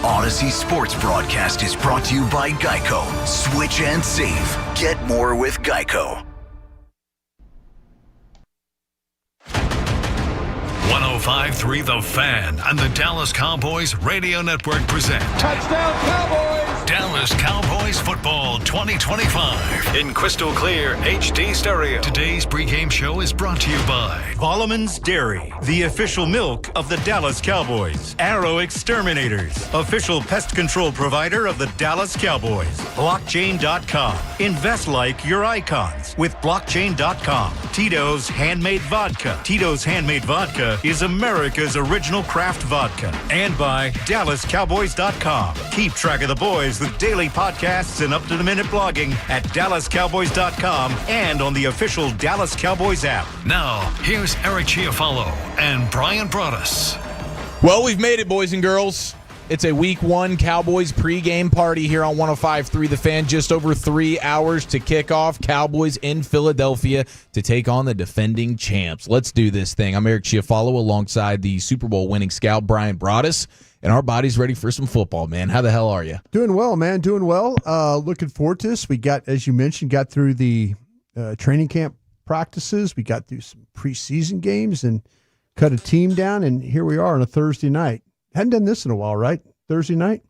Odyssey Sports Broadcast is brought to you by Geico. Switch and save. Get more with Geico. 105.3 The Fan and the Dallas Cowboys Radio Network present Touchdown Cowboys! Dallas Cowboys Football 2025 in crystal clear HD stereo. Today's pregame show is brought to you by Volleman's Dairy, the official milk of the Dallas Cowboys. Arrow Exterminators, official pest control provider of the Dallas Cowboys. Blockchain.com. Invest like your icons with Blockchain.com. Tito's Handmade Vodka. Tito's Handmade Vodka is America's original craft vodka. And by DallasCowboys.com. Keep track of the boys with daily podcasts and up-to-the-minute blogging at DallasCowboys.com and on the official Dallas Cowboys app. Now, here's Eric Chiofalo and Bryan Broaddus. Well, we've made it, boys and girls. It's a Week 1 Cowboys pregame party here on 105.3 The Fan. Just over 3 hours to kick off. Cowboys in Philadelphia to take on the defending champs. Let's do this thing. I'm Eric Chiofalo alongside the Super Bowl winning scout Bryan Broaddus, and our body's ready for some football, man. How the hell are you? Doing well, man. Doing well. Looking forward to this. We got, as you mentioned, got through the training camp practices. We got through some preseason games and cut a team down, and here we are on a Thursday night. Hadn't done this in a while, right? Thursday night?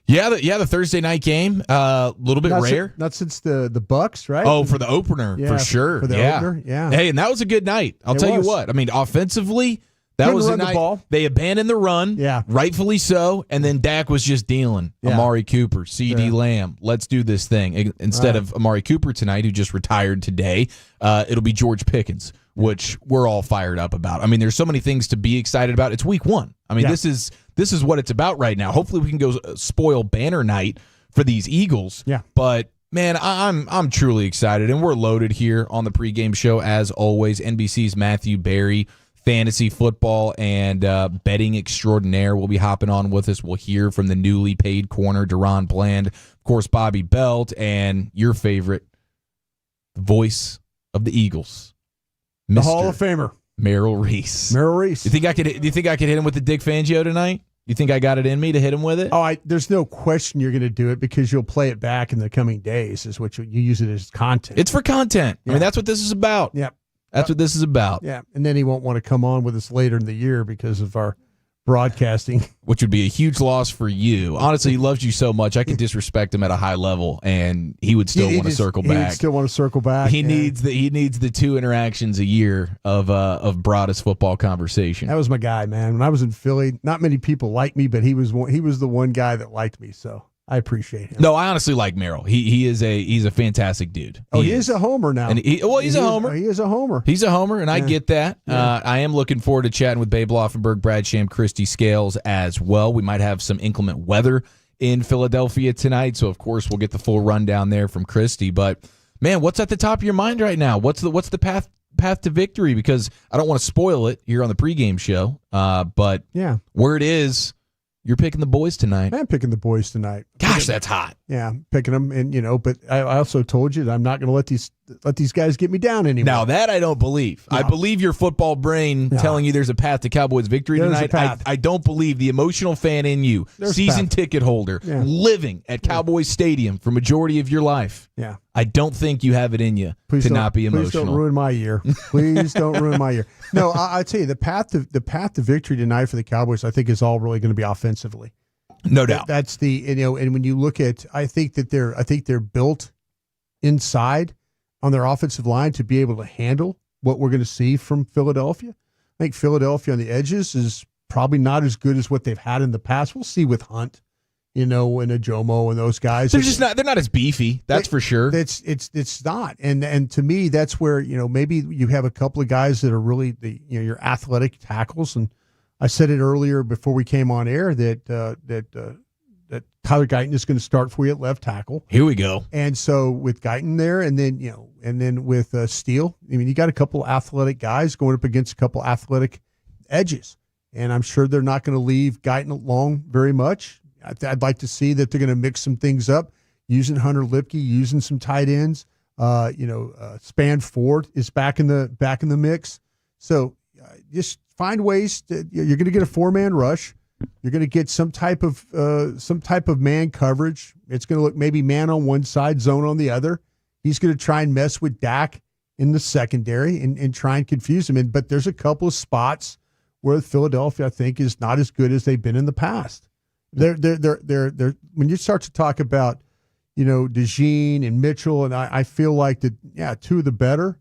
Yeah, the Thursday night game. A little bit rare. Not since the Bucks, right? Oh, for the opener, for sure. For the opener, yeah. Hey, and that was a good night. I'll tell you what. I mean, offensively, that was a night. Ball. They abandoned the run, rightfully so, and then Dak was just dealing. Amari Cooper, CD Lamb. Let's do this thing. Instead of Amari Cooper tonight, who just retired today, it'll be George Pickens, which we're all fired up about. I mean, there's so many things to be excited about. It's Week 1. I mean, this is what it's about right now. Hopefully, we can go spoil banner night for these Eagles. Yeah. But man, I'm truly excited, and we're loaded here on the pregame show as always. NBC's Matthew Berry, fantasy football and betting extraordinaire, will be hopping on with us. We'll hear from the newly paid corner Deron Bland, of course, Bobby Belt, and your favorite, the voice of the Eagles, the Hall of Famer. Merrill Reese. Do you think I could hit him with the Dick Fangio tonight? You think I got it in me to hit him with it? Oh, there's no question you're going to do it because you'll play it back in the coming days. Is what you use it as content. It's for content. Yeah. I mean, that's what this is about. Yep. That's what this is about. Yeah, and then he won't want to come on with us later in the year because of our broadcasting. Which would be a huge loss for you. Honestly, he loves you so much, I could disrespect him at a high level, and he would still want to circle back. He would still want to circle back. He needs the 2 interactions a year of Broaddus football conversation. That was my guy, man. When I was in Philly, not many people liked me, but he was the one guy that liked me, so I appreciate him. No, I honestly like Merrill. He's a fantastic dude. He is a homer now. And he's a homer. He is a homer. He's a homer, and I get that. Yeah. I am looking forward to chatting with Babe Laufenberg, Brad Sham, Christy Scales as well. We might have some inclement weather in Philadelphia tonight, so of course we'll get the full rundown there from Christy. But man, what's at the top of your mind right now? What's the path to victory? Because I don't want to spoil it here on the pregame show. But where it is. You're picking the boys tonight. I'm picking the boys tonight. Gosh, that's hot. Yeah, I'm picking them, and but I also told you that I'm not going to let these guys get me down anymore. Now that I don't believe. No. I believe your football brain telling you there's a path to Cowboys victory tonight. I don't believe the emotional fan in you, season ticket holder, living at Cowboys Stadium for majority of your life. Yeah. I don't think you have it in you to not be emotional. Please don't ruin my year. Please don't ruin my year. No, I tell you, the path to victory tonight for the Cowboys, I think, is all really going to be offensively. No doubt. That's and when you look at, I think they're built inside on their offensive line to be able to handle what we're going to see from Philadelphia. I think Philadelphia on the edges is probably not as good as what they've had in the past. We'll see with Hunt. And a Jomo and those guys. They're not as beefy, that's for sure. It's not. And to me, that's where, maybe you have a couple of guys that are really your athletic tackles. And I said it earlier before we came on air that Tyler Guyton is going to start for you at left tackle. Here we go. And so with Guyton there, and then with Steele, I mean, you got a couple athletic guys going up against a couple athletic edges. And I'm sure they're not going to leave Guyton alone very much. I'd like to see that they're going to mix some things up, using Hunter Lipke, using some tight ends. Span Ford is back in the mix. So just find ways you're going to get a 4-man rush. You're going to get some type of man coverage. It's going to look maybe man on one side, zone on the other. He's going to try and mess with Dak in the secondary and try and confuse him. But there's a couple of spots where Philadelphia, I think, is not as good as they've been in the past. They're when you start to talk about, DeJean and Mitchell, and I feel like that, two of the better,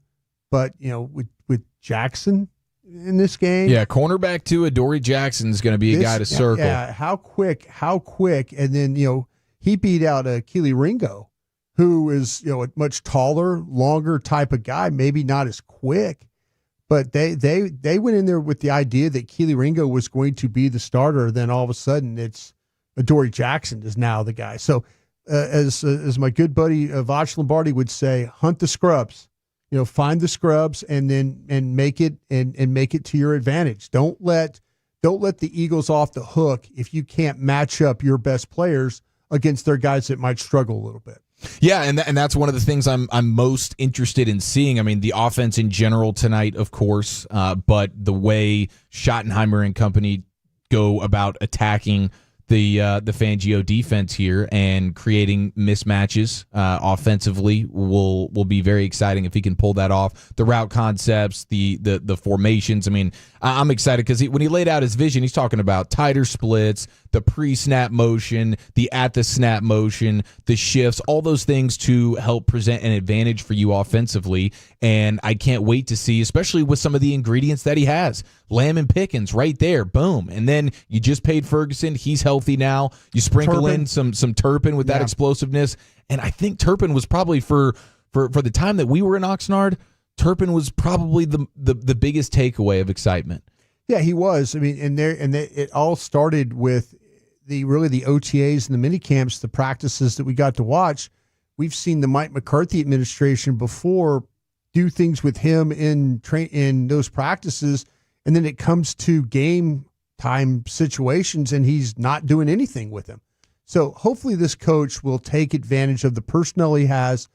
but with Jackson in this game. Yeah, cornerback 2, Adoree Jackson is going to be a guy to circle. Yeah, how quick, and then he beat out Keely Ringo, who is a much taller, longer type of guy, maybe not as quick, but they went in there with the idea that Keely Ringo was going to be the starter. Then all of a sudden, it's Adoree Jackson is now the guy. So as my good buddy Voch Lombardi would say, hunt the scrubs. Find the scrubs and make it to your advantage. Don't let the Eagles off the hook if you can't match up your best players against their guys that might struggle a little bit. Yeah, and that's one of the things I'm most interested in seeing. I mean, the offense in general tonight, of course, but the way Schottenheimer and company go about attacking the Fangio defense here and creating mismatches offensively will be very exciting if he can pull that off. The route concepts, the formations. I mean, I'm excited because when he laid out his vision, he's talking about tighter splits, the pre-snap motion, the at-the-snap motion, the shifts, all those things to help present an advantage for you offensively. And I can't wait to see, especially with some of the ingredients that he has. Lamb and Pickens right there, boom. And then you just paid Ferguson. He's healthy now. You sprinkle Turpin. in some Turpin with that explosiveness. And I think Turpin was probably, for the time that we were in Oxnard, Turpin was probably the biggest takeaway of excitement. Yeah, he was. I mean, it all started with the OTAs and the mini camps, the practices that we got to watch. We've seen the Mike McCarthy administration before do things with him in those practices, and then it comes to game time situations, and he's not doing anything with him. So hopefully this coach will take advantage of the personnel he has,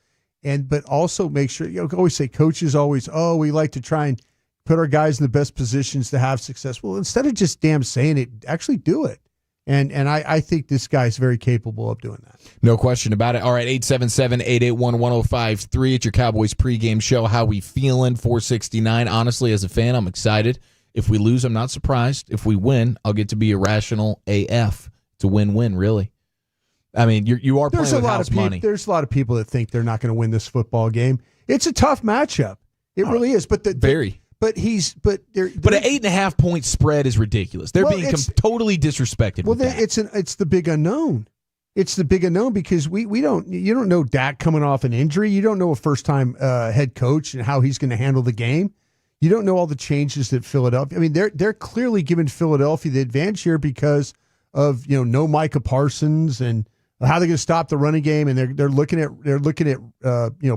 but also make sure, always say coaches always, we like to try and put our guys in the best positions to have success. Well, instead of just damn saying it, actually do it. And I think this guy's very capable of doing that. No question about it. All right, 877-881-1053. It's your Cowboys pregame show. How we feeling? 469. Honestly, as a fan, I'm excited. If we lose, I'm not surprised. If we win, I'll get to be irrational AF. It's a win-win, really. I mean, you are playing with house money. There's a lot of people that think they're not going to win this football game. It's a tough matchup. It really is. But very. But an 8.5 point spread is ridiculous. They're being totally disrespected. Well, it's the big unknown. It's the big unknown because you don't know Dak coming off an injury. You don't know a first time head coach and how he's going to handle the game. You don't know all the changes that Philadelphia. I mean, they're clearly giving Philadelphia the advantage here because of no Micah Parsons and how they're going to stop the running game, and they're looking at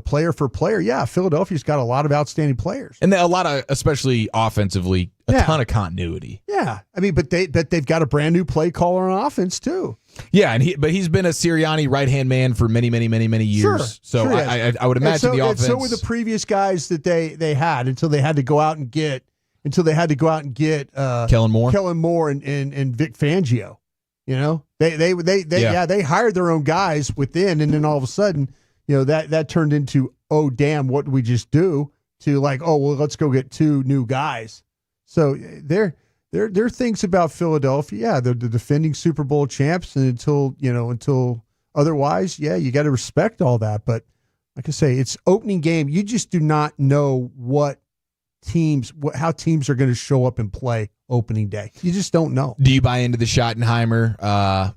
player for player. Yeah, Philadelphia's got a lot of outstanding players, and a lot of, especially offensively, a ton of continuity. Yeah, I mean, but they've got a brand new play caller on offense too. Yeah, but he's been a Sirianni right hand man for many years. Sure, so I would imagine the offense. And so were the previous guys that they had until they had to go out and get Kellen Moore and Vic Fangio. They hired their own guys within, and then all of a sudden, that turned into, oh damn, what did we just do? To like, oh well, let's go get two new guys. So there are things about Philadelphia. Yeah, they're the defending Super Bowl champs, and until otherwise, yeah, you got to respect all that. But like I say, it's opening game. You just do not know how teams are going to show up and play opening day. You just don't know. Do you buy into the Schottenheimer,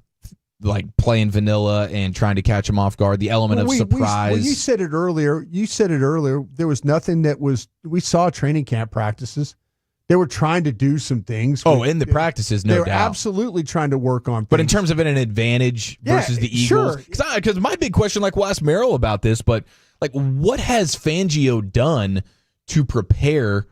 like playing vanilla and trying to catch them off guard? The element of surprise. You said it earlier. There was nothing we saw training camp practices. They were trying to do some things. In the practices, no doubt. They were absolutely trying to work on things. But in terms of an advantage versus the Eagles, because my big question, we'll ask Merrill about this, but what has Fangio done to prepare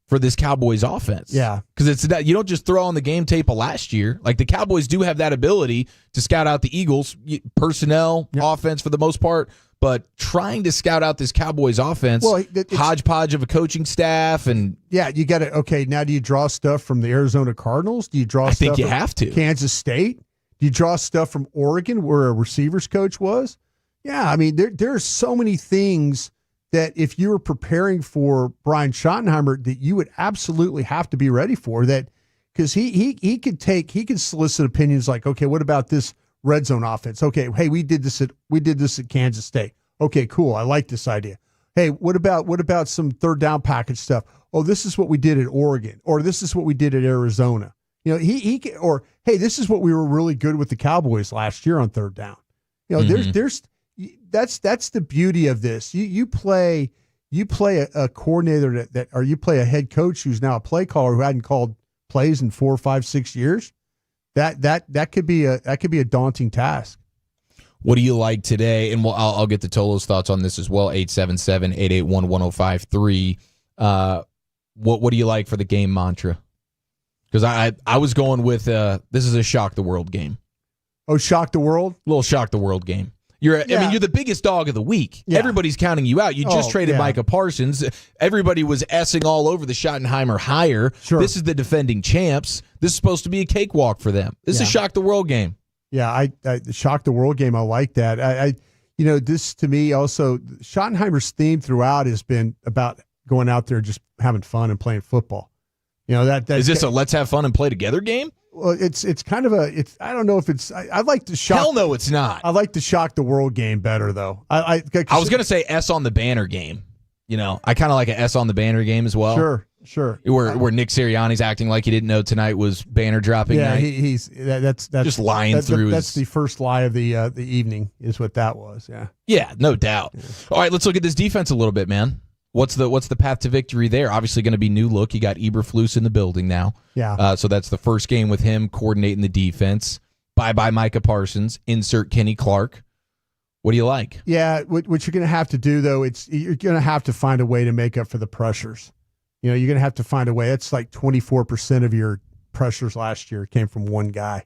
for this Cowboys offense? Yeah. Because it's that you don't just throw on the game tape of last year. The Cowboys do have that ability to scout out the Eagles, personnel, offense for the most part, but trying to scout out this Cowboys offense, hodgepodge of a coaching staff. And yeah, you got to, okay, now do you draw stuff from the Arizona Cardinals? Do you draw stuff think you from have to. Kansas State? Do you draw stuff from Oregon where a receivers coach was? Yeah, I mean, there are so many things that if you were preparing for Brian Schottenheimer that you would absolutely have to be ready for that, because he could solicit opinions like, okay, what about this red zone offense? Okay, hey, we did this at Kansas State. Okay, cool. I like this idea. Hey, what about some third down package stuff? Oh, this is what we did at Oregon, or this is what we did at Arizona. You know, or hey, this is what we were really good with the Cowboys last year on third down. You know, that's the beauty of this. You play a coordinator or you play a head coach who's now a play caller who hadn't called plays in 4, 5, 6 years. That could be a daunting task. What do you like today? And I'll get to Tolo's thoughts on this as well. 877-881-1053. What do you like for the game mantra? Because I was going with this is a shock the world game. Oh, shock the world? Little shock the world game. I mean, you're the biggest dog of the week. Yeah. Everybody's counting you out. You just traded Micah Parsons. Everybody was essing all over the Schottenheimer hire. Sure. This is the defending champs. This is supposed to be a cakewalk for them. This is a shock the world game. Yeah, the shock the world game. I like that. This to me also, Schottenheimer's theme throughout has been about going out there just having fun and playing football. You know, that is this a let's have fun and play together game? Well, it's kind of I don't know if it's I like to shock. Hell no, it's not. I like to shock the world game better though. I was gonna say S on the banner game. You know, I kind of like an S on the banner game as well. Sure. Where Nick Sirianni's acting like he didn't know tonight was banner dropping night. Yeah, that's just lying through. That's the first lie of the evening is what that was. Yeah. Yeah, no doubt. Yeah. All right, let's look at this defense a little bit, man. What's the path to victory there? Obviously going to be new look. You got Eberflus in the building now. Yeah. So that's the first game with him coordinating the defense. Bye-bye Micah Parsons. Insert Kenny Clark. What do you like? Yeah, what you're going to have to do, though, you're going to have to find a way to make up for the pressures. You know, you're going to have to find a way. It's like 24% of your pressures last year came from one guy.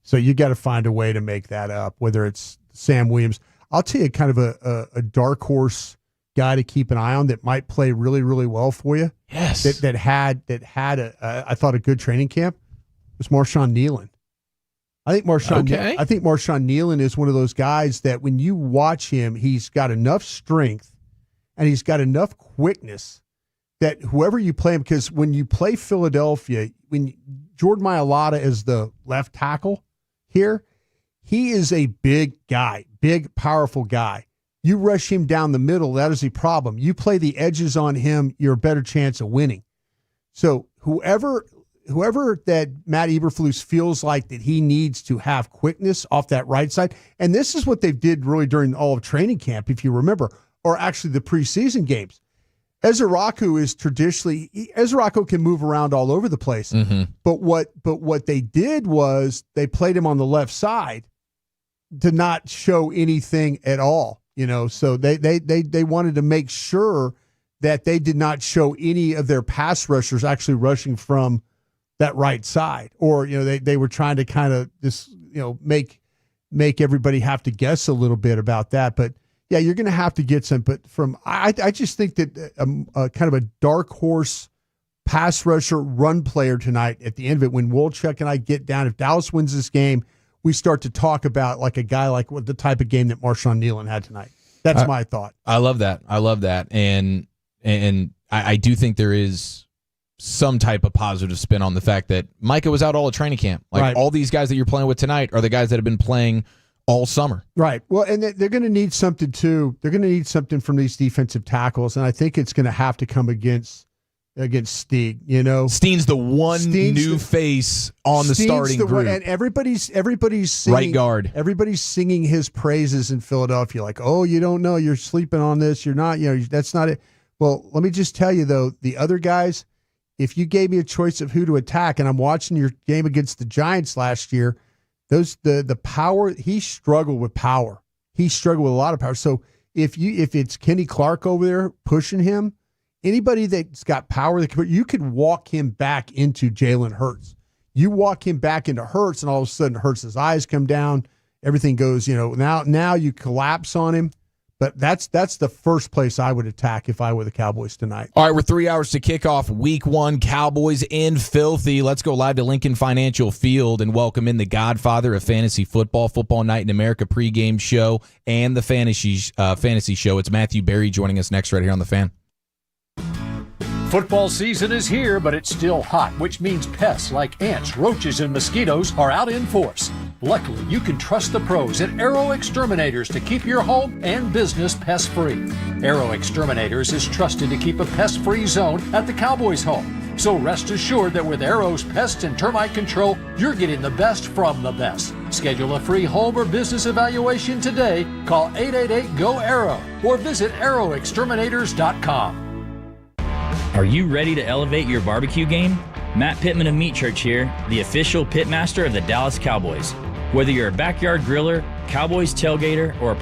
So you got to find a way to make that up, whether it's Sam Williams. I'll tell you kind of a dark horse guy to keep an eye on that might play really, really well for you. Yes. That had I thought a good training camp was Marshawn Nealon. I think Marshawn Nealon is one of those guys that when you watch him, he's got enough strength and he's got enough quickness that whoever you play him, because when you play Philadelphia, when Jordan Mailata is the left tackle here, he is a big guy, big, powerful guy. You rush him down the middle, that is a problem. You play the edges on him, you're a better chance of winning. So whoever that Matt Eberflus feels like that he needs to have quickness off that right side, and this is what they did really during all of training camp, if you remember, or actually the preseason games. Ezeraku is traditionally Ezeraku can move around all over the place, but what they did was they played him on the left side to not show anything at all. You know, so they wanted to make sure that they did not show any of their pass rushers actually rushing from that right side, or they were trying to kind of just make everybody have to guess a little bit about that. But yeah, you're going to have to get some. But I just think that kind of a dark horse pass rusher run player tonight at the end of it, when Wolchuk and I get down, if Dallas wins this game, we start to talk about like a guy like the type of game that Marshawn Nealon had tonight. That's my thought. I love that. And I do think there is some type of positive spin on the fact that Micah was out all at training camp. Like all these guys that you're playing with tonight are the guys that have been playing all summer. Right. Well, and they're going to need something too. They're going to need something from these defensive tackles, and I think it's going to have to come against Steen. Steen's the one new face on the starting group, and everybody's singing, right guard. Everybody's singing his praises in Philadelphia. Like, oh, you don't know, you're sleeping on this. You're not. That's not it. Well, let me just tell you though, the other guys, if you gave me a choice of who to attack, and I'm watching your game against the Giants last year, the power, he struggled with power. He struggled with a lot of power. So if it's Kenny Clark over there pushing him, anybody that's got power, you could walk him back into Jalen Hurts. You walk him back into Hurts, and all of a sudden Hurts' eyes come down. Everything goes, now you collapse on him. But that's the first place I would attack if I were the Cowboys tonight. All right, we're 3 hours to kick off Week 1. Cowboys in filthy. Let's go live to Lincoln Financial Field and welcome in the godfather of fantasy football, Football Night in America pregame show, and the fantasy show. It's Matthew Berry joining us next right here on The Fan. Football season is here, but it's still hot, which means pests like ants, roaches, and mosquitoes are out in force. Luckily, you can trust the pros at Arrow Exterminators to keep your home and business pest-free. Arrow Exterminators is trusted to keep a pest-free zone at the Cowboys' home. So rest assured that with Arrow's pest and termite control, you're getting the best from the best. Schedule a free home or business evaluation today. Call 888-GO-ARROW or visit arrowexterminators.com. Are you ready to elevate your barbecue game? Matt Pittman of Meat Church here, the official pitmaster of the Dallas Cowboys. Whether you're a backyard griller, Cowboys tailgater, or a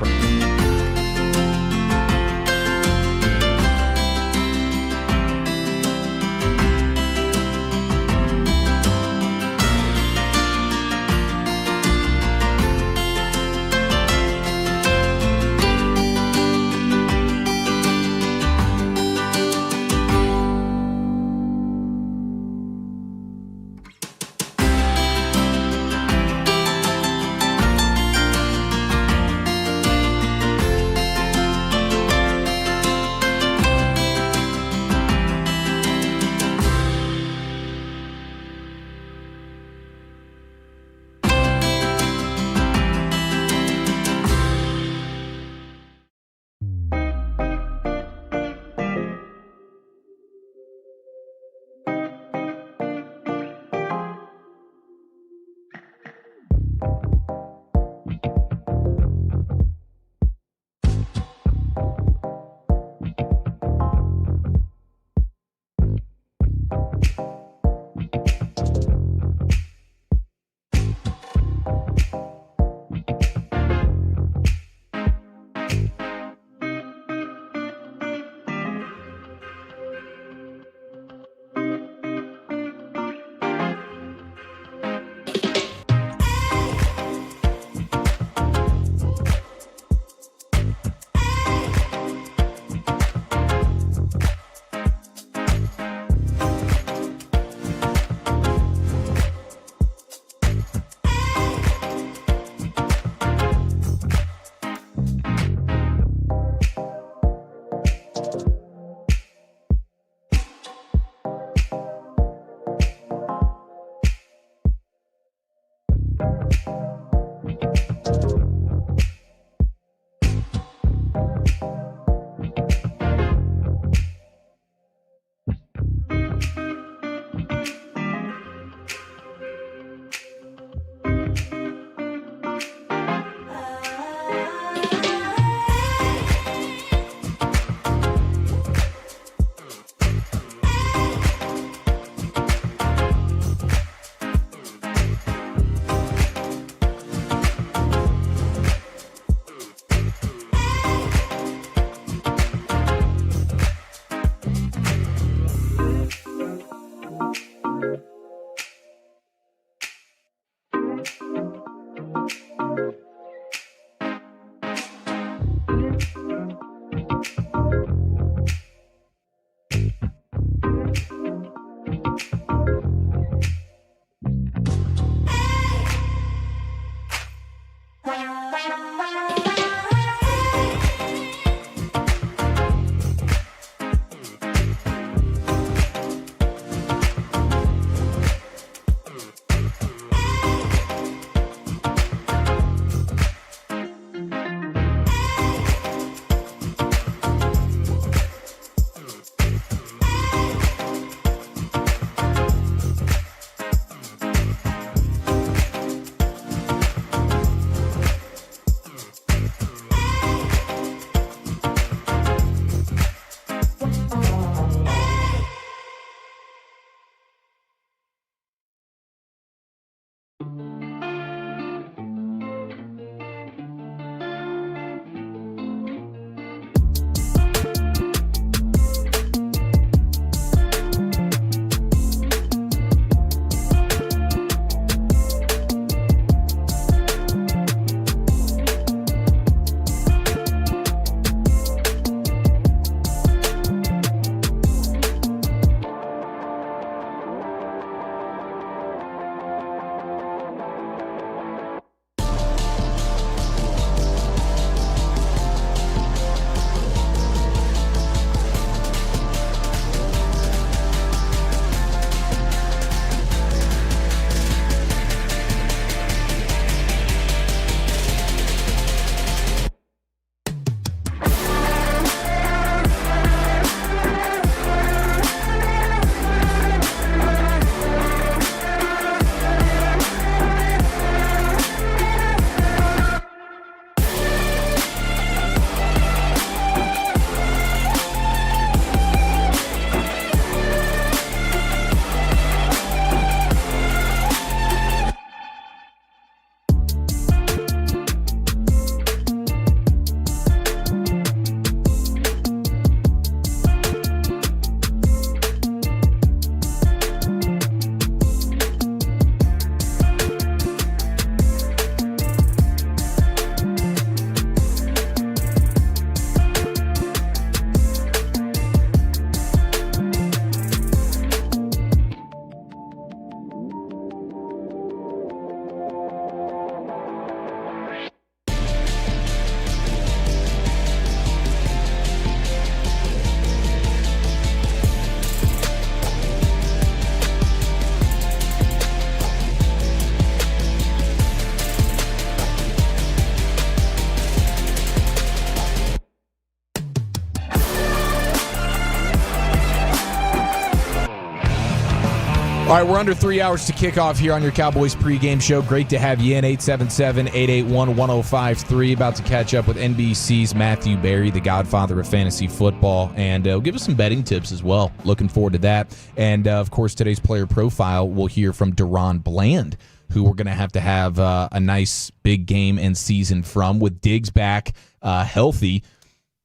All right, we're under 3 hours to kick off here on your Cowboys pregame show. Great to have you in. 877-881-1053. About to catch up with NBC's Matthew Berry, the godfather of fantasy football, and we'll give us some betting tips as well. Looking forward to that. And, of course, today's player profile, we'll hear from Deron Bland, who we're going to have a nice big game and season from, with Diggs back healthy.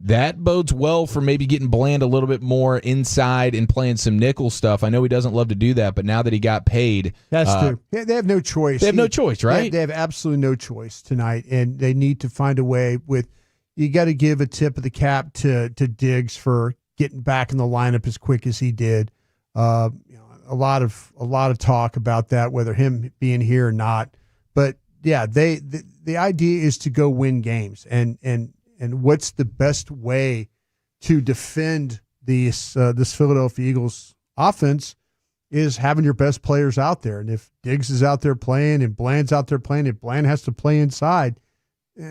That bodes well for maybe getting Bland a little bit more inside and playing some nickel stuff. I know he doesn't love to do that, but now that he got paid. They have no choice. They have no choice, right? They have absolutely no choice tonight, and they need to find a way you got to give a tip of the cap to Diggs for getting back in the lineup as quick as he did. A lot of talk about that, whether him being here or not. But, yeah, the idea is to go win games, and what's the best way to defend this Philadelphia Eagles offense is having your best players out there. And if Diggs is out there playing and Bland's out there playing, if Bland has to play inside,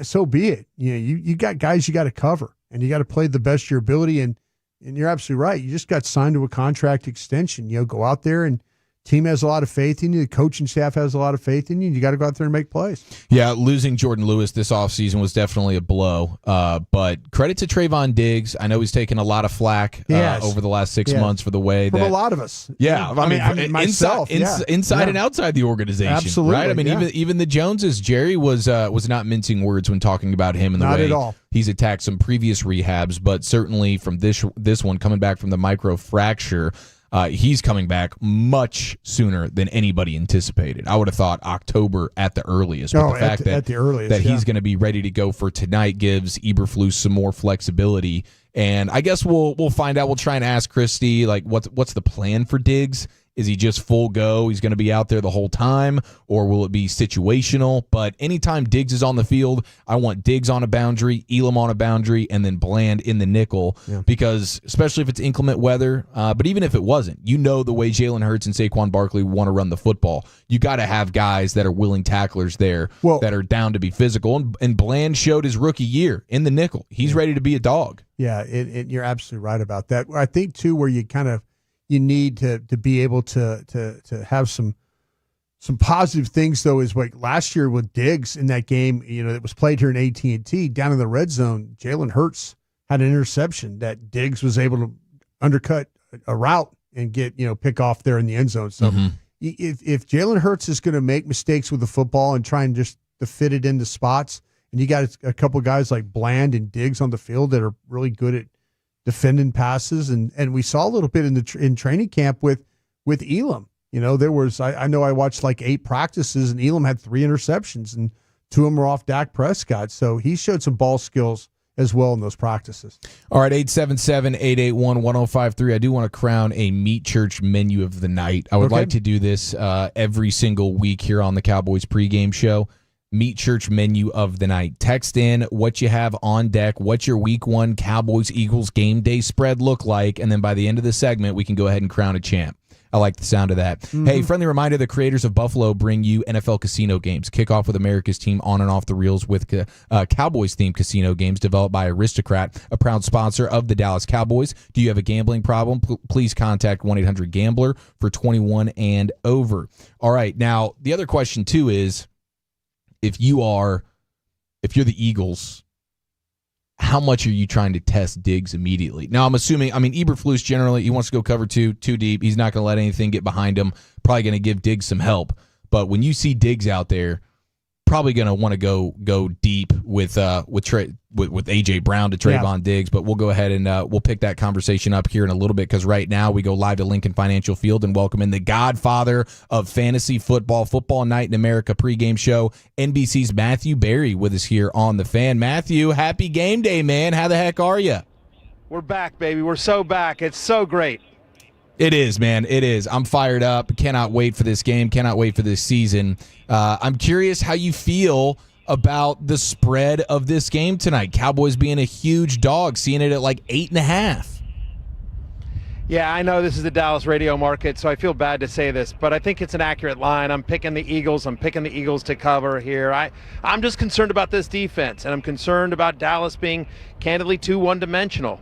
so be it. You got guys you got to cover, and you got to play the best of your ability. And you're absolutely right. You just got signed to a contract extension. Go out there, and team has a lot of faith in you. The coaching staff has a lot of faith in you. You got to go out there and make plays. Yeah, losing Jordan Lewis this offseason was definitely a blow. But credit to Trayvon Diggs. I know he's taken a lot of flack over the last 6 months for the way from a lot of us. Yeah, I mean myself, inside and outside the organization. Absolutely, right? I mean, even the Joneses. Jerry was not mincing words when talking about him and the way at all. He's attacked some previous rehabs, but certainly from this one coming back from the microfracture. He's coming back much sooner than anybody anticipated. I would have thought October at the earliest. But the fact that he's going to be ready to go for tonight gives Eberflus some more flexibility. And I guess we'll find out. We'll try and ask Christy, like, what's the plan for Diggs? Is he just full go? He's going to be out there the whole time, or will it be situational? But anytime Diggs is on the field, I want Diggs on a boundary, Elam on a boundary, and then Bland in the nickel. Yeah. Because especially if it's inclement weather, but even if it wasn't, the way Jalen Hurts and Saquon Barkley want to run the football. You got to have guys that are willing tacklers there that are down to be physical. And Bland showed his rookie year in the nickel. He's ready to be a dog. Yeah, you're absolutely right about that. I think too, where you need to be able to have some positive things, though, is like last year with Diggs in that game, that was played here in AT&T down in the red zone. Jalen Hurts had an interception that Diggs was able to undercut a route and get, pick off there in the end zone. So if Jalen Hurts is going to make mistakes with the football and try and just to fit it into spots, and you got a couple guys like Bland and Diggs on the field that are really good at defending passes, and we saw a little bit in training camp with Elam. There was I know I watched like 8 practices, and Elam had 3 interceptions, and 2 of them were off Dak Prescott. So he showed some ball skills as well in those practices. All right, 877-881-1053. I do want to crown a Meat Church menu of the night. I would like to do this every single week here on the Cowboys pregame show. Meat Church menu of the night. Text in what you have on deck, what's your week 1 Cowboys-Eagles game day spread look like, and then by the end of the segment, we can go ahead and crown a champ. I like the sound of that. Mm-hmm. Hey, friendly reminder, the creators of Buffalo bring you NFL casino games. Kick off with America's team on and off the reels with Cowboys-themed casino games developed by Aristocrat, a proud sponsor of the Dallas Cowboys. Do you have a gambling problem? Please contact 1-800-GAMBLER for 21 and over. All right, now, the other question, too, is, if you're the Eagles, how much are you trying to test Diggs immediately? Now, I'm assuming, Eberflus generally, he wants to go cover two deep. He's not going to let anything get behind him. Probably going to give Diggs some help. But when you see Diggs out there, probably going to want to go deep with A.J. Brown to Trayvon Diggs, but we'll go ahead and we'll pick that conversation up here in a little bit, because right now we go live to Lincoln Financial Field and welcome in the godfather of fantasy football night in America pregame show, NBC's Matthew Berry, with us here on The Fan. Matthew, happy game day, man. How the heck are you? We're back, baby. We're so back. It's so great. It is, man. It is. I'm fired up. Cannot wait for this game. Cannot wait for this season. I'm curious how you feel about the spread of this game tonight. Cowboys being a huge dog, seeing it at like 8.5. Yeah, I know this is the Dallas radio market, so I feel bad to say this, but I think it's an accurate line. I'm picking the Eagles. I'm picking the Eagles to cover here. I'm just concerned about this defense, and I'm concerned about Dallas being candidly too one-dimensional.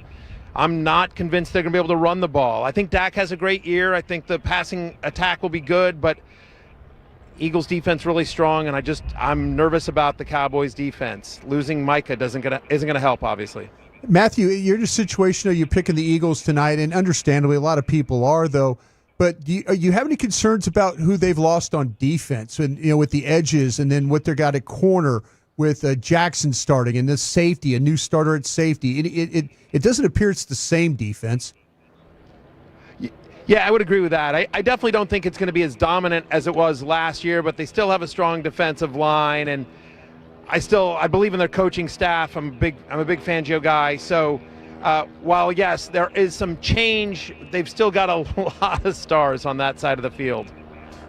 I'm not convinced they're going to be able to run the ball. I think Dak has a great year. I think the passing attack will be good, but Eagles defense really strong, and I'm nervous about the Cowboys defense. Losing Micah isn't going to help, obviously. Matthew, you're in a situation where you're picking the Eagles tonight, and understandably, a lot of people are, though. But do you have any concerns about who they've lost on defense, and with the edges, and then what they got at corner with Jackson starting and this safety, a new starter at safety? It doesn't appear it's the same defense. Yeah, I would agree with that. I definitely don't think it's going to be as dominant as it was last year, but they still have a strong defensive line, and I believe in their coaching staff. I'm a big Fangio guy. So while yes, there is some change, they've still got a lot of stars on that side of the field.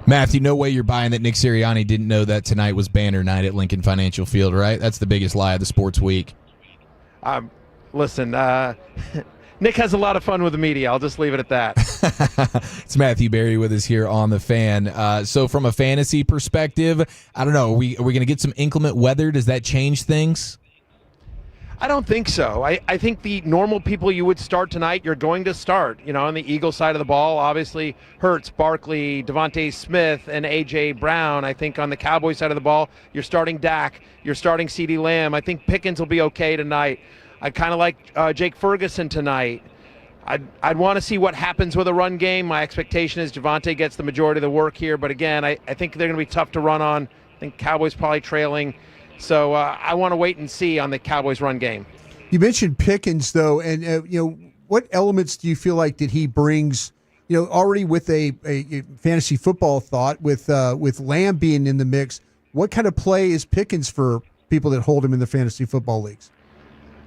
Matthew, no way you're buying that Nick Sirianni didn't know that tonight was banner night at Lincoln Financial Field, right? That's the biggest lie of the sports week. Listen, Nick has a lot of fun with the media. I'll just leave it at that. It's Matthew Berry with us here on The Fan. So from a fantasy perspective, I don't know, are we going to get some inclement weather? Does that change things? I don't think so. I think the normal people you would start tonight, you're going to start. On the Eagles side of the ball, obviously Hurts, Barkley, Devontae Smith, and A.J. Brown. I think on the Cowboys side of the ball, you're starting Dak, you're starting CeeDee Lamb. I think Pickens will be okay tonight. I kind of like Jake Ferguson tonight. I'd want to see what happens with a run game. My expectation is Javonte gets the majority of the work here. But again, I think they're going to be tough to run on. I think Cowboys probably trailing. So I want to wait and see on the Cowboys run game. You mentioned Pickens, though, and what elements do you feel like that he brings, already with a fantasy football thought, with Lamb being in the mix, what kind of play is Pickens for people that hold him in the fantasy football leagues?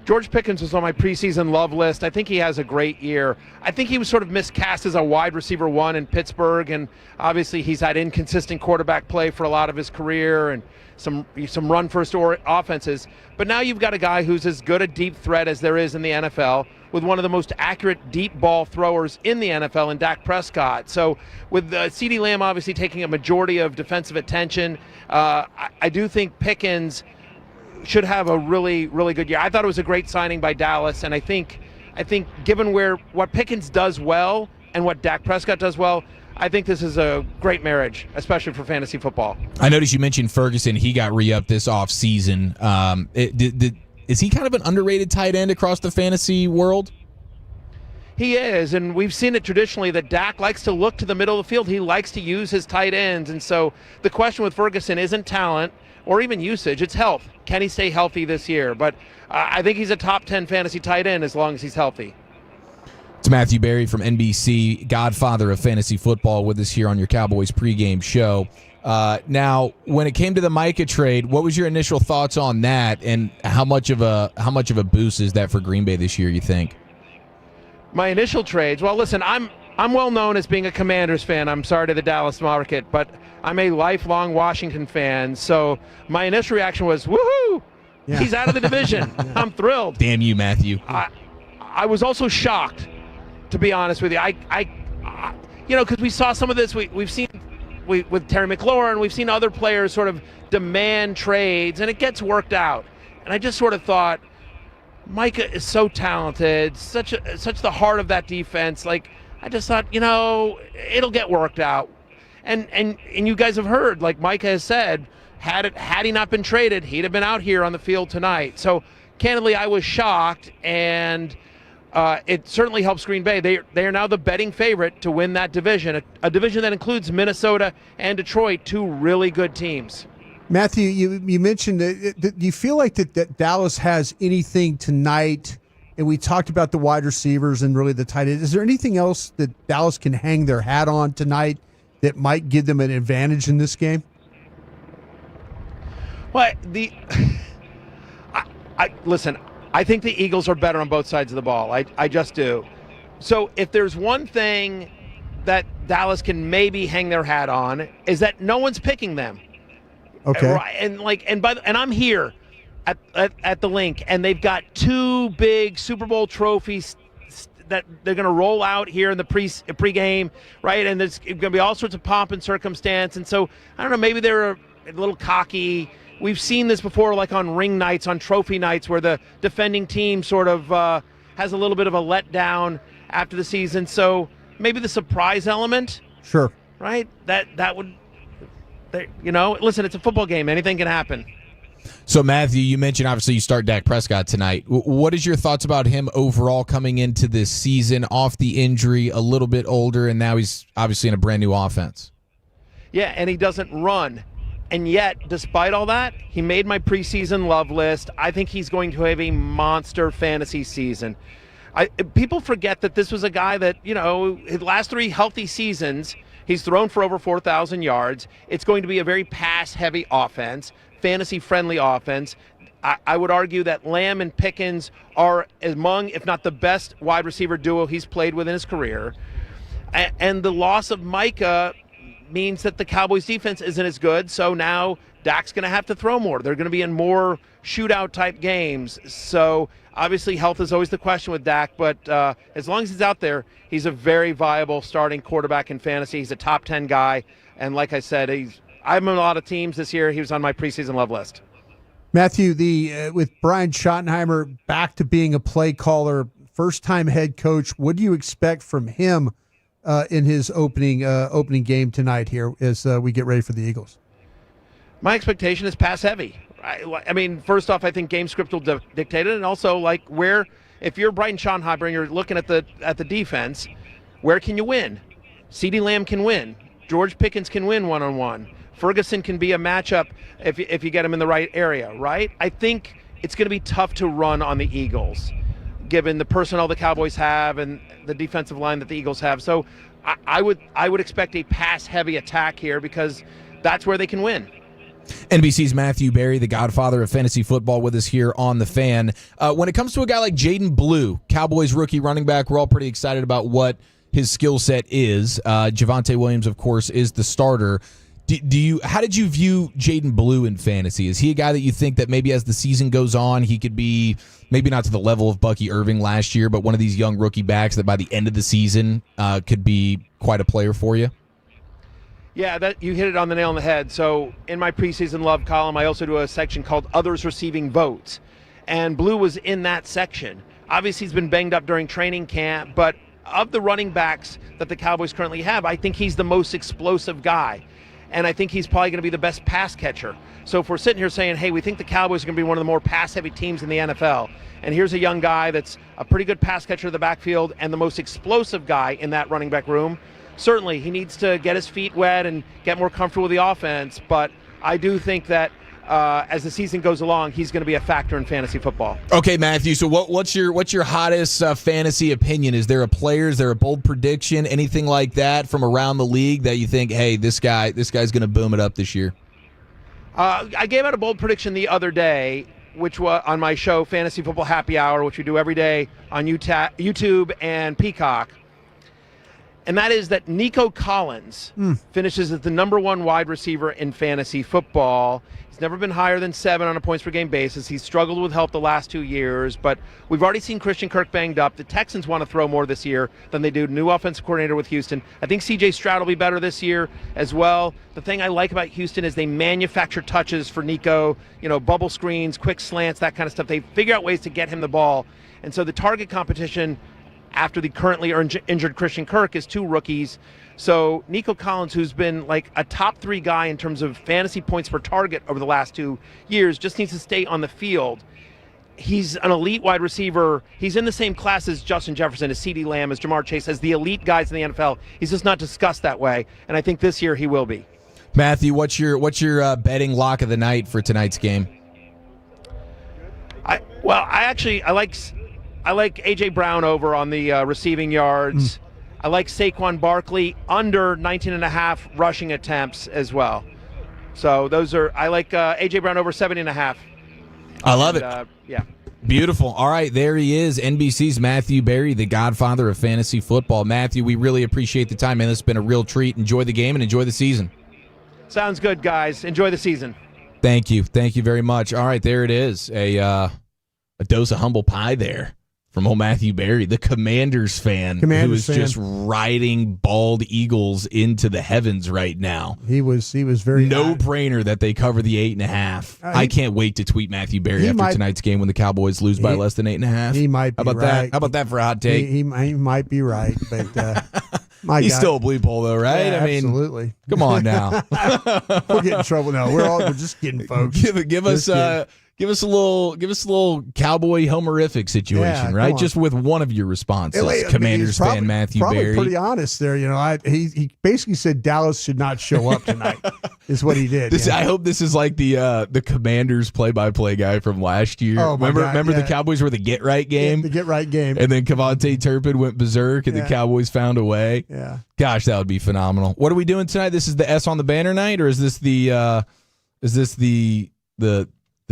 George Pickens was on my preseason love list. I think he has a great year. I think he was sort of miscast as a wide receiver one in Pittsburgh, and obviously he's had inconsistent quarterback play for a lot of his career and some run-first offenses. But now you've got a guy who's as good a deep threat as there is in the NFL, with one of the most accurate deep ball throwers in the NFL in Dak Prescott. So with CeeDee Lamb obviously taking a majority of defensive attention, I do think Pickens should have a really, really good year. I thought it was a great signing by Dallas, and I think given what Pickens does well and what Dak Prescott does well, I think this is a great marriage, especially for fantasy football. I noticed you mentioned Ferguson. He got re-upped this offseason. Is he kind of an underrated tight end across the fantasy world? He is, and we've seen it traditionally that Dak likes to look to the middle of the field. He likes to use his tight ends, and so the question with Ferguson isn't talent or even usage, it's health. Can he stay healthy this year? But I think he's a top 10 fantasy tight end as long as he's healthy. It's Matthew Berry from NBC, godfather of fantasy football, with us here on your Cowboys pregame show. Now, when it came to the Micah trade, what was your initial thoughts on that, and how much of a boost is that for Green Bay this year, you think? My initial trades, well, listen, I'm well known as being a Commanders fan. I'm sorry to the Dallas market, but I'm a lifelong Washington fan. So my initial reaction was, woohoo! Yeah. He's out of the division. I'm thrilled. Damn you, Matthew. I was also shocked, to be honest with you. Because we saw some of this. We've seen with Terry McLaurin, we've seen other players sort of demand trades, and it gets worked out. And I just sort of thought, Micah is so talented, such the heart of that defense. Like, I just thought, it'll get worked out. And you guys have heard, like Micah has said, had he not been traded, he'd have been out here on the field tonight. So, candidly, I was shocked, and it certainly helps Green Bay. They are now the betting favorite to win that division, a division that includes Minnesota and Detroit, two really good teams. Matthew, you mentioned that do you feel like that Dallas has anything tonight, and we talked about the wide receivers and really the tight end. Is there anything else that Dallas can hang their hat on tonight that might give them an advantage in this game? Well, listen, I think the Eagles are better on both sides of the ball. I just do. So if there's one thing that Dallas can maybe hang their hat on, is that no one's picking them. Okay. And I'm here at the link, and they've got two big Super Bowl trophies that they're going to roll out here in the pregame, right? And there's going to be all sorts of pomp and circumstance. And so, I don't know, maybe they're a little cocky. We've seen this before, like on ring nights, on trophy nights, where the defending team sort of has a little bit of a letdown after the season. So maybe the surprise element. Sure. Right? That would, listen, it's a football game. Anything can happen. So, Matthew, you mentioned obviously you start Dak Prescott tonight. What is your thoughts about him overall coming into this season off the injury, a little bit older, and now he's obviously in a brand new offense? Yeah, and he doesn't run. And yet, despite all that, he made my preseason love list. I think he's going to have a monster fantasy season. People forget that this was a guy that, his last 3 healthy seasons, he's thrown for over 4,000 yards. It's going to be a very pass-heavy offense, fantasy-friendly offense. I would argue that Lamb and Pickens are among, if not the best wide receiver duo he's played with in his career. And the loss of Micah means that the Cowboys defense isn't as good, so now Dak's going to have to throw more. They're going to be in more shootout-type games. So obviously health is always the question with Dak, but as long as he's out there, he's a very viable starting quarterback in fantasy. He's a top 10 guy, and like I said, I'm in a lot of teams this year. He was on my preseason love list. Matthew, with Brian Schottenheimer back to being a play caller, first-time head coach, what do you expect from him in his opening game tonight here as we get ready for the Eagles? My expectation is pass heavy. I mean, first off, I think game script will dictate it, and also if you're Brian Schottenheimer and you're looking at the defense, where can you win? CeeDee Lamb can win. George Pickens can win one-on-one. Ferguson can be a matchup if you get him in the right area, right? I think it's going to be tough to run on the Eagles, given the personnel the Cowboys have and the defensive line that the Eagles have. So I would expect a pass-heavy attack here because that's where they can win. NBC's Matthew Berry, the godfather of fantasy football, with us here on The Fan. When it comes to a guy like Jaden Blue, Cowboys rookie running back, we're all pretty excited about what his skill set is. Javonte Williams, of course, is the starter. How did you view Jaden Blue in fantasy? Is he a guy that you think that maybe as the season goes on, he could be maybe not to the level of Bucky Irving last year, but one of these young rookie backs that by the end of the season could be quite a player for you? Yeah, that you hit it on the nail on the head. So in my preseason love column, I also do a section called Others Receiving Votes. And Blue was in that section. Obviously, he's been banged up during training camp, but of the running backs that the Cowboys currently have, I think he's the most explosive guy. And I think he's probably going to be the best pass catcher. So if we're sitting here saying, hey, we think the Cowboys are going to be one of the more pass-heavy teams in the NFL, and here's a young guy that's a pretty good pass catcher in the backfield and the most explosive guy in that running back room, certainly he needs to get his feet wet and get more comfortable with the offense. But I do think that as the season goes along, he's going to be a factor in fantasy football. Okay, Matthew. So what's your hottest fantasy opinion? Is there a player? Is there a bold prediction? Anything like that from around the league that you think, hey, this guy's going to boom it up this year? I gave out a bold prediction the other day, which was on my show, Fantasy Football Happy Hour, which we do every day on YouTube and Peacock. And that is that Nico Collins finishes as the number 1 wide receiver in fantasy football. He's never been higher than 7 on a points-per-game basis. He's struggled with help the last 2 years, but we've already seen Christian Kirk banged up. The Texans want to throw more this year than they do. New offensive coordinator with Houston. I think C.J. Stroud will be better this year as well. The thing I like about Houston is they manufacture touches for Nico, bubble screens, quick slants, that kind of stuff. They figure out ways to get him the ball. And so the target competition after the currently injured Christian Kirk is 2 rookies. So Nico Collins, who's been like a top 3 guy in terms of fantasy points per target over the last 2 years, just needs to stay on the field. He's an elite wide receiver. He's in the same class as Justin Jefferson, as CeeDee Lamb, as Jamar Chase, as the elite guys in the NFL. He's just not discussed that way, and I think this year he will be. Matthew, what's your betting lock of the night for tonight's game? I like A.J. Brown over on the receiving yards. I like Saquon Barkley under 19.5 rushing attempts as well. So I like A.J. Brown over 70.5. I love it. Yeah. Beautiful. All right, there he is, NBC's Matthew Berry, the godfather of fantasy football. Matthew, we really appreciate the time, man. This has been a real treat. Enjoy the game and enjoy the season. Sounds good, guys. Enjoy the season. Thank you. Thank you very much. All right, there it is. A dose of humble pie there from old Matthew Berry, the Commanders fan, who is just riding bald eagles into the heavens right now. He was very no-brainer that they cover the 8.5. I can't wait to tweet Matthew Berry after tonight's game when the Cowboys lose by less than 8.5. He might be right. How about that for a hot take? He might be right, but he's still a bleep hole though, right? Yeah, I mean, absolutely. Come on now. We'll get in trouble now. We're just kidding, folks. Give us a little cowboy homerific situation, right? Just with one of your responses. Commanders fan Matthew Berry. Pretty honest there. He basically said Dallas should not show up tonight. Is what he did. I hope this is like the Commanders play-by-play guy from last year. Oh, remember the Cowboys were the get right game? Yeah, the get right game. And then Kevontae Turpin went berserk and the Cowboys found a way. Yeah. Gosh, that would be phenomenal. What are we doing tonight? This is the S on the Banner night, or is this the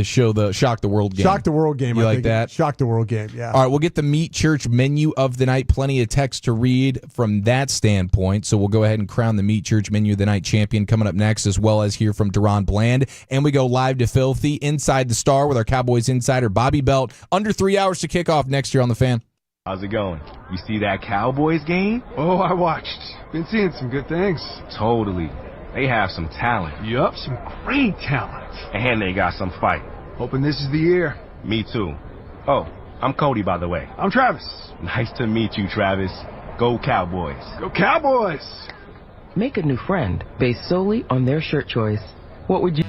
show, the Shock the World game? Shock the World game. You like that? Shock the World game, yeah. All right, we'll get the Meat Church menu of the night. Plenty of text to read from that standpoint. So we'll go ahead and crown the Meat Church menu of the night champion coming up next, as well as hear from Deron Bland. And we go live to Filthy inside the Star with our Cowboys insider Bobby Belt. Under 3 hours to kick off next year on The Fan. How's it going? You see that Cowboys game? Oh, I watched. Been seeing some good things. Totally. They have some talent. Yup, some great talent. And they got some fight. Hoping this is the year. Me too. Oh, I'm Cody, by the way. I'm Travis. Nice to meet you, Travis. Go Cowboys. Go Cowboys! Make a new friend based solely on their shirt choice. What would you...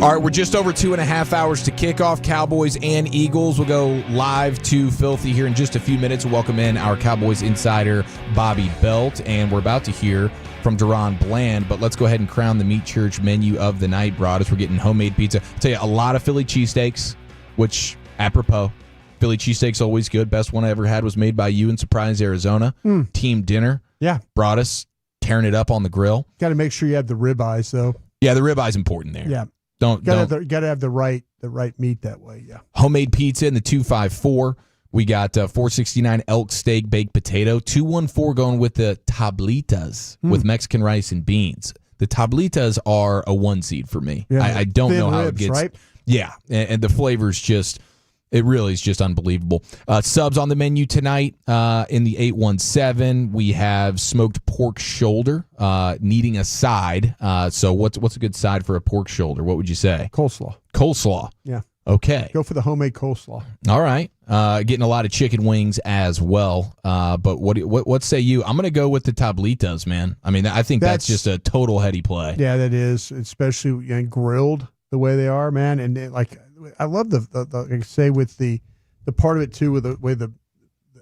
All right, we're just over 2.5 hours to kickoff. Cowboys and Eagles will go live to Filthy here in just a few minutes. We'll welcome in our Cowboys insider, Bobby Belt, and we're about to hear from Deron Bland, but let's go ahead and crown the Meat Church menu of the night, Broaddus. We're getting homemade pizza. I'll tell you, a lot of Philly cheesesteaks, which, apropos, Philly cheesesteaks always good. Best one I ever had was made by you in Surprise, Arizona. Team dinner. Yeah. Broaddus tearing it up on the grill. Got to make sure you have the ribeyes, though. Yeah, the ribeye's important there. Yeah. Got to have the right meat that way. Yeah. Homemade pizza in the 254. We got $4.69 elk steak baked potato. $2.14 going with the tablitas with Mexican rice and beans. The tablitas are a 1 seed for me. Yeah, I don't know how ribs, it gets. Right? Yeah, and the flavor's just. It really is just unbelievable. Subs on the menu tonight in the 817. We have smoked pork shoulder needing a side. So what's a good side for a pork shoulder? What would you say? Coleslaw. Yeah. Okay. Go for the homemade coleslaw. All right. Getting a lot of chicken wings as well. But what say you? I'm going to go with the tablitas, man. I mean, I think that's just a total heady play. Yeah, that is, especially grilled the way they are, man. And I love the like I say with the part of it too, with the way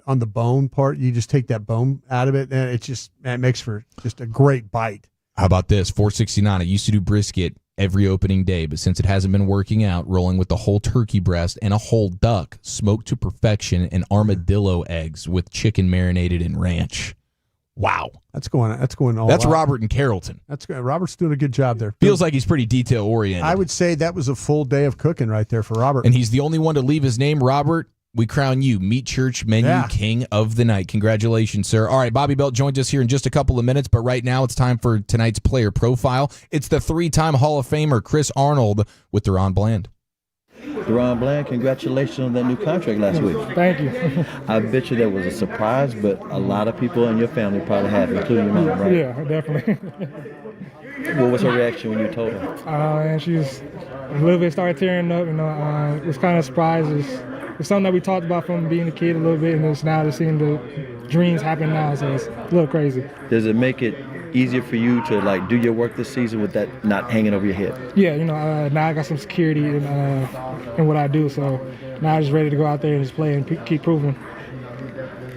on the bone part, you just take that bone out of it, and it makes for just a great bite. How about this? $4.69. I used to do brisket every opening day, but since it hasn't been working out, rolling with the whole turkey breast and a whole duck, smoked to perfection, and armadillo eggs with chicken marinated in ranch. Wow. That's going all That's out. Robert and Carrollton. That's good. Robert's doing a good job there. Feels like he's pretty detail oriented. I would say that was a full day of cooking right there for Robert. And he's the only one to leave his name. Robert, we crown you Meat Church Menu King of the Night. Congratulations, sir. All right, Bobby Belt joins us here in just a couple of minutes, but right now it's time for tonight's player profile. It's the 3-time Hall of Famer Chris Arnold with Deron Bland. Deron Bland, congratulations on that new contract last week. Thank you. I bet you that was a surprise, but a lot of people in your family probably have, including your mom, right? Yeah, definitely. What was her reaction when you told her? And she was a little bit started tearing up. It was kind of surprised. It's something that we talked about from being a kid a little bit, and it's now just seeing the dreams happen now, so it's a little crazy. Does it make it easier for you to do your work this season with that not hanging over your head? Yeah, now I got some security in what I do, so now I'm just ready to go out there and just play and keep proving.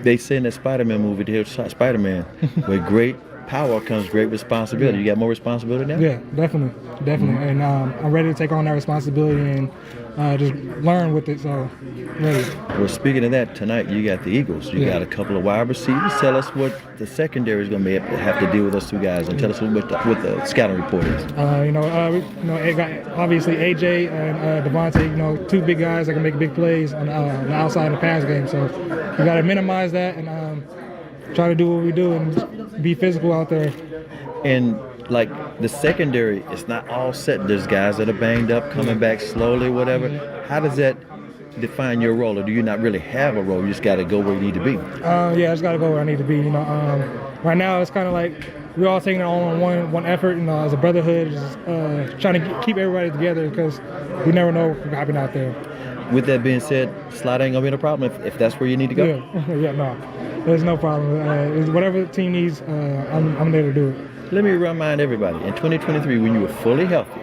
They say in that Spider-Man movie, the Spider-Man, with great power comes great responsibility. You got more responsibility now? Yeah, definitely. And I'm ready to take on that responsibility and just learn with it, so ready. Well, speaking of that, tonight you got the Eagles. You got a couple of wide receivers. Tell us what the secondary is going to have to deal with those two guys, and tell us what the scouting report is. Obviously AJ and Devontae, two big guys that can make big plays on the outside of the pass game, so we got to minimize that and try to do what we do and be physical out there. And the secondary, it's not all set. There's guys that are banged up, coming back slowly, whatever. How does that define your role, or do you not really have a role? You just got to go where you need to be. I just got to go where I need to be. Right now it's kind of like we're all taking it all on one effort. As a brotherhood, just trying to keep everybody together because we never know what will happen out there. With that being said, slot ain't gonna be no problem if that's where you need to go. Yeah, no, there's no problem. Whatever the team needs, I'm there to do it. Let me remind everybody, in 2023, when you were fully healthy,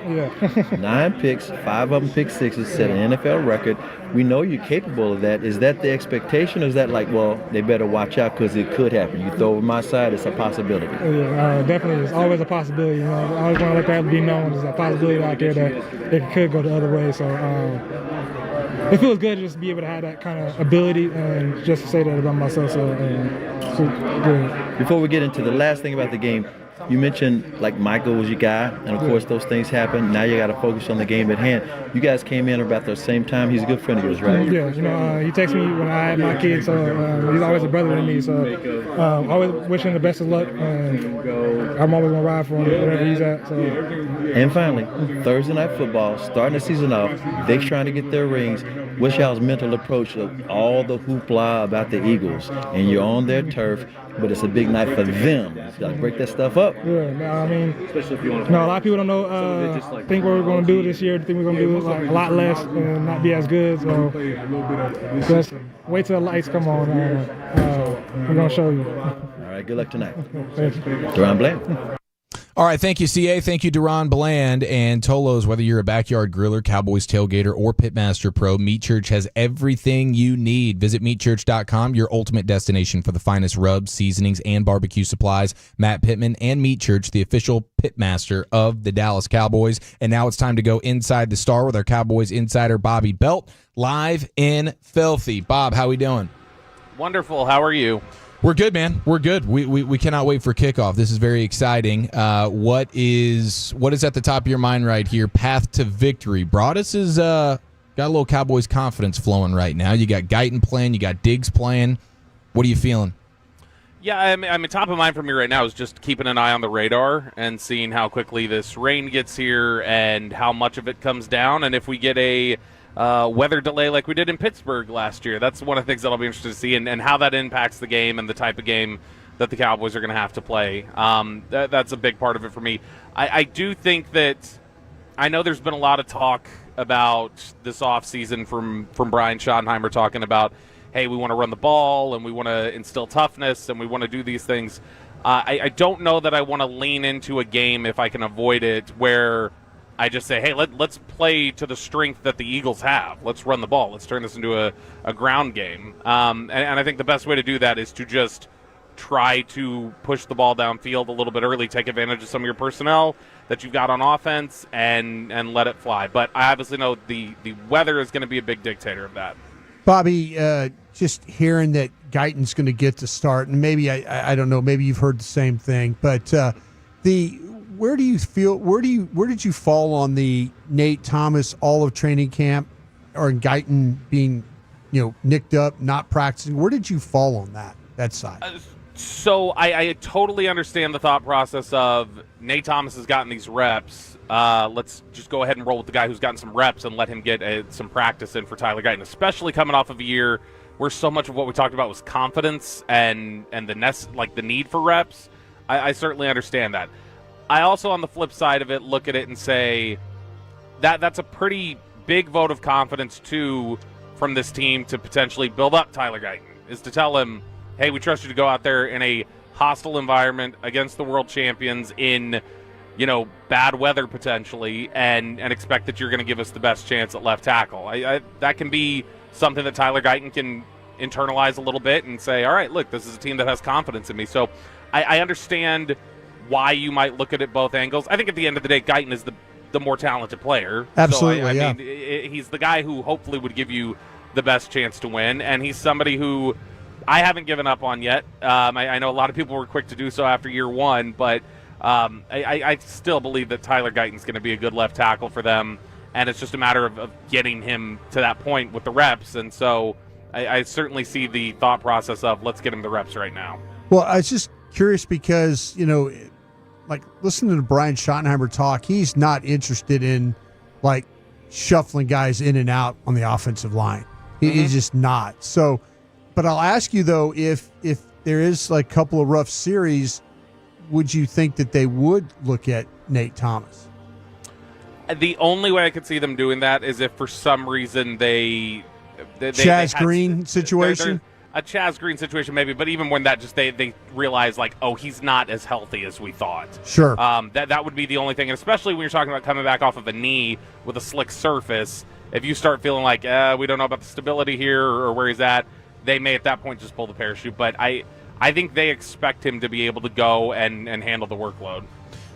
9 picks, 5 of them pick sixes, set an NFL record. We know you're capable of that. Is that the expectation, or is that they better watch out because it could happen? You throw over my side, it's a possibility. Yeah, definitely. It's always a possibility. I always want to let that be known. There's a possibility out there that it could go the other way. So it feels good to just be able to have that kind of ability and just to say that about myself. So good. Before we get into the last thing about the game, you mentioned Michael was your guy, and of course those things happen. Now you got to focus on the game at hand. You guys came in about the same time. He's a good friend of yours, right? Yeah, he texts me when I had my kids, so he's always a brother to me. So always wishing him the best of luck, and I'm always gonna ride for him wherever he's at. So. And finally, Thursday Night Football, starting the season off. They're trying to get their rings. What's y'all's mental approach of all the hoopla about the Eagles, and you're on their turf, but it's a big night for them. You got to break that stuff up. Yeah, especially if you want to. A lot of people don't know. Think what we're going to do this year. Think we're going to do a lot less and not be as good. So just wait till the lights come on. We're going to show you. All right. Good luck tonight. Thank you. Deron Bland. All right, thank you, CA. Thank you, Deron Bland. And Tolos, whether you're a backyard griller, Cowboys tailgater, or Pitmaster Pro, Meat Church has everything you need. Visit meatchurch.com, your ultimate destination for the finest rubs, seasonings, and barbecue supplies. Matt Pittman and Meat Church, the official pitmaster of the Dallas Cowboys. And now it's time to go inside the star with our Cowboys insider, Bobby Belt, live in Filthy. Bob, how we doing? Wonderful. How are you? We're good, man. We're good. We cannot wait for kickoff. This is very exciting. What is at the top of your mind right here? Path to victory. Broaddus has got a little Cowboys confidence flowing right now. You got Guyton playing. You got Diggs playing. What are you feeling? Yeah, I mean, top of mind for me right now is just keeping an eye on the radar and seeing how quickly this rain gets here and how much of it comes down. And if we get a weather delay like we did in Pittsburgh last year. That's one of the things that I'll be interested to see, and how that impacts the game and the type of game that the Cowboys are going to have to play. That's a big part of it for me. I do think that I know there's been a lot of talk about this offseason from Brian Schottenheimer talking about, hey, we want to run the ball and we want to instill toughness and we want to do these things. I don't know that I want to lean into a game if I can avoid it where I just say, hey, let's play to the strength that the Eagles have. Let's run the ball. Let's turn this into a ground game. And I think the best way to do that is to just try to push the ball downfield a little bit early, take advantage of some of your personnel that you've got on offense, and let it fly. But I obviously know the weather is going to be a big dictator of that. Bobby, just hearing that Guyton's going to get to start, and maybe, I don't know, maybe you've heard the same thing, but where do you feel? Where did you fall on the Nate Thomas all of training camp, or Guyton being, nicked up, not practicing? Where did you fall on that side? So I totally understand the thought process of Nate Thomas has gotten these reps. Let's just go ahead and roll with the guy who's gotten some reps and let him get some practice in for Tyler Guyton, especially coming off of a year where so much of what we talked about was confidence and the need for reps. I certainly understand that. I also, on the flip side of it, look at it and say that's a pretty big vote of confidence, too, from this team to potentially build up Tyler Guyton, is to tell him, hey, we trust you to go out there in a hostile environment against the world champions in, bad weather potentially, and expect that you're going to give us the best chance at left tackle. That can be something that Tyler Guyton can internalize a little bit and say, all right, look, this is a team that has confidence in me. So I understand why you might look at it both angles. I think at the end of the day, Guyton is the more talented player. Absolutely, so I mean, he's the guy who hopefully would give you the best chance to win, and he's somebody who I haven't given up on yet. I know a lot of people were quick to do so after year one, but I still believe that Tyler Guyton's going to be a good left tackle for them, and it's just a matter of getting him to that point with the reps. And so I certainly see the thought process of let's get him the reps right now. Well, I was just curious because, listening to Brian Schottenheimer talk, he's not interested in, shuffling guys in and out on the offensive line. He's just not. So, but I'll ask you, though, if there is, a couple of rough series, would you think that they would look at Nate Thomas? The only way I could see them doing that is if for some reason they Chaz Green situation? A Chaz Green situation maybe, but even when that just they realize he's not as healthy as we thought. Sure. That would be the only thing, and especially when you're talking about coming back off of a knee with a slick surface, if you start feeling like we don't know about the stability here or where he's at, they may at that point just pull the parachute. But I think they expect him to be able to go and handle the workload.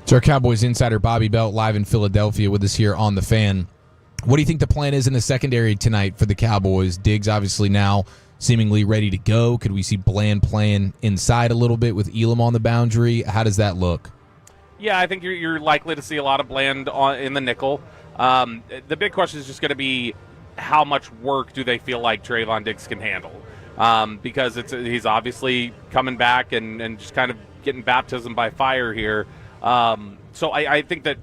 It's our Cowboys insider Bobby Belt live in Philadelphia with us here on The Fan. What do you think the plan is in the secondary tonight for the Cowboys? Diggs obviously now seemingly ready to go. Could we see Bland playing inside a little bit with Elam on the boundary? How does that look? Yeah, I think you're likely to see a lot of Bland in the nickel. The big question is just going to be how much work do they feel like Trayvon Diggs can handle? Because he's obviously coming back and just kind of getting baptism by fire here. So I think that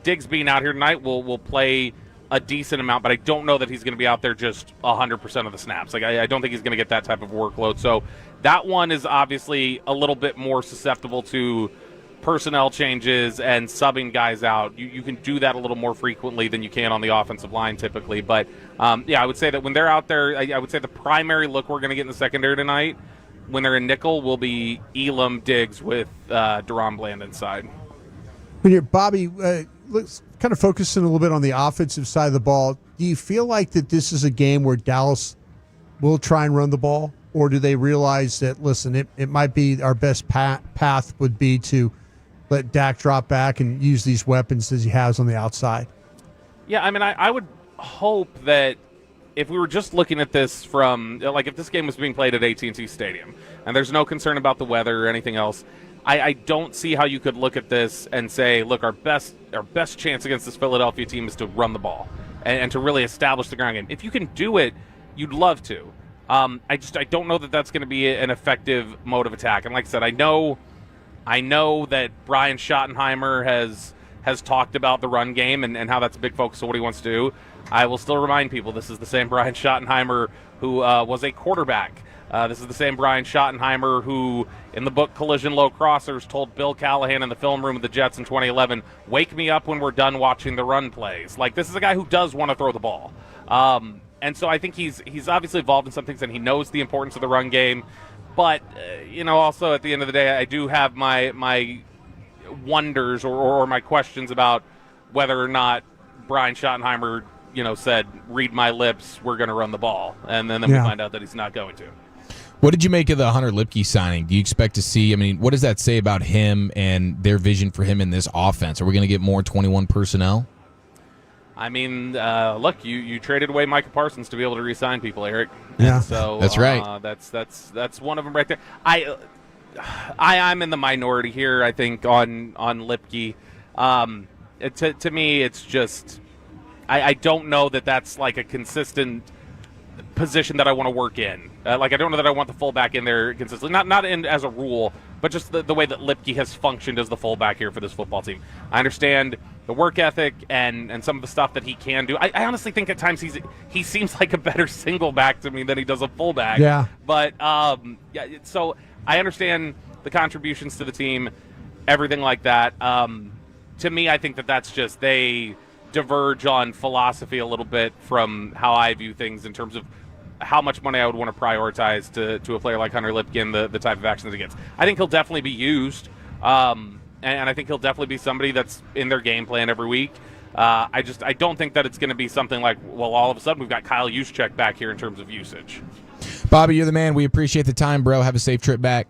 Diggs being out here tonight will play a decent amount, but I don't know that he's going to be out there just 100% of the snaps. I don't think he's going to get that type of workload. So that one is obviously a little bit more susceptible to personnel changes and subbing guys out. You can do that a little more frequently than you can on the offensive line typically. But, I would say that when they're out there, I would say the primary look we're going to get in the secondary tonight when they're in nickel will be Elam Diggs with Deron Bland inside. When you're Bobby, let's kind of focusing a little bit on the offensive side of the ball. Do you feel like that this is a game where Dallas will try and run the ball, or do they realize that, listen, it might be our best path would be to let Dak drop back and use these weapons as he has on the outside? Yeah, I mean, I would hope that if we were just looking at this from, like, if this game was being played at AT&T Stadium and there's no concern about the weather or anything else, I don't see how you could look at this and say, look, our best chance against this Philadelphia team is to run the ball and to really establish the ground game. If you can do it, you'd love to. I don't know that that's going to be an effective mode of attack. And like I said, I know that Brian Schottenheimer has talked about the run game and how that's a big focus of what he wants to do. I will still remind people this is the same Brian Schottenheimer who was a quarterback. This is the same Brian Schottenheimer who, in the book Collision Low Crossers, told Bill Callahan in the film room of the Jets in 2011, "Wake me up when we're done watching the run plays." Like, this is a guy who does want to throw the ball. And so I think he's obviously involved in some things, and he knows the importance of the run game. But, also at the end of the day, I do have my wonders or my questions about whether or not Brian Schottenheimer, said, "Read my lips, we're going to run the ball." And then we find out that he's not going to. What did you make of the Hunter Lipke signing? Do you expect to see, what does that say about him and their vision for him in this offense? Are we going to get more 21 personnel? I mean, look, you traded away Micah Parsons to be able to re-sign people, Eric. Yeah, and so that's right. That's one of them right there. I'm in the minority here, I think, on Lipke. To me, it's just I don't know that that's like a consistent position that I want to work in. I don't know that I want the fullback in there consistently. Not in as a rule, but just the way that Lipke has functioned as the fullback here for this football team. I understand the work ethic and some of the stuff that he can do. I honestly think at times he seems like a better single back to me than he does a fullback. Yeah. But so I understand the contributions to the team, everything like that. To me, I think that's just they diverge on philosophy a little bit from how I view things in terms of how much money I would want to prioritize to a player like Hunter Lipke and the type of actions he gets. I think he'll definitely be used, and I think he'll definitely be somebody that's in their game plan every week. I don't think that it's going to be something like, well, all of a sudden we've got Kyle Juszczyk back here in terms of usage. Bobby, you're the man. We appreciate the time, bro. Have a safe trip back.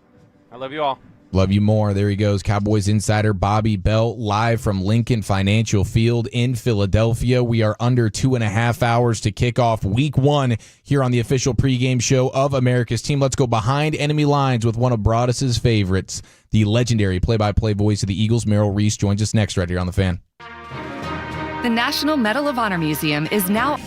I love you all. Love you more. There he goes. Cowboys insider Bobby Belt, live from Lincoln Financial Field in Philadelphia. We are under 2.5 hours to kick off week 1 here on the official pregame show of America's team. Let's go behind enemy lines with one of Broaddus' favorites, the legendary play-by-play voice of the Eagles, Merrill Reese, joins us next right here on The Fan. The National Medal of Honor Museum is now...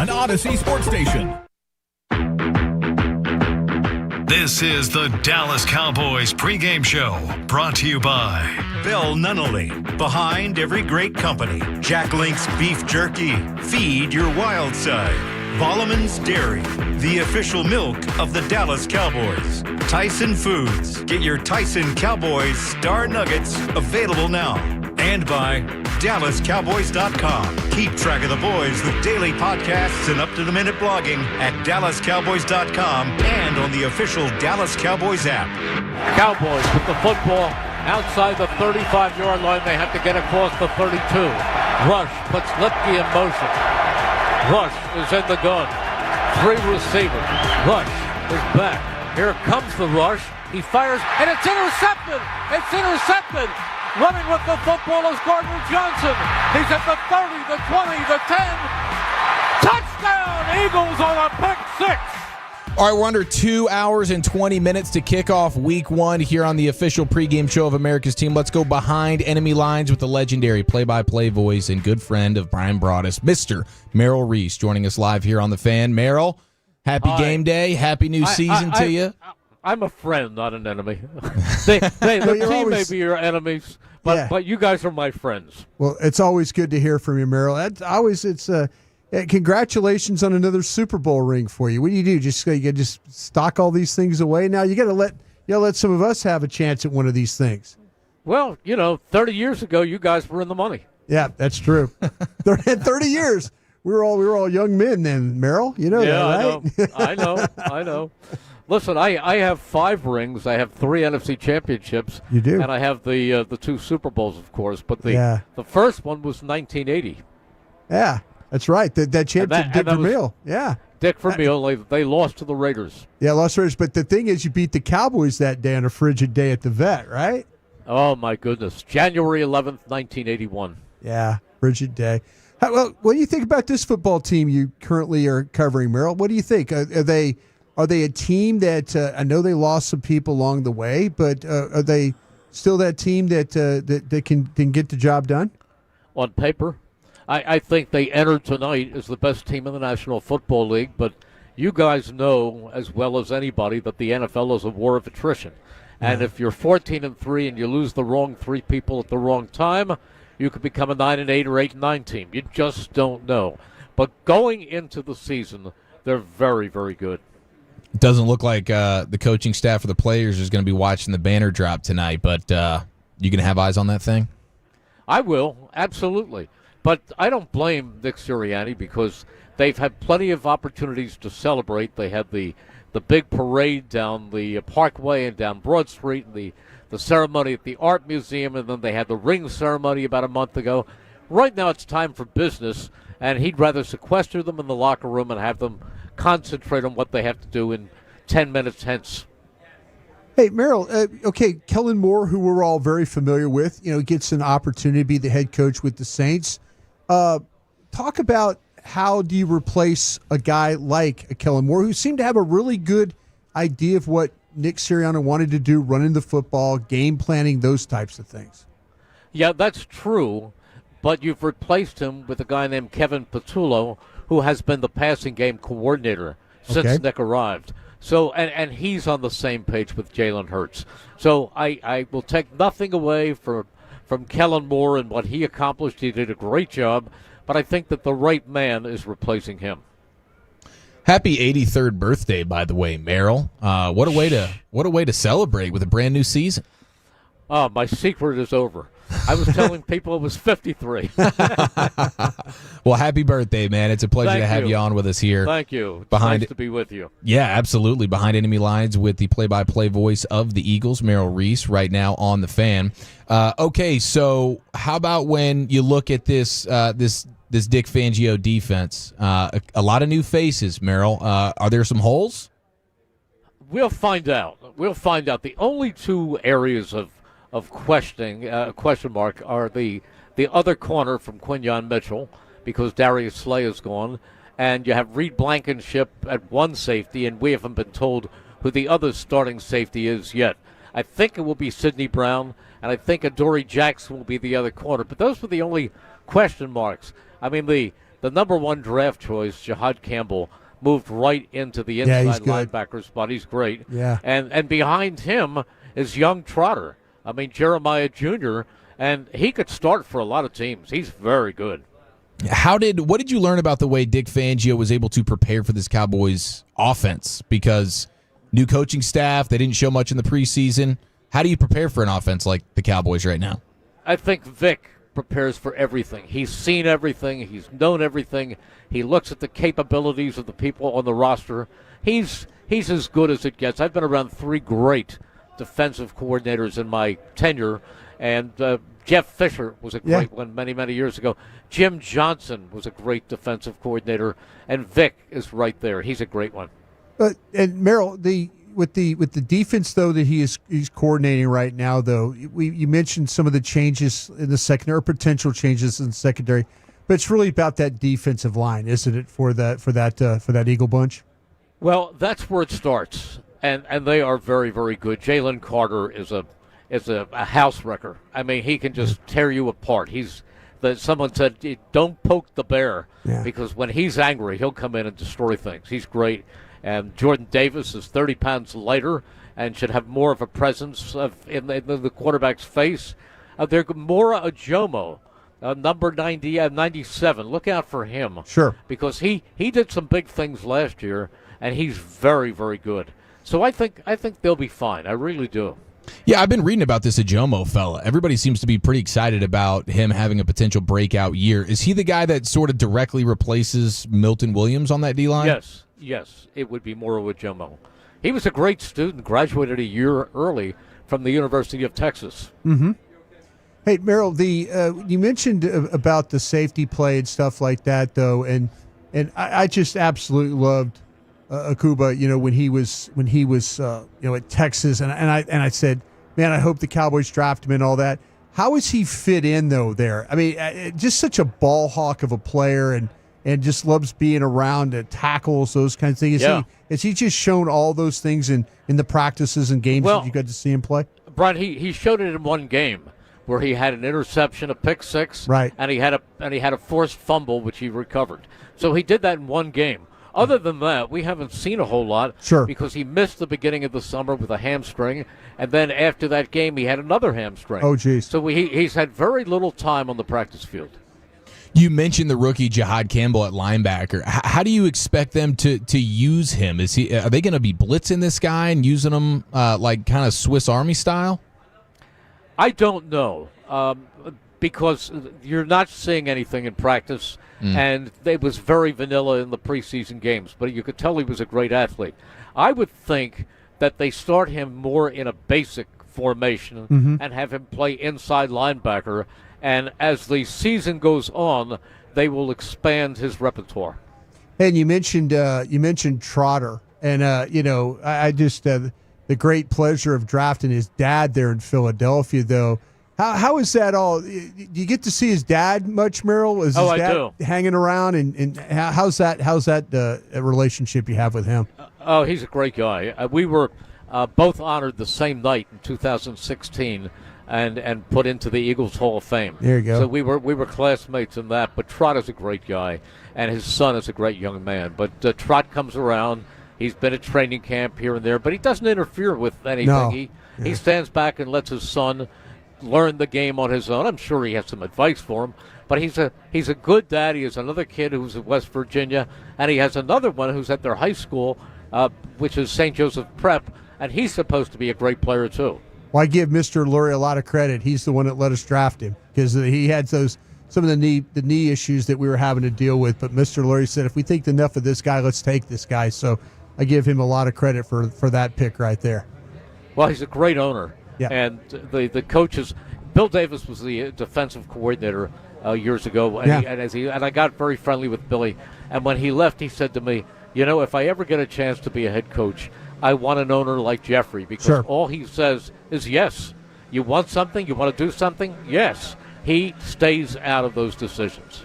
an Odyssey sports station. This is the Dallas Cowboys pregame show, brought to you by Bell Nunnally, behind every great company. Jack Link's Beef Jerky, feed your wild side. Volleman's Dairy, the official milk of the Dallas Cowboys. Tyson Foods, get your Tyson Cowboys Star Nuggets available now. And by DallasCowboys.com. Keep track of the boys with daily podcasts and up-to-the-minute blogging at DallasCowboys.com and on the official Dallas Cowboys app. Cowboys with the football outside the 35-yard line. They have to get across the 32. Rush puts Lipke in motion. Rush is in the gun. 3 receivers. Rush is back. Here comes the rush. He fires, and it's intercepted. It's intercepted. Running with the football is Gardner Johnson. He's at the 30, the 20, the 10. Touchdown! Eagles on a pick 6. All right, we're under 2 hours and 20 minutes to kick off week 1 here on the official pregame show of America's team. Let's go behind enemy lines with the legendary play-by-play voice and good friend of Brian Broaddus, Mr. Merrill Reese, joining us live here on The Fan. Merrill, happy game day. Happy new season to you. I'm a friend, not an enemy. The team may be your enemies, but you guys are my friends. Well, it's always good to hear from you, Merrill. Congratulations on another Super Bowl ring for you. What do? You just stock all these things away. Now you got to let some of us have a chance at one of these things. Well, 30 years ago, you guys were in the money. Yeah, that's true. 30 years. We were all young men then, Merrill. You know that, right? I know. Listen, I have 5 rings. I have 3 NFC championships. You do, and I have the 2 Super Bowls, of course. But the first one was 1980. Yeah, that's right. That championship, Dick Vermeil. Yeah, Dick Vermeil. They lost to the Raiders. Yeah, lost to the Raiders. But the thing is, you beat the Cowboys that day on a frigid day at the Vet, right? Oh my goodness, January 11th, 1981. Yeah, frigid day. Well, what do you think about this football team you currently are covering, Merrill? What do you think? Are they a team that I know they lost some people along the way, but are they still that team that can get the job done? On paper, I think they entered tonight as the best team in the National Football League, but you guys know as well as anybody that the NFL is a war of attrition. And if you're 14-3 and you lose the wrong 3 people at the wrong time, you could become a 9-8 or 8-9 team. You just don't know. But going into the season, they're very, very good. It doesn't look like the coaching staff or the players is going to be watching the banner drop tonight, but you going to have eyes on that thing? I will, absolutely. But I don't blame Nick Sirianni because they've had plenty of opportunities to celebrate. They had the big parade down the Parkway and down Broad Street, and the ceremony at the Art Museum, and then they had the ring ceremony about a month ago. Right now it's time for business, and he'd rather sequester them in the locker room and have them concentrate on what they have to do in 10 minutes hence. Hey, Merrill, Kellen Moore, who we're all very familiar with, gets an opportunity to be the head coach with the Saints. Talk about how do you replace a guy like a Kellen Moore, who seemed to have a really good idea of what Nick Sirianni wanted to do, running the football, game planning, those types of things. Yeah, that's true, but you've replaced him with a guy named Kevin Patullo, who has been the passing game coordinator since Nick arrived. So, and he's on the same page with Jalen Hurts. So I will take nothing away from Kellen Moore and what he accomplished. He did a great job, but I think that the right man is replacing him. Happy 83rd birthday, by the way, Merrill. What a way to celebrate with a brand new season. Oh, my secret is over. I was telling people it was 53. Well, happy birthday, man. It's a pleasure to have you on with us here. Thank you. It's nice to be with you. Yeah, absolutely. Behind enemy lines with the play-by-play voice of the Eagles, Merrill Reese, right now on The Fan. Okay, so how about when you look at this Dick Fangio defense? A lot of new faces, Merrill. Are there some holes? We'll find out. The only 2 areas of question mark are the other corner from Quinyon Mitchell, because Darius Slay is gone, and you have Reed Blankenship at one safety, and we haven't been told who the other starting safety is yet. I think it will be Sidney Brown, and I think Adoree Jackson will be the other corner, but those were the only question marks. I mean, the the number 1 draft choice, Jihad Campbell, moved right into the inside linebacker spot. He's great. Yeah. And behind him is young Trotter. I mean, Jeremiah Jr., and he could start for a lot of teams. He's very good. What did you learn about the way Dick Fangio was able to prepare for this Cowboys offense? Because new coaching staff, they didn't show much in the preseason. How do you prepare for an offense like the Cowboys right now? I think Vic prepares for everything. He's seen everything. He's known everything. He looks at the capabilities of the people on the roster. He's as good as it gets. I've been around 3 great defensive coordinators in my tenure, and Jeff Fisher was a great one many, many years ago. Jim Johnson was a great defensive coordinator, and Vic is right there. He's a great one. And Merrill, with the defense though that he's coordinating right now, though you mentioned some of the changes in the secondary, or potential changes in the secondary, but it's really about that defensive line, isn't it? For that Eagle bunch. Well, that's where it starts, and they are very, very good. Jalen Carter is a house wrecker. I mean, he can just tear you apart. Someone said, don't poke the bear, because when he's angry, he'll come in and destroy things. He's great. And Jordan Davis is 30 pounds lighter and should have more of a presence in the quarterback's face. Mora Ajomo, number 97. Look out for him. Sure. Because he did some big things last year, and he's very, very good. So I think they'll be fine. I really do. Yeah, I've been reading about this Ajomo fella. Everybody seems to be pretty excited about him having a potential breakout year. Is he the guy that sort of directly replaces Milton Williams on that D-line? Yes, it would be Mora Ajomo. He was a great student, graduated a year early from the University of Texas. Mm-hmm. Hey, Merrill, you mentioned about the safety play and stuff like that, though, and I just absolutely loved Akuba. You know, when he was at Texas, and I said, man, I hope the Cowboys draft him and all that. How has he fit in though there? I mean, just such a ball hawk of a player, and just loves being around at tackles, those kinds of things. Has he just shown all those things in the practices and games that you got to see him play? Brian, he showed it in one game where he had an interception, a pick six, right, and he had a forced fumble which he recovered. So he did that in one game. Other than that, we haven't seen a whole lot. Sure. Because he missed the beginning of the summer with a hamstring, and then after that game he had another hamstring. Oh, geez. So he's had very little time on the practice field. You mentioned the rookie Jihad Campbell at linebacker. How do you expect them to use him? Are they going to be blitzing this guy and using him like kind of Swiss Army style? I don't know, because you're not seeing anything in practice, and it was very vanilla in the preseason games, but you could tell he was a great athlete. I would think that they start him more in a basic formation and have him play inside linebacker, and as the season goes on, they will expand his repertoire. And you mentioned Trotter, and I just the great pleasure of drafting his dad there in Philadelphia. Though, how is that all? Do you get to see his dad much, Merrill? Is his dad I do. Hanging around, and how's that relationship you have with him? Oh, he's a great guy. We were both honored the same night in 2016. And put into the Eagles Hall of Fame. There you go. So we were classmates in that. But Trotter's a great guy, and his son is a great young man. But Trot comes around. He's been at training camp here and there, but he doesn't interfere with anything. No. He stands back and lets his son learn the game on his own. I'm sure he has some advice for him, but he's a good dad. He has another kid who's at West Virginia, and he has another one who's at their high school, which is St. Joseph Prep, and he's supposed to be a great player too. Well, I give Mr. Lurie a lot of credit. He's the one that let us draft him because he had some of the knee issues that we were having to deal with. But Mr. Lurie said, if we think enough of this guy, let's take this guy. So I give him a lot of credit for that pick right there. Well, he's a great owner. Yeah. And the coaches, Bill Davis was the defensive coordinator years ago, and I got very friendly with Billy. And when he left, he said to me, if I ever get a chance to be a head coach, I want an owner like Jeffrey, because all he says is yes. You want something? You want to do something? Yes. He stays out of those decisions.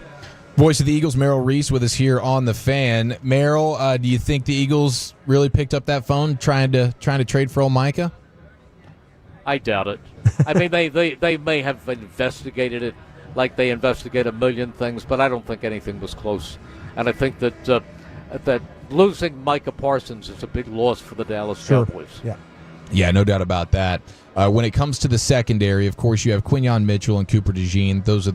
Voice of the Eagles, Merrill Reese, with us here on The Fan. Merrill, do you think the Eagles really picked up that phone trying to trade for old Micah? I doubt it. I mean, they may have investigated it. like they investigate a million things, but I don't think anything was close. And I think that that losing Micah Parsons is a big loss for the Dallas Cowboys. Yeah, no doubt about that. When it comes to the secondary, of course, you have Quinyon Mitchell and Cooper DeJean. Those are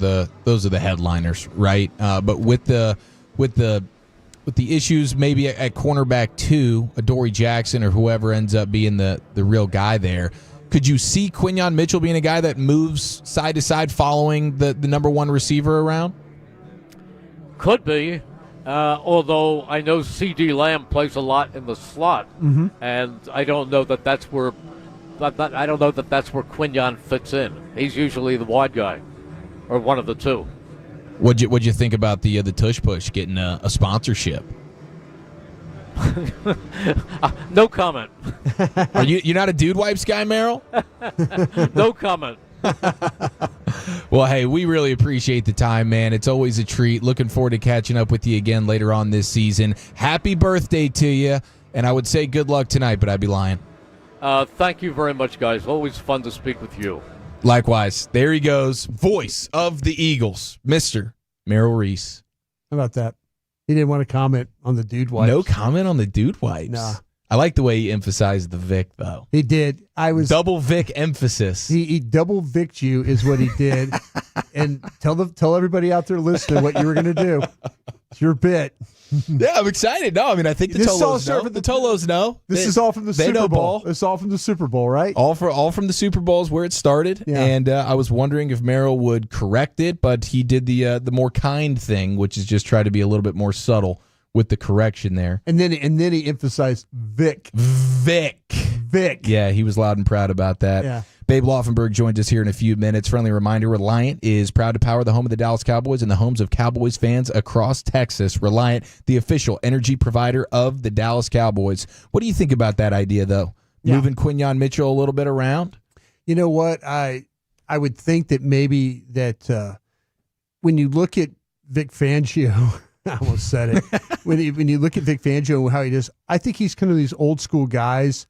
the headliners, right? But with the issues maybe at cornerback 2, Adoree Jackson or whoever ends up being the real guy there, could you see Quinyon Mitchell being a guy that moves side to side following the number 1 receiver around? Could be. Although I know C.D. Lamb plays a lot in the slot, and I don't know that that's where Quinyon fits in. He's usually the wide guy, or one of the two. What'd you think about the Tush Push getting a sponsorship? No comment. Are you're not a Dude Wipes guy, Merrill? No comment. Well, hey, we really appreciate the time, man. It's always a treat. Looking forward to catching up with you again later on this season. Happy birthday to you, and I would say good luck tonight, but I'd be lying. Thank you very much, guys. Always fun to speak with you. Likewise. There he goes, voice of the Eagles, Mr. Merrill Reese. How about that? He didn't want to comment on the Dude Wipes. No comment on the Dude Wipes? Nah. I like the way he emphasized the Vic, though. He did. Double Vic emphasis. He double Vic'd you is what he did. And tell everybody out there listening what you were going to do. It's your bit. Yeah, I'm excited. No, I mean, I think the Tolos know. The Tolos know. This is all from the Super Bowl. It's all from the Super Bowl, right? All from the Super Bowl is where it started. Yeah. And I was wondering if Merrill would correct it, but he did the more kind thing, which is just try to be a little bit more subtle with the correction there. And then he emphasized Vic. Yeah, he was loud and proud about that. Yeah. Babe Laufenberg joins us here in a few minutes. Friendly reminder, Reliant is proud to power the home of the Dallas Cowboys and the homes of Cowboys fans across Texas. Reliant, the official energy provider of the Dallas Cowboys. What do you think about that idea, though? Yeah. Moving Quinyon Mitchell a little bit around? You know what? I would think that maybe that when you look at Vic Fangio, I almost said it. when you look at Vic Fangio and how he does, I think he's kind of these old school guys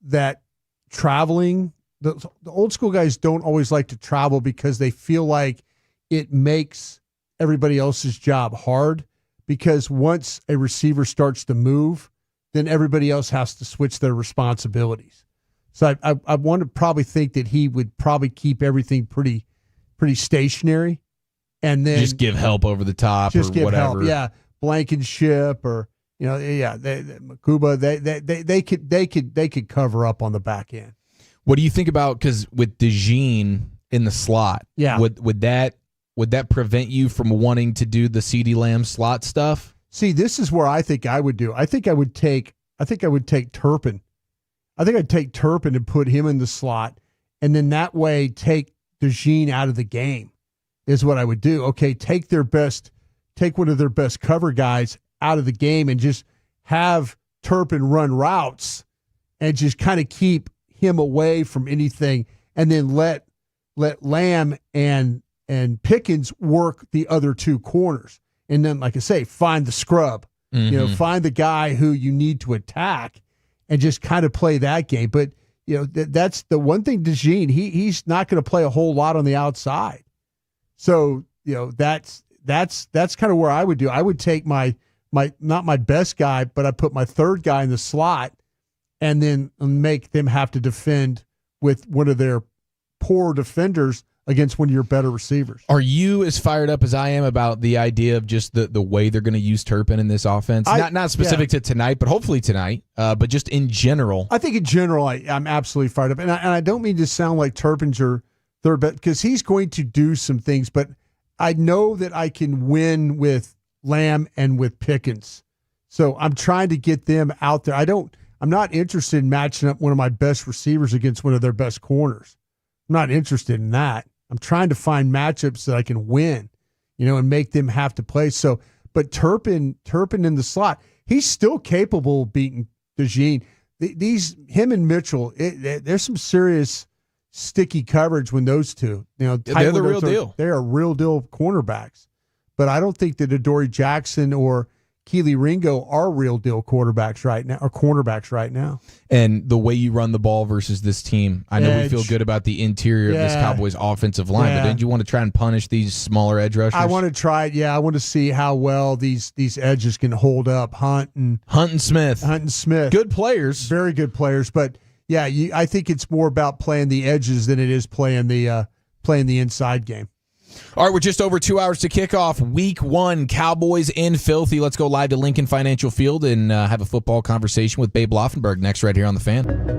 that traveling. The old school guys don't always like to travel because they feel like it makes everybody else's job hard, because once a receiver starts to move, then everybody else has to switch their responsibilities. So I want to probably think that he would probably keep everything pretty stationary, and then just give help over the top, just or give whatever. Help, yeah, Blankenship or Makuba. They could cover up on the back end. What do you think about, because with DeJean in the slot, would that prevent you from wanting to do the CeeDee Lamb slot stuff? See, this is where I think I would do. I think I would take Turpin. I think I'd take Turpin and put him in the slot, and then that way take DeJean out of the game is what I would do. Okay, take one of their best cover guys out of the game and just have Turpin run routes and just kind of keep him away from anything, and then let Lamb and Pickens work the other two corners. And then, like I say, find the scrub, find the guy who you need to attack and just kind of play that game. But, that's the one thing, DeJean, he's not going to play a whole lot on the outside. So, that's kind of where I would do. I would take my not my best guy, but I put my third guy in the slot and then make them have to defend with one of their poor defenders against one of your better receivers. Are you as fired up as I am about the idea of just the way they're going to use Turpin in this offense? Not specific to tonight, but hopefully tonight, but just in general. I think in general, I'm absolutely fired up. And I don't mean to sound like Turpin's your third bet, because he's going to do some things, but I know that I can win with Lamb and with Pickens. So I'm trying to get them out there. I'm not interested in matching up one of my best receivers against one of their best corners. I'm not interested in that. I'm trying to find matchups that I can win, and make them have to play. So, but Turpin in the slot, he's still capable of beating DeJean. Him and Mitchell, there's some serious sticky coverage when those two, they're the real deal. They are real deal cornerbacks. But I don't think that Adoree Jackson or Keely Ringo are real deal quarterbacks right now, or cornerbacks right now. And the way you run the ball versus this team, I know we feel good about the interior of this Cowboys offensive line, but didn't you want to try and punish these smaller edge rushers? I want to try it. Yeah, I want to see how well these edges can hold up. Hunt and Smith, good players, very good players. But yeah, I think it's more about playing the edges than it is playing the inside game. All right, we're just over 2 hours to kick off Week 1. Cowboys in filthy. Let's go live to Lincoln Financial Field and have a football conversation with Babe Laufenberg next right here on The Fan.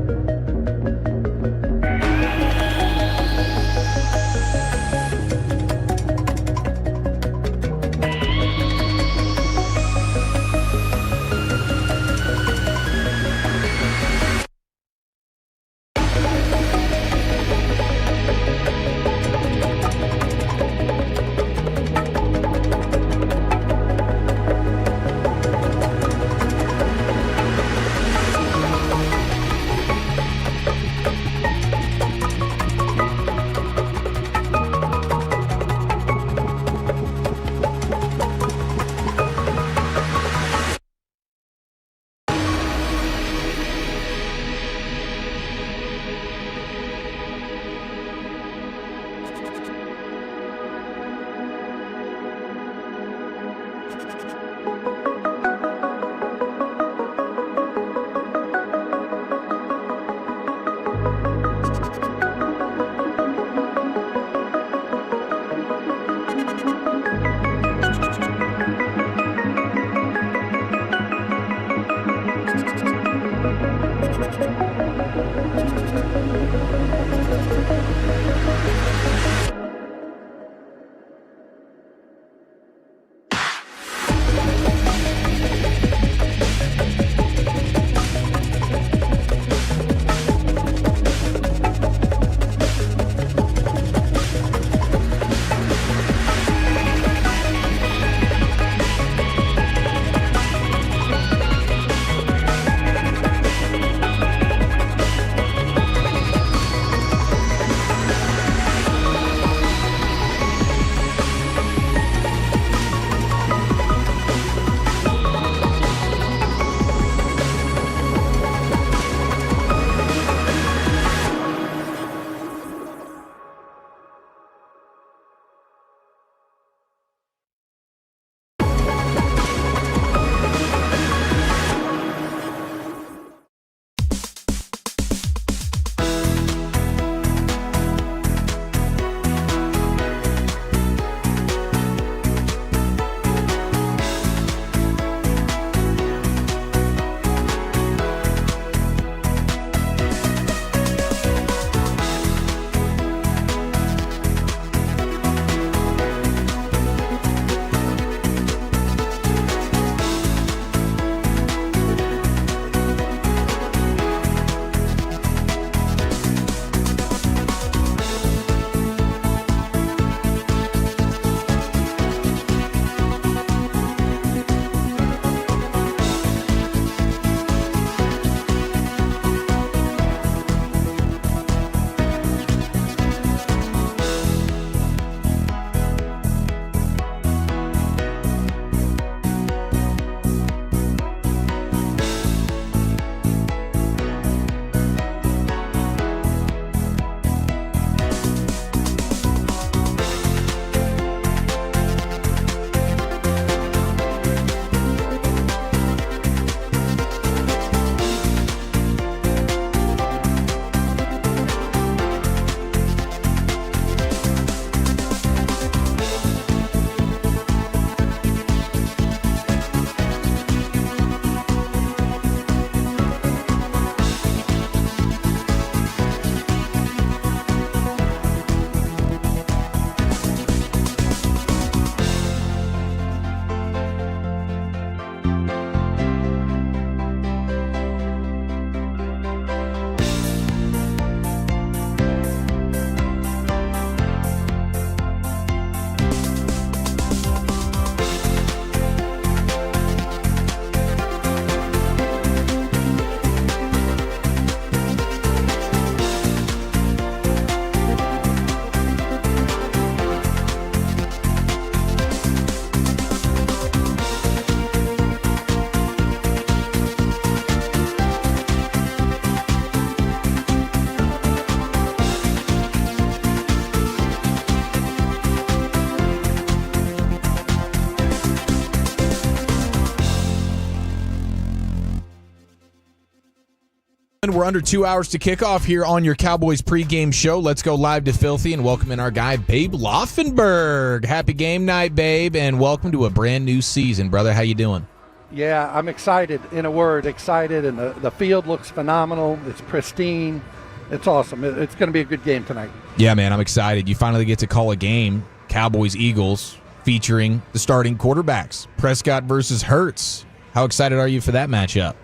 And we're under 2 hours to kick off here on your Cowboys pregame show. Let's go live to Filthy and welcome in our guy, Babe Laufenberg. Happy game night, Babe, and welcome to a brand new season, brother. How you doing? Yeah, I'm excited. In a word, excited, and the field looks phenomenal. It's pristine. It's awesome. It's going to be a good game tonight. Yeah, man, I'm excited. You finally get to call a game, Cowboys-Eagles, featuring the starting quarterbacks, Prescott versus Hurts. How excited are you for that matchup?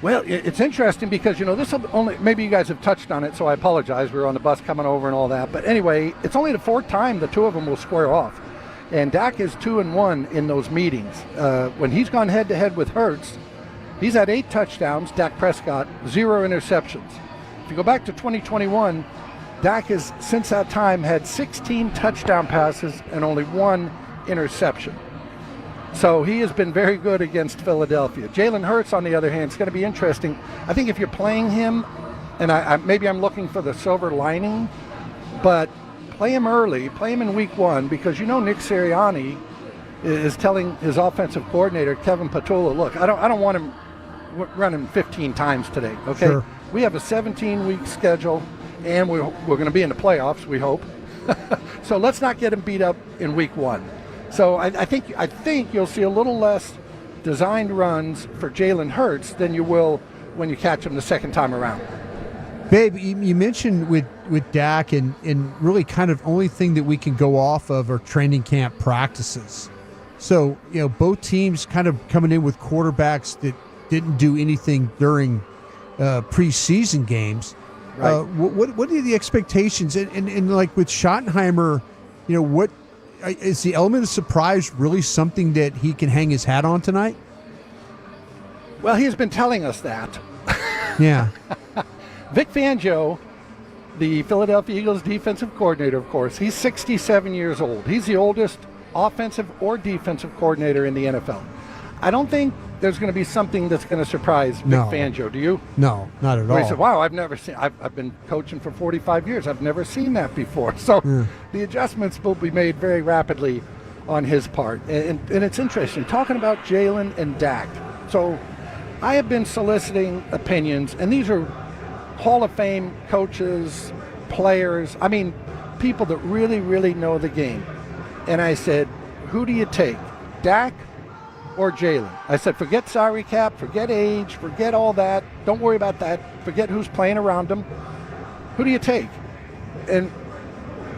Well, it's interesting because, this will only, maybe you guys have touched on it, so I apologize. We were on the bus coming over and all that. But anyway, it's only the fourth time the two of them will square off. And Dak is 2-1 in those meetings. When he's gone head-to-head with Hurts, he's had 8 touchdowns, Dak Prescott, 0 interceptions. If you go back to 2021, Dak has, since that time, had 16 touchdown passes and only 1 interception. So he has been very good against Philadelphia. Jalen Hurts, on the other hand, is going to be interesting. I think if you're playing him, and maybe I'm looking for the silver lining, but play him early, play him in week 1, because Nick Sirianni is telling his offensive coordinator, Kevin Patullo, look, I don't want him running 15 times today, okay? Sure. We have a 17-week schedule, and we're going to be in the playoffs, we hope. So let's not get him beat up in week 1. So I think you'll see a little less designed runs for Jalen Hurts than you will when you catch him the second time around. Babe, you mentioned with Dak and really kind of only thing that we can go off of are training camp practices. So, both teams kind of coming in with quarterbacks that didn't do anything during preseason games. Right. What are the expectations? And like with Schottenheimer, what is the element of surprise really something that he can hang his hat on tonight? Well, he's been telling us that. Yeah. Vic Fangio, the Philadelphia Eagles defensive coordinator, of course, he's 67 years old. He's the oldest offensive or defensive coordinator in the NFL. I don't think there's going to be something that's going to surprise Vic Fangio. Do you? No, not at all. He said, wow, I've been coaching for 45 years. I've never seen that before. So the adjustments will be made very rapidly on his part. And it's interesting, talking about Jalen and Dak. So I have been soliciting opinions, and these are Hall of Fame coaches, players, people that really, really know the game. And I said, who do you take, Dak or Jalen? I said, forget salary cap, forget age, forget all that. Don't worry about that. Forget who's playing around him. Who do you take? And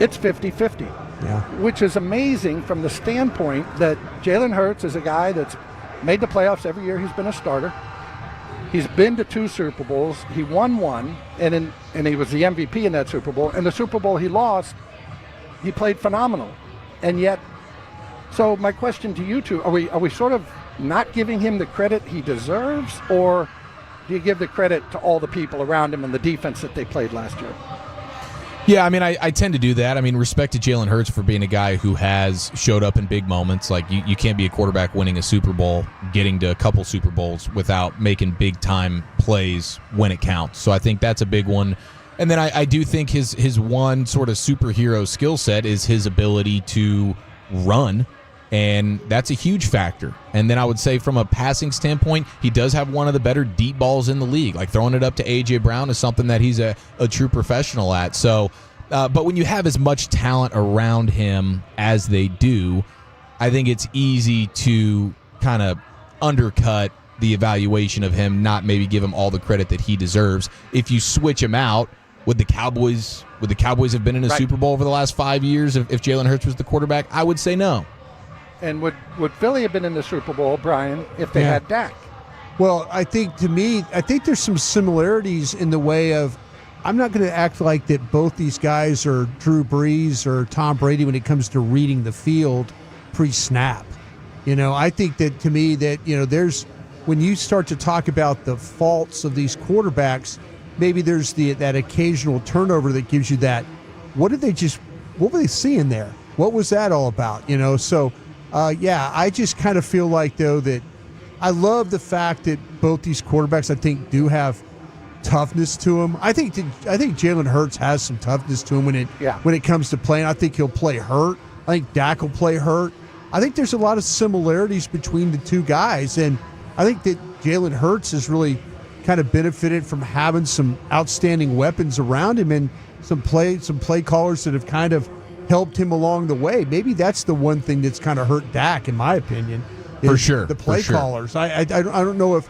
it's 50-50, which is amazing from the standpoint that Jalen Hurts is a guy that's made the playoffs every year he's been a starter. He's been to 2 Super Bowls. He won 1, and he was the MVP in that Super Bowl. And the Super Bowl he lost, he played phenomenal. And yet, so my question to you two, are we sort of not giving him the credit he deserves, or do you give the credit to all the people around him and the defense that they played last year? Yeah, I tend to do that. Respect to Jalen Hurts for being a guy who has showed up in big moments. Like, you can't be a quarterback winning a Super Bowl, getting to a couple Super Bowls without making big-time plays when it counts. So I think that's a big one. And then I do think his one sort of superhero skill set is his ability to run, and that's a huge factor. And then I would say from a passing standpoint, he does have one of the better deep balls in the league. Like, throwing it up to A.J. Brown is something that he's a true professional at. So, but when you have as much talent around him as they do, I think it's easy to kind of undercut the evaluation of him, not maybe give him all the credit that he deserves. If you switch him out, would the Cowboys have been in a Super Bowl over the last 5 years if Jalen Hurts was the quarterback? I would say no. And would Philly have been in the Super Bowl, Bryan, if they had Dak? Well, I think there's some similarities in the way of, I'm not going to act like that both these guys are Drew Brees or Tom Brady when it comes to reading the field pre-snap. I think that, to me, that, there's, when you start to talk about the faults of these quarterbacks, maybe there's that occasional turnover that gives you that, what were they seeing there? What was that all about? So, I just kind of feel like, though, that I love the fact that both these quarterbacks, I think, do have toughness to them. I think Jalen Hurts has some toughness to him when it comes to playing. I think he'll play hurt. I think Dak will play hurt. I think there's a lot of similarities between the two guys, and I think that Jalen Hurts is really kind of benefited from having some outstanding weapons around him and some play callers that have kind of helped him along the way. Maybe that's the one thing that's kind of hurt Dak, in my opinion. For sure. The play callers. I don't know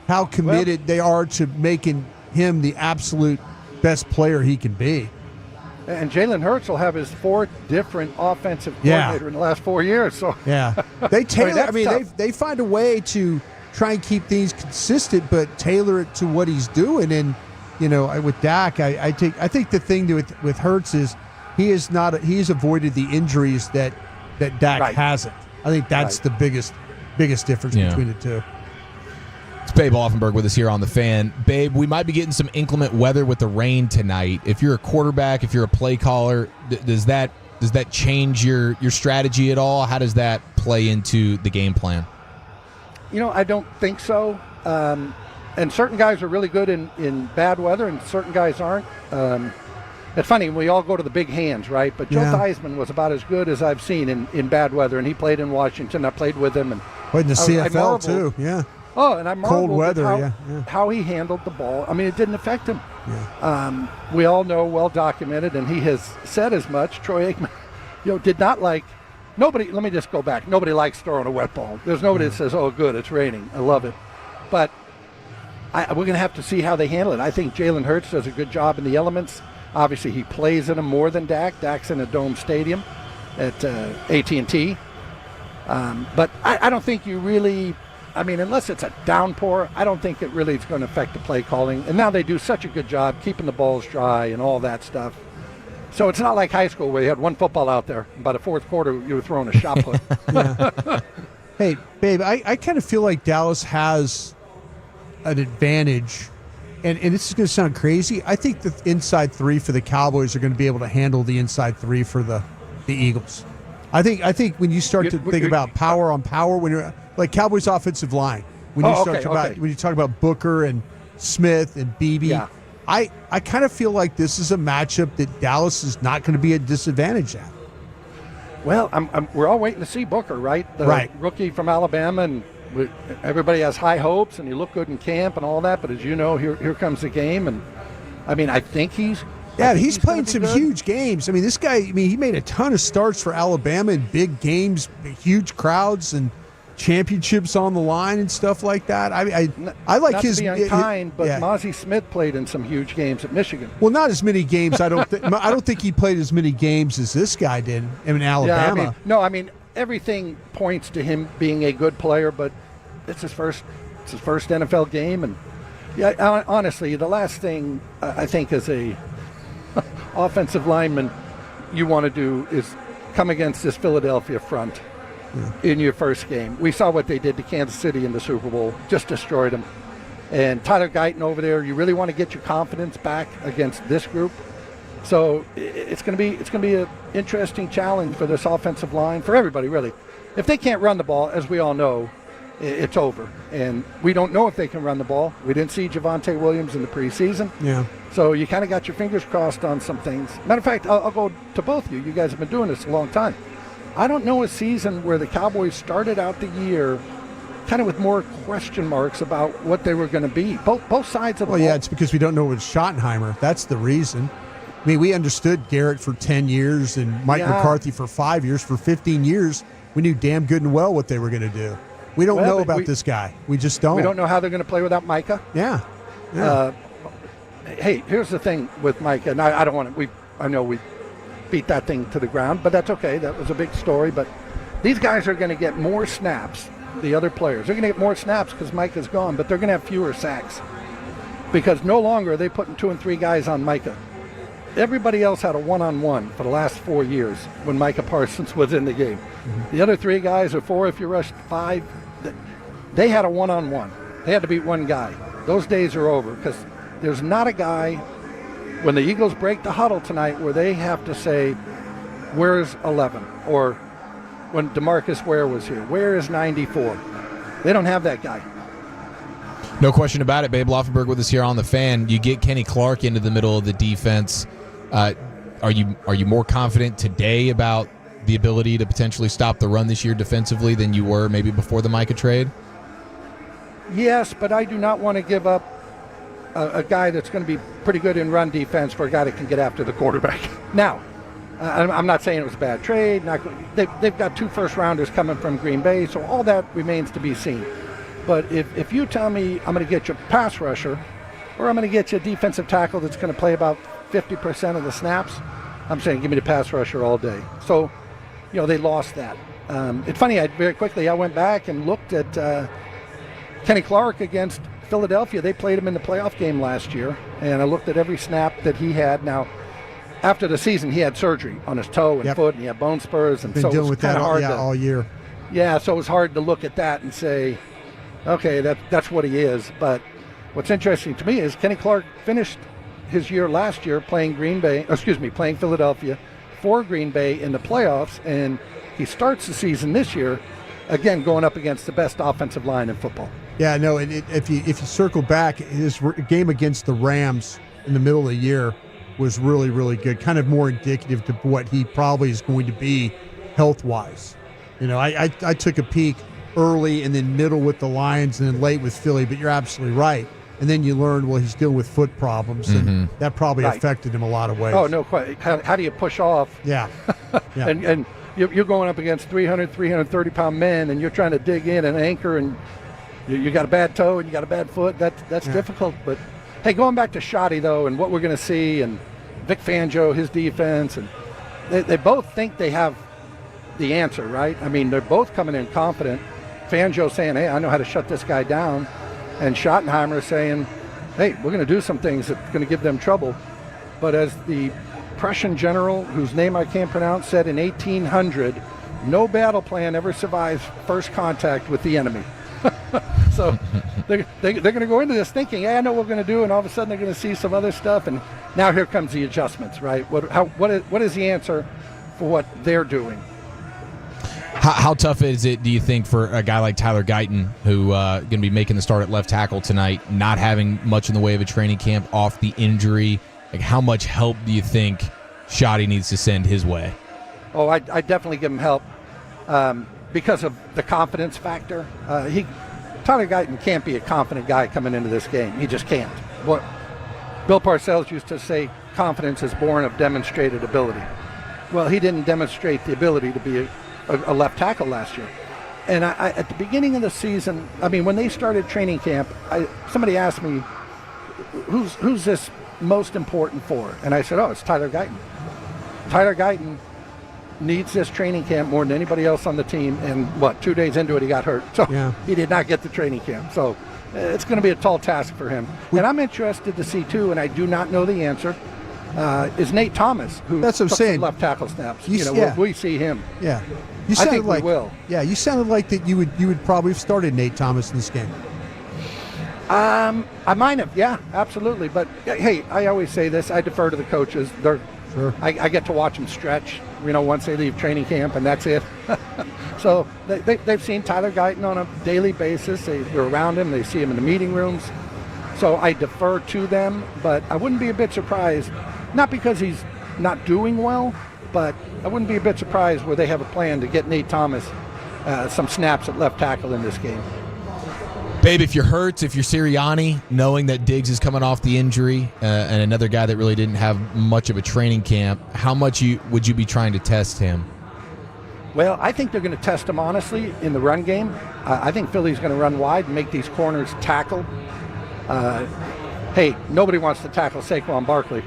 how committed they are to making him the absolute best player he can be. And Jalen Hurts will have his 4th different offensive coordinator in the last 4 years. So they tailor. They find a way to try and keep things consistent, but tailor it to what he's doing. And with Dak, I think the thing with Hurts is he's avoided the injuries that Dak hasn't. I think that's the biggest difference between the two. It's Babe Offenberg with us here on The Fan. Babe, we might be getting some inclement weather with the rain tonight. If you're a quarterback, if you're a play caller, does that change your strategy at all? How does that play into the game plan? I don't think so. And certain guys are really good in bad weather, and certain guys aren't. It's funny, we all go to the big hands, right? But Joe Theismann was about as good as I've seen in bad weather, and he played in Washington. I played with him. And played in the CFL, too, yeah. Oh, and I marveled cold weather, how he handled the ball. I mean, it didn't affect him. Yeah. We all know, well documented, and he has said as much. Troy Aikman, did not like. Nobody. Let me just go back. Nobody likes throwing a wet ball. There's nobody that says, "Oh, good, it's raining. I love it." But we're going to have to see how they handle it. I think Jalen Hurts does a good job in the elements. Obviously, he plays in them more than Dak. Dak's in a dome stadium at AT&T. But I don't think you really. I mean, unless it's a downpour, I don't think it really is going to affect the play calling. And now they do such a good job keeping the balls dry and all that stuff. So it's not like high school where you had one football out there. By the fourth quarter, you were throwing a shot put. Hey, Babe, I kind of feel like Dallas has an advantage. And this is going to sound crazy. I think the inside 3 for the Cowboys are going to be able to handle the inside 3 for the Eagles. I think when you start to think about power on power, when you're like Cowboys offensive line, when you talk about Booker and Smith and Beebe, I kind of feel like this is a matchup that Dallas is not going to be a disadvantage at. Well, we're all waiting to see Booker, right? The rookie from Alabama, and everybody has high hopes, and he looked good in camp and all that. But as you know, here comes the game, and I mean, I think he's playing some huge games. I mean, this guy, he made a ton of starts for Alabama in big games, huge crowds, and championships on the line and stuff like that. I like not his. To be unkind, but Mozzie Smith played in some huge games at Michigan. Well, not as many games. I don't think he played as many games as this guy did in Alabama. Yeah, everything points to him being a good player, but it's his first NFL game, and honestly, the last thing I think as a offensive lineman you want to do is come against this Philadelphia front in your first game. We saw what they did to Kansas City in the Super Bowl, just destroyed them. And Tyler Guyton over there, you really want to get your confidence back against this group. So it's going to be an interesting challenge for this offensive line, for everybody really. If they can't run the ball, as we all know, it's over. And we don't know if they can run the ball. We didn't see Javonte Williams in the preseason. Yeah. So you kind of got your fingers crossed on some things. Matter of fact, I'll go to both of you. You guys have been doing this a long time. I don't know a season where the Cowboys started out the year kind of with more question marks about what they were going to be. Both sides of the ball. Well, yeah, it's because we don't know with Schottenheimer. That's the reason. I mean, we understood Garrett for 10 years and Mike McCarthy for 5 years. For 15 years, we knew damn good and well what they were going to do. We don't know about this guy. We just don't. We don't know how they're going to play without Micah. Yeah. Hey, here's the thing with Micah. And I don't want to. I know we beat that thing to the ground, but that's okay. That was a big story. But these guys are going to get more snaps. The other players, they're going to get more snaps because Micah's gone, but they're going to have fewer sacks because no longer are they putting 2 and 3 guys on Micah. Everybody else had a one-on-one for the last 4 years when Micah Parsons was in the game. Mm-hmm. The other 3 guys, or 4 if you rushed 5, they had a one-on-one. They had to beat one guy. Those days are over because there's not a guy when the Eagles break the huddle tonight where they have to say, where's 11? Or when DeMarcus Ware was here, where is 94? They don't have that guy. No question about it. Babe Laufenberg with us here on The Fan. You get Kenny Clark into the middle of the defense. Are you more confident today about the ability to potentially stop the run this year defensively than you were maybe before the Micah trade? Yes, but I do not want to give up a guy that's going to be pretty good in run defense for a guy that can get after the quarterback. Now, I'm not saying it was a bad trade. They've got 2 first-rounders coming from Green Bay, so all that remains to be seen. But if you tell me I'm going to get you a pass rusher or I'm going to get you a defensive tackle that's going to play about 50% of the snaps, I'm saying give me the pass rusher all day. So, they lost that. It's funny, very quickly I went back and looked at Kenny Clark against Philadelphia. They played him in the playoff game last year, and I looked at every snap that he had. Now, after the season, he had surgery on his toe and foot, and he had bone spurs, and been dealing with that all year. Yeah, so it was hard to look at that and say, okay, that's what he is. But what's interesting to me is Kenny Clark finished his year last year playing playing Philadelphia for Green Bay in the playoffs, and he starts the season this year again going up against the best offensive line in football. Yeah, no, and if you circle back, his game against the Rams in the middle of the year was really, really good, kind of more indicative to what he probably is going to be health-wise. I took a peek early and then middle with the Lions and then late with Philly, but you're absolutely right. And then you learn, he's dealing with foot problems, and that probably affected him a lot of ways. Oh, no question. How do you push off? Yeah. and you're going up against 300, 330-pound men, and you're trying to dig in and anchor, and you got a bad toe and you got a bad foot. That's difficult. But, hey, going back to Shoddy, though, and what we're going to see, and Vic Fangio, his defense, and they both think they have the answer, right? I mean, they're both coming in confident. Fangio saying, hey, I know how to shut this guy down. And Schottenheimer saying, hey, we're going to do some things that's going to give them trouble. But as the Prussian general, whose name I can't pronounce, said in 1800, no battle plan ever survives first contact with the enemy. So they're going to go into this thinking, hey, I know what we're going to do, and all of a sudden they're going to see some other stuff, and now here comes the adjustments, right? What is the answer for what they're doing? How tough is it, do you think, for a guy like Tyler Guyton, who going to be making the start at left tackle tonight, not having much in the way of a training camp off the injury? Like, how much help do you think Shoddy needs to send his way? Oh, I definitely give him help because of the confidence factor. Tyler Guyton can't be a confident guy coming into this game. He just can't. What Bill Parcells used to say, confidence is born of demonstrated ability. Well, he didn't demonstrate the ability to be a left tackle last year. And I at the beginning of the season, I mean, when they started training camp, somebody asked me, who's this most important for? And I said, it's Tyler Guyton. Tyler Guyton needs this training camp more than anybody else on the team. And 2 days into it, he got hurt. So he did not get the training camp. So it's going to be a tall task for him. And I'm interested to see, too, and I do not know the answer, is Nate Thomas, who took some left tackle snaps. Will we see him? Yeah. I think we will. Yeah, you sounded like that you would probably have started Nate Thomas in this game. I might have, yeah, absolutely. But, hey, I always say this. I defer to the coaches. I get to watch them stretch, once they leave training camp, and that's it. So they've seen Tyler Guyton on a daily basis. They're around him. They see him in the meeting rooms. So I defer to them, but I wouldn't be a bit surprised, not because he's not doing well, but I wouldn't be a bit surprised where they have a plan to get Nate Thomas some snaps at left tackle in this game. Babe, if you're Hurts, if you're Sirianni, knowing that Diggs is coming off the injury and another guy that really didn't have much of a training camp, how much would you be trying to test him? Well, I think they're going to test him, honestly, in the run game. I think Philly's going to run wide and make these corners tackle. Hey, nobody wants to tackle Saquon Barkley.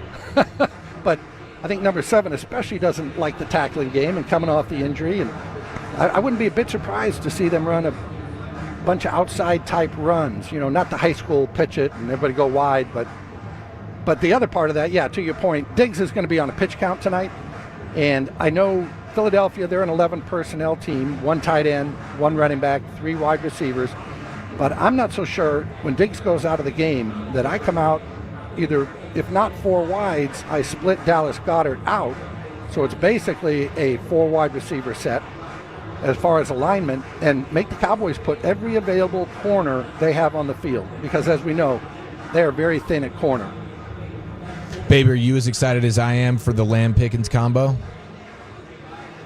But I think number 7 especially doesn't like the tackling game and coming off the injury. And I wouldn't be a bit surprised to see them run a bunch of outside type runs, not the high school pitch it and everybody go wide, but the other part of that, to your point, Diggs is going to be on a pitch count tonight. And I know Philadelphia, they're an 11 personnel team, 1 tight end, 1 running back, 3 wide receivers. But I'm not so sure when Diggs goes out of the game that I come out either, if not 4 wides, I split Dallas Goedert out. So it's basically a 4 wide receiver set as far as alignment, and make the Cowboys put every available corner they have on the field, because as we know, they are very thin at corner. Baby, are you as excited as I am for the Lamb-Pickens combo?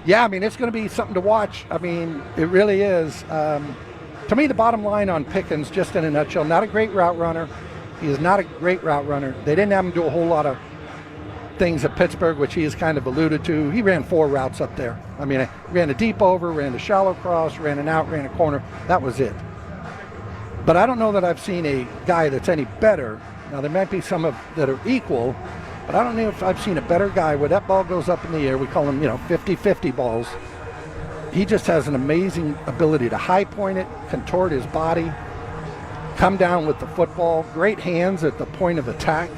Yeah, I mean, it's going to be something to watch. I mean, it really is. To me, the bottom line on Pickens, just in a nutshell, not a great route runner, He is not a great route runner. They didn't have him do a whole lot of things at Pittsburgh, which he has kind of alluded to. He ran 4 routes up there. I mean, I ran a deep over, ran a shallow cross, ran an out, ran a corner. That was it. But I don't know that I've seen a guy that's any better. Now, there might be some that are equal, but I don't know if I've seen a better guy where that ball goes up in the air. We call them, 50-50 balls. He just has an amazing ability to high point it, contort his body, come down with the football, great hands at the point of attack.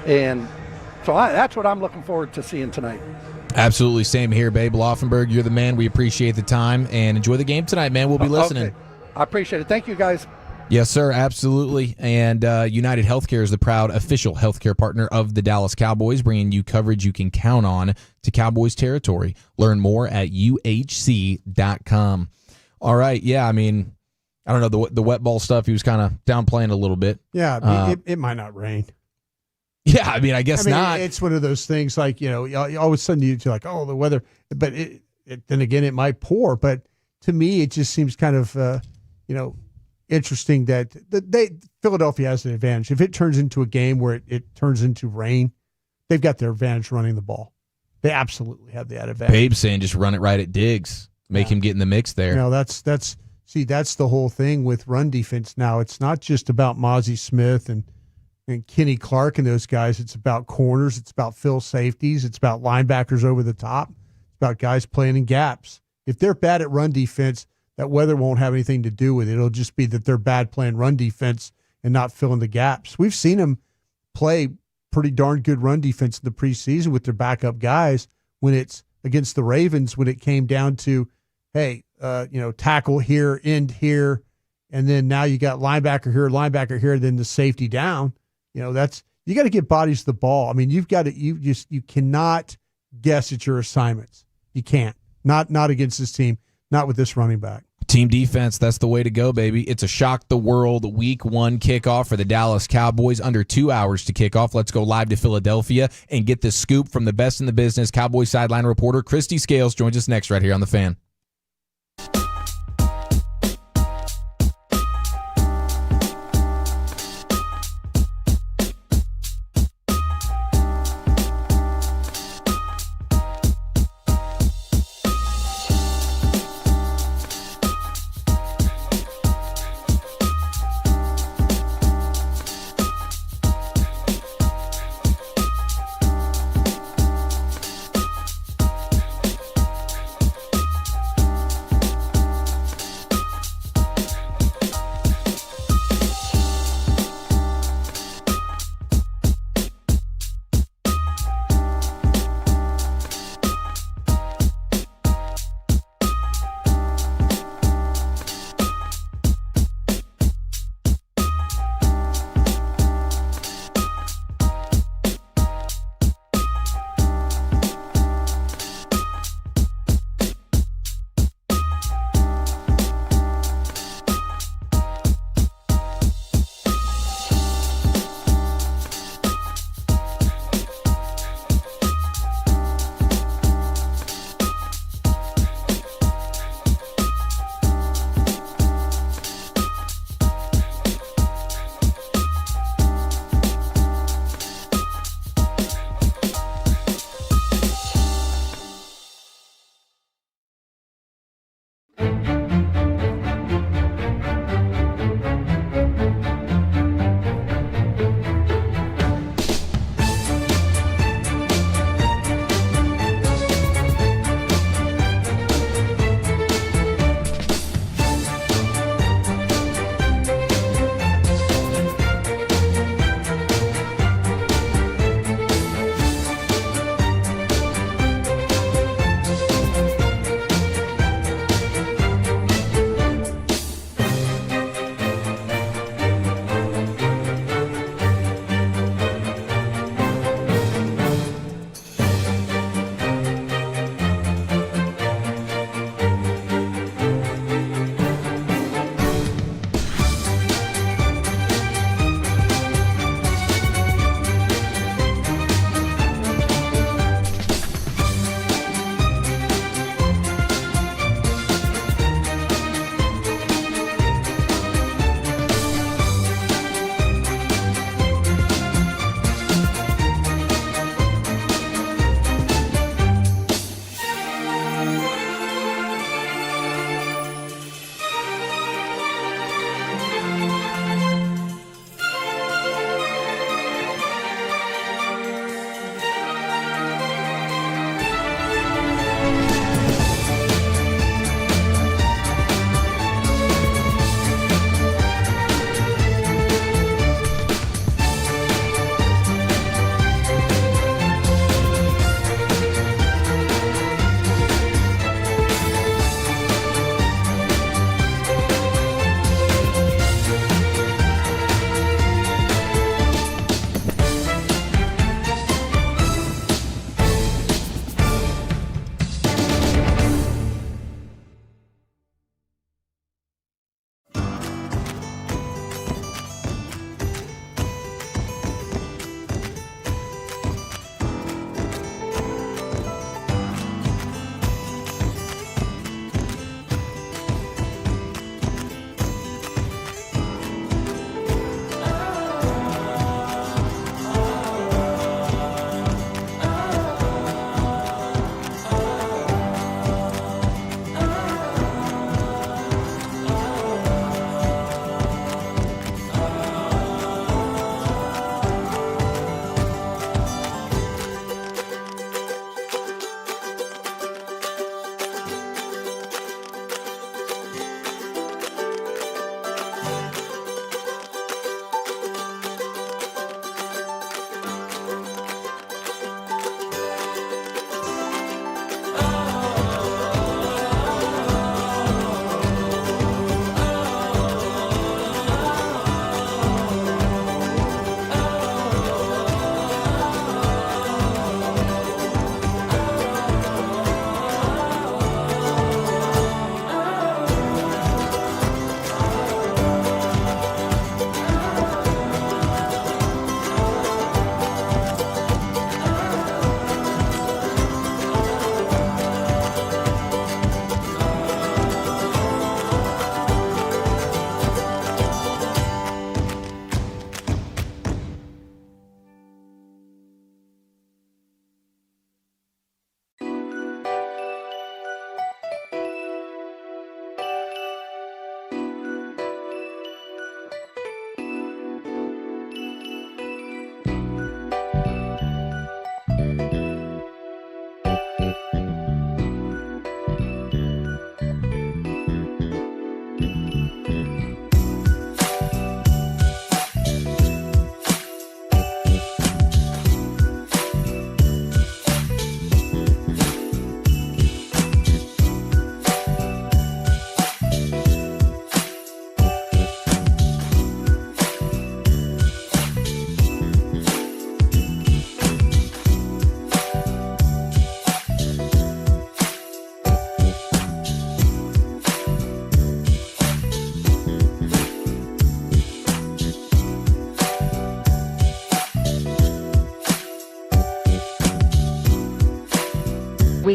And so that's what I'm looking forward to seeing tonight. Absolutely. Same here, Babe Laufenberg. You're the man. We appreciate the time, and enjoy the game tonight, man. We'll be listening. Okay. I appreciate it. Thank you, guys. Yes, sir. Absolutely. And United Healthcare is the proud official healthcare partner of the Dallas Cowboys, bringing you coverage you can count on to Cowboys territory. Learn more at uhc.com. All right. Yeah, I mean, I don't know, the wet ball stuff, he was kind of downplaying a little bit. Yeah, it might not rain. Yeah, I mean, I guess not. It's one of those things like, all of a sudden you're like, oh, the weather. But then again, it might pour. But to me, it just seems kind of, interesting that Philadelphia has an advantage. If it turns into a game where it turns into rain, they've got their advantage running the ball. They absolutely have that advantage. Babe's saying just run it right at Diggs. Make him get in the mix there. That's the whole thing with run defense now. It's not just about Mozzie Smith and Kenny Clark and those guys. It's about corners. It's about fill safeties. It's about linebackers over the top. It's about guys playing in gaps. If they're bad at run defense, that weather won't have anything to do with it. It'll just be that they're bad playing run defense and not filling the gaps. We've seen them play pretty darn good run defense in the preseason with their backup guys when it's against the Ravens, when it came down to, hey, tackle here, end here, and then now you got linebacker here, then the safety down. You got to get bodies the ball. I mean, you cannot guess at your assignments. You can't. Not against this team. Not with this running back. Team defense, that's the way to go, baby. It's a shock the world week 1 kickoff for the Dallas Cowboys. Under 2 hours to kick off. Let's go live to Philadelphia and get the scoop from the best in the business. Cowboys sideline reporter Christy Scales joins us next right here on The Fan.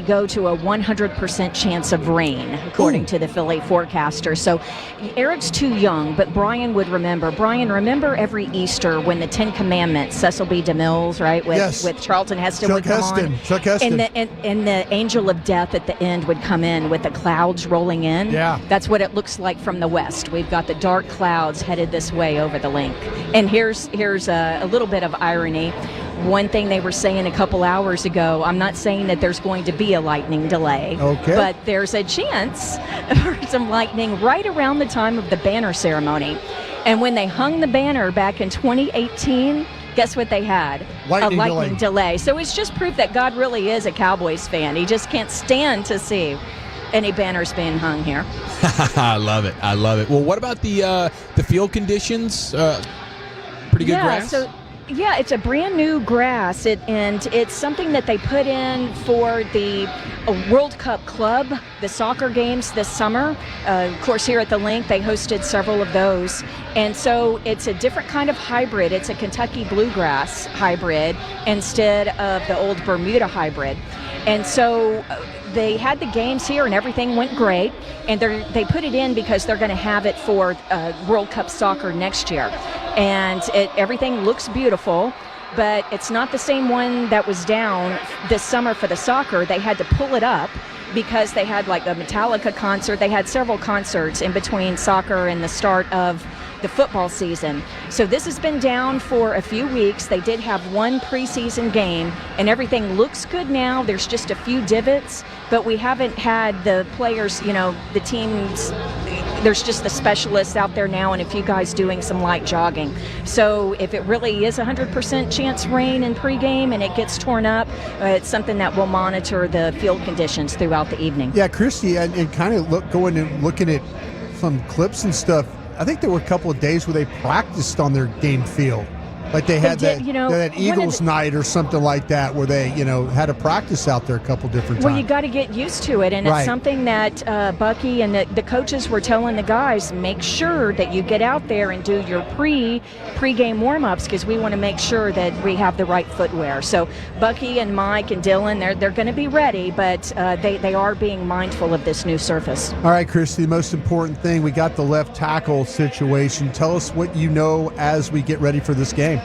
go to a 100% chance of rain, according to the Philly forecaster. So Eric's too young, but Bryan would remember. Bryan, remember every Easter when the Ten Commandments, Cecil B. DeMille's, right, with Charlton Heston would come on. Chuck Heston. And the angel of death at the end would come in with the clouds rolling in. Yeah. That's what it looks like from the west. We've got the dark clouds headed this way over the link. And here's a little bit of irony. One thing they were saying a couple hours ago, I'm not saying that there's going to be a lightning delay, but there's a chance for some lightning right around the time of the banner ceremony. And when they hung the banner back in 2018, guess what they had? A lightning delay. So it's just proof that God really is a Cowboys fan. He just can't stand to see any banners being hung here. I love it. I love it. Well, what about the field conditions? Pretty good grass? Yeah, it's a brand new grass, and it's something that they put in for the World Cup Club, the soccer games this summer. Of course, here at the Link, they hosted several of those. And so it's a different kind of hybrid. It's a Kentucky bluegrass hybrid instead of the old Bermuda hybrid. And so they had the games here and everything went great, and they put it in because they're going to have it for World Cup soccer next year. And everything looks beautiful, but it's not the same one that was down this summer for the soccer. They had to pull it up because they had like a Metallica concert. They had several concerts in between soccer and the start of the football season. So this has been down for a few weeks. They did have one preseason game, and everything looks good now. There's just a few divots, but we haven't had the players, the teams. There's just the specialists out there now and a few guys doing some light jogging. So if it really is 100% chance rain in pregame and it gets torn up, it's something that we'll monitor the field conditions throughout the evening. Yeah, Christy, and kind of going and looking at some clips and stuff, I think there were a couple of days where they practiced on their game field. Like they had that Eagles night or something like that where they, had a practice out there a couple different times. Well, you got to get used to it, and it's something that Bucky and the coaches were telling the guys, make sure that you get out there and do your pre-game warm-ups because we want to make sure that we have the right footwear. So Bucky and Mike and Dylan, they're going to be ready, but they are being mindful of this new surface. All right, Christy, the most important thing, we got the left tackle situation. Tell us what you know as we get ready for this game.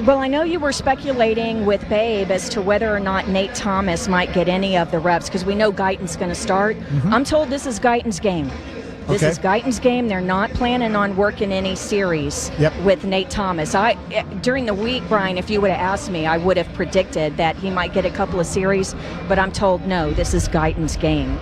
Well, I know you were speculating with Babe as to whether or not Nate Thomas might get any of the reps because we know Guyton's going to start. Mm-hmm. I'm told this is Guyton's game. This is Guyton's game. They're not planning on working any series with Nate Thomas. During the week, Bryan, if you would have asked me, I would have predicted that he might get a couple of series, but I'm told no, this is Guyton's game.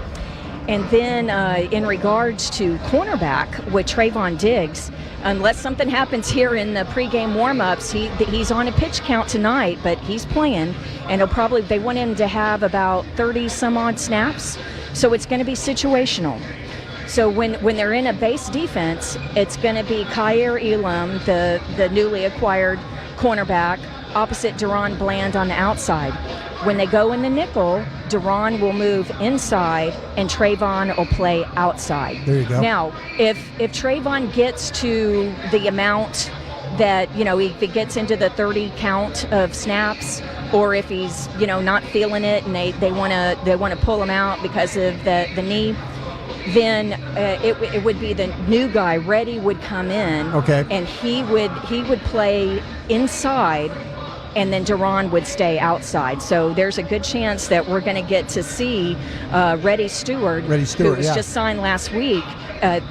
And then in regards to cornerback with Trayvon Diggs, unless something happens here in the pregame warm-ups, he's on a pitch count tonight, but he's playing, and they want him to have about 30-some-odd snaps, so it's going to be situational. So when they're in a base defense, it's going to be Kyer Elam, the newly acquired cornerback, opposite Deron Bland on the outside. When they go in the nickel, Deron will move inside and Trayvon will play outside. There you go. Now, if Trayvon gets to the amount that, if he gets into the 30 count of snaps, or if he's, not feeling it and they want to pull him out because of the knee, then it would be the new guy, Reddy, would come in, and he would play inside, and then Deron would stay outside. So there's a good chance that we're going to get to see Reddy Stewart, who was just signed last week,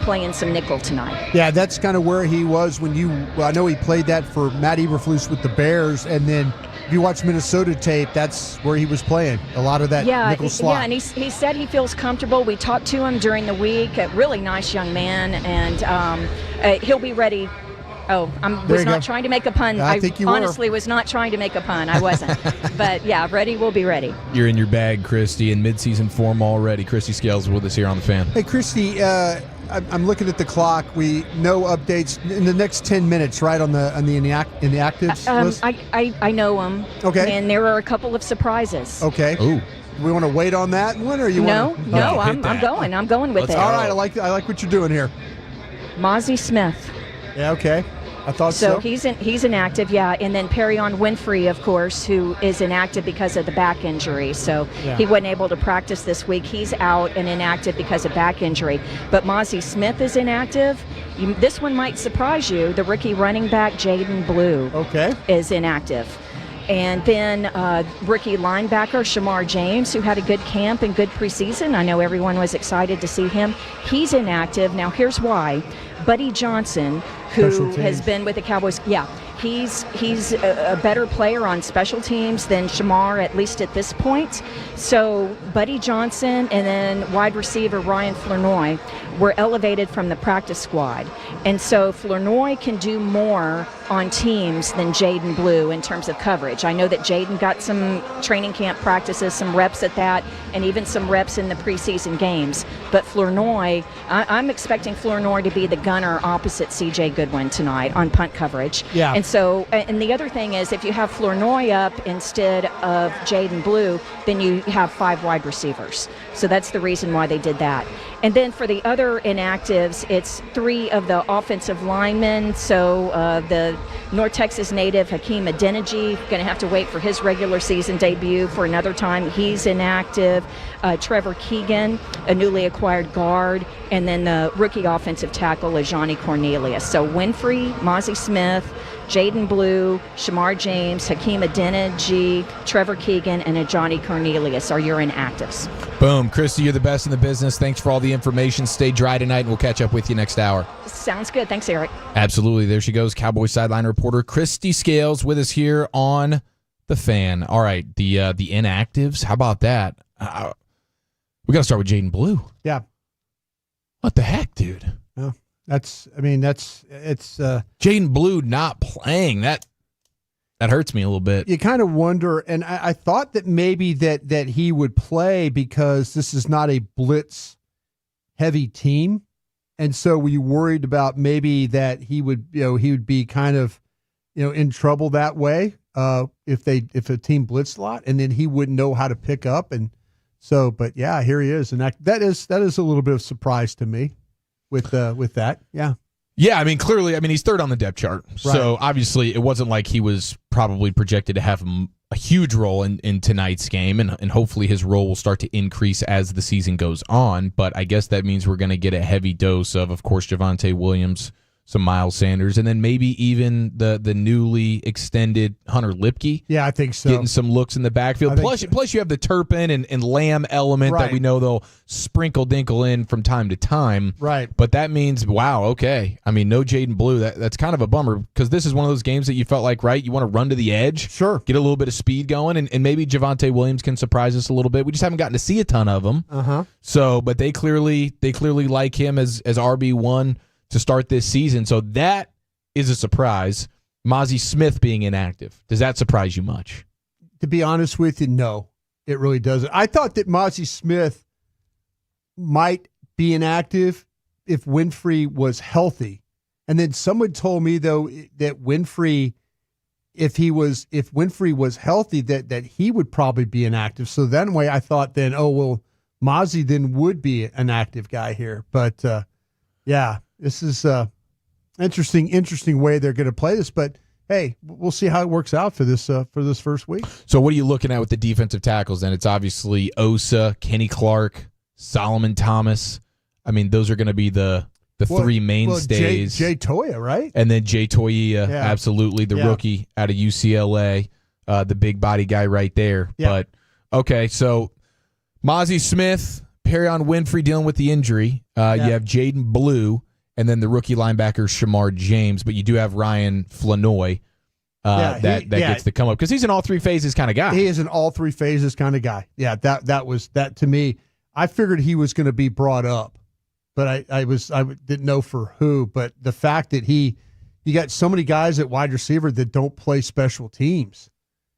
playing some nickel tonight. Yeah, that's kind of where he was I know he played that for Matt Eberflus with the Bears, and then if you watch Minnesota tape, that's where he was playing, a lot of that nickel slot. Yeah, and he said he feels comfortable. We talked to him during the week, a really nice young man, and he'll be ready. Oh, I was not trying to make a pun. I think you honestly was not trying to make a pun. I wasn't. But, yeah, Reddy will be ready. You're in your bag, Christy, in midseason form already. Christy Scales with us here on The Fan. Hey, Christy, I'm looking at the clock. We know updates in the next 10 minutes, right, in the inactives list? I know them. Okay. And there are a couple of surprises. Okay. Ooh. We want to wait on that one, or you want to? No, I'm going with it. All right, I like what you're doing here. Mozzie Smith. Yeah, okay. I thought so. He's inactive, yeah. And then Perion Winfrey, of course, who is inactive because of the back injury. So he wasn't able to practice this week. He's out and inactive because of back injury. But Mazi Smith is inactive. This one might surprise you. The rookie running back, Jaden Blue, is inactive. And then rookie linebacker Shamar James, who had a good camp and good preseason. I know everyone was excited to see him. He's inactive. Now, here's why. Buddy Johnson, who has been with the Cowboys, he's a better player on special teams than Shamar, at least at this point. So Buddy Johnson and then wide receiver Ryan Flournoy were elevated from the practice squad. And so Flournoy can do more on teams than Jaden Blue in terms of coverage. I know that Jaden got some training camp practices, some reps at that, and even some reps in the preseason games. But Flournoy, I'm expecting Flournoy to be the gunner opposite C.J. Goodwin tonight on punt coverage. Yeah. And so, and the other thing is, if you have Flournoy up instead of Jaden Blue, then you have 5 wide receivers. So that's the reason why they did that. And then for the other inactives, it's 3 of the offensive linemen. So the North Texas native Hakeem Adeniji, going to have to wait for his regular season debut for another time. He's inactive. Trevor Keegan, a newly acquired guard, and then the rookie offensive tackle is Johnny Cornelius. So Winfrey, Mazi Smith, Jaden Blue, Shamar James, Hakeem Adeniji, Trevor Keegan, and Johnny Cornelius are your inactives. Boom. Christy, you're the best in the business. Thanks for all the information. Stay dry tonight, and we'll catch up with you next hour. Sounds good. Thanks, Eric. Absolutely. There she goes, Cowboys sideline reporter Christy Scales with us here on The Fan. All right, the inactives, how about that? We got to start with Jaden Blue. Yeah. What the heck, dude? Yeah. It's Jaden Blue not playing. That hurts me a little bit. You kind of wonder, and I thought that maybe that he would play because this is not a blitz heavy team. And so were you worried about maybe that he would be kind of, in trouble that way if a team blitzed a lot, and then he wouldn't know how to pick up. And so, but yeah, here he is. And that is a little bit of surprise to me with that. Yeah. Yeah, clearly, he's third on the depth chart. Right. So obviously it wasn't like he was probably projected to have a huge role in tonight's game, and hopefully his role will start to increase as the season goes on. But I guess that means we're going to get a heavy dose of course, Javonte Williams, some Miles Sanders, and then maybe even the newly extended Hunter Lipke. Yeah, I think so. Getting some looks in the backfield. Plus you have the Turpin and Lamb element that we know they'll sprinkle dinkle in from time to time. Right. But that means, wow, okay. No Jaden Blue. That's kind of a bummer because this is one of those games that you felt like, right, you want to run to the edge. Sure. Get a little bit of speed going, and maybe Javonte Williams can surprise us a little bit. We just haven't gotten to see a ton of them. Uh-huh. So, but they clearly like him as RB1 to start this season. So that is a surprise. Mazi Smith being inactive. Does that surprise you much? To be honest with you, no, it really doesn't. I thought that Mazi Smith might be inactive if Winfrey was healthy. And then someone told me, though, that Winfrey, if Winfrey was healthy, that he would probably be inactive. So that way I thought then, Mazi then would be an active guy here. But, yeah. This is interesting way they're going to play this, but hey, we'll see how it works out for this first week. So what are you looking at with the defensive tackles then? It's obviously Osa, Kenny Clark, Solomon Thomas. Those are going to be the three mainstays. Jay Toya, right? And then Jay Toya, absolutely, the rookie out of UCLA, the big body guy right there. Yeah. But, okay, so Mazi Smith, Perion Winfrey dealing with the injury. You have Jaden Blue. And then the rookie linebacker, Shamar James. But you do have Ryan Flournoy that gets to come up. Because he's an all three phases kind of guy. He is an all three phases kind of guy. Yeah, that to me. I figured he was going to be brought up. But I didn't know for who. But the fact that you got so many guys at wide receiver that don't play special teams.